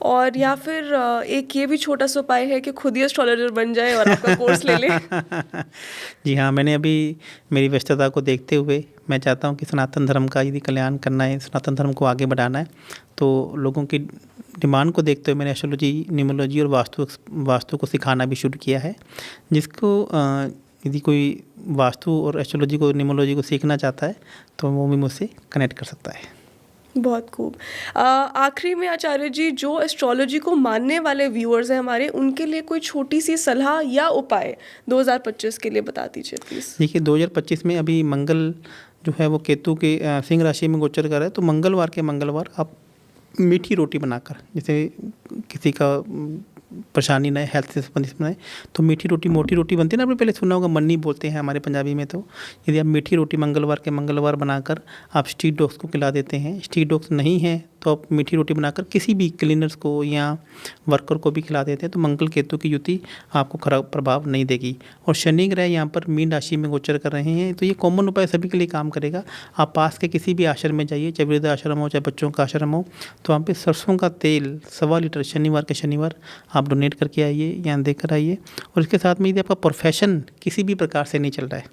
और या फिर एक ये भी छोटा सा उपाय है कि खुद ही एस्ट्रोलॉजर बन जाए और आपका कोर्स ले ले। जी हाँ, मैंने अभी मेरी व्यस्तता को देखते हुए मैं चाहता हूँ कि सनातन धर्म का यदि कल्याण करना है, सनातन धर्म को आगे बढ़ाना है, तो लोगों की डिमांड को देखते हुए मैंने एस्ट्रोलॉजी, न्यूमरोलॉजी और वास्तु को सिखाना भी शुरू किया है। जिसको यदि कोई वास्तु और एस्ट्रोलॉजी को, न्यूमरोलॉजी को सीखना चाहता है तो वो भी मुझसे कनेक्ट कर सकता है। बहुत खूब। आखिरी में आचार्य जी, जो एस्ट्रोलॉजी को मानने वाले व्यूअर्स हैं हमारे, उनके लिए कोई छोटी सी सलाह या उपाय 2025 के लिए बता दीजिए प्लीज़। देखिए, 2025 में अभी मंगल जो है वो केतु के सिंह राशि में गोचर कर रहा है। तो मंगलवार आप मीठी रोटी बनाकर, जैसे किसी का परेशानी न है, हेल्थ से संबंधित नहीं, तो मीठी रोटी, मोटी रोटी बनती है ना, आपने पहले सुना होगा, मन्नी बोलते हैं हमारे पंजाबी में। तो यदि आप मीठी रोटी मंगलवार बनाकर आप स्ट्रीट डॉग्स को खिला देते हैं, स्ट्रीट डॉग्स नहीं हैं तो आप मीठी रोटी बनाकर किसी भी क्लीनर्स को या वर्कर को भी खिला देते हैं तो मंगल केतु की युति आपको खराब प्रभाव नहीं देगी। और शनि ग्रह यहाँ पर मीन राशि में गोचर कर रहे हैं, तो ये कॉमन उपाय सभी के लिए काम करेगा। आप पास के किसी भी आश्रम में जाइए, चाहे वृद्ध आश्रम हो चाहे बच्चों का आश्रम हो, तो वहाँ पे सरसों का तेल 1.25 लीटर शनिवार के शनिवार आप डोनेट करके आइए या देकर आइए। और इसके साथ में यदि आपका प्रोफेशन किसी भी प्रकार से नहीं चल रहा है,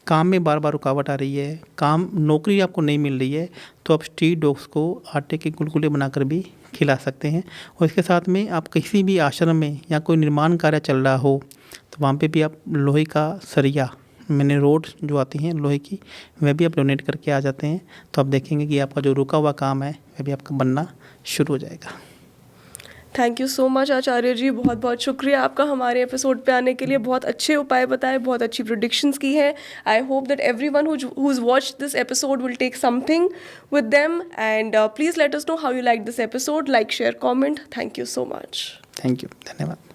काम में बार बार रुकावट आ रही है, नौकरी आपको नहीं मिल रही है, तो आप स्ट्रीट डॉग्स को आटे के गुलगुले बनाकर भी खिला सकते हैं। और इसके साथ में आप किसी भी आश्रम में या कोई निर्माण कार्य चल रहा हो तो वहाँ पे भी आप लोहे का सरिया, मैंने रोड जो आती हैं लोहे की, वह भी आप डोनेट करके आ जाते हैं, तो आप देखेंगे कि आपका जो रुका हुआ काम है वह भी आपका बनना शुरू हो जाएगा। Thank you so much Acharya जी, बहुत बहुत शुक्रिया आपका हमारे एपिसोड पे आने के लिए। बहुत अच्छे उपाय बताए, बहुत अच्छी प्रेडिक्शंस की हैं। I hope that everyone who is watched this episode will take something with them, and please let us know how you like this episode. Like, share, comment. Thank you so much. Thank you, धन्यवाद।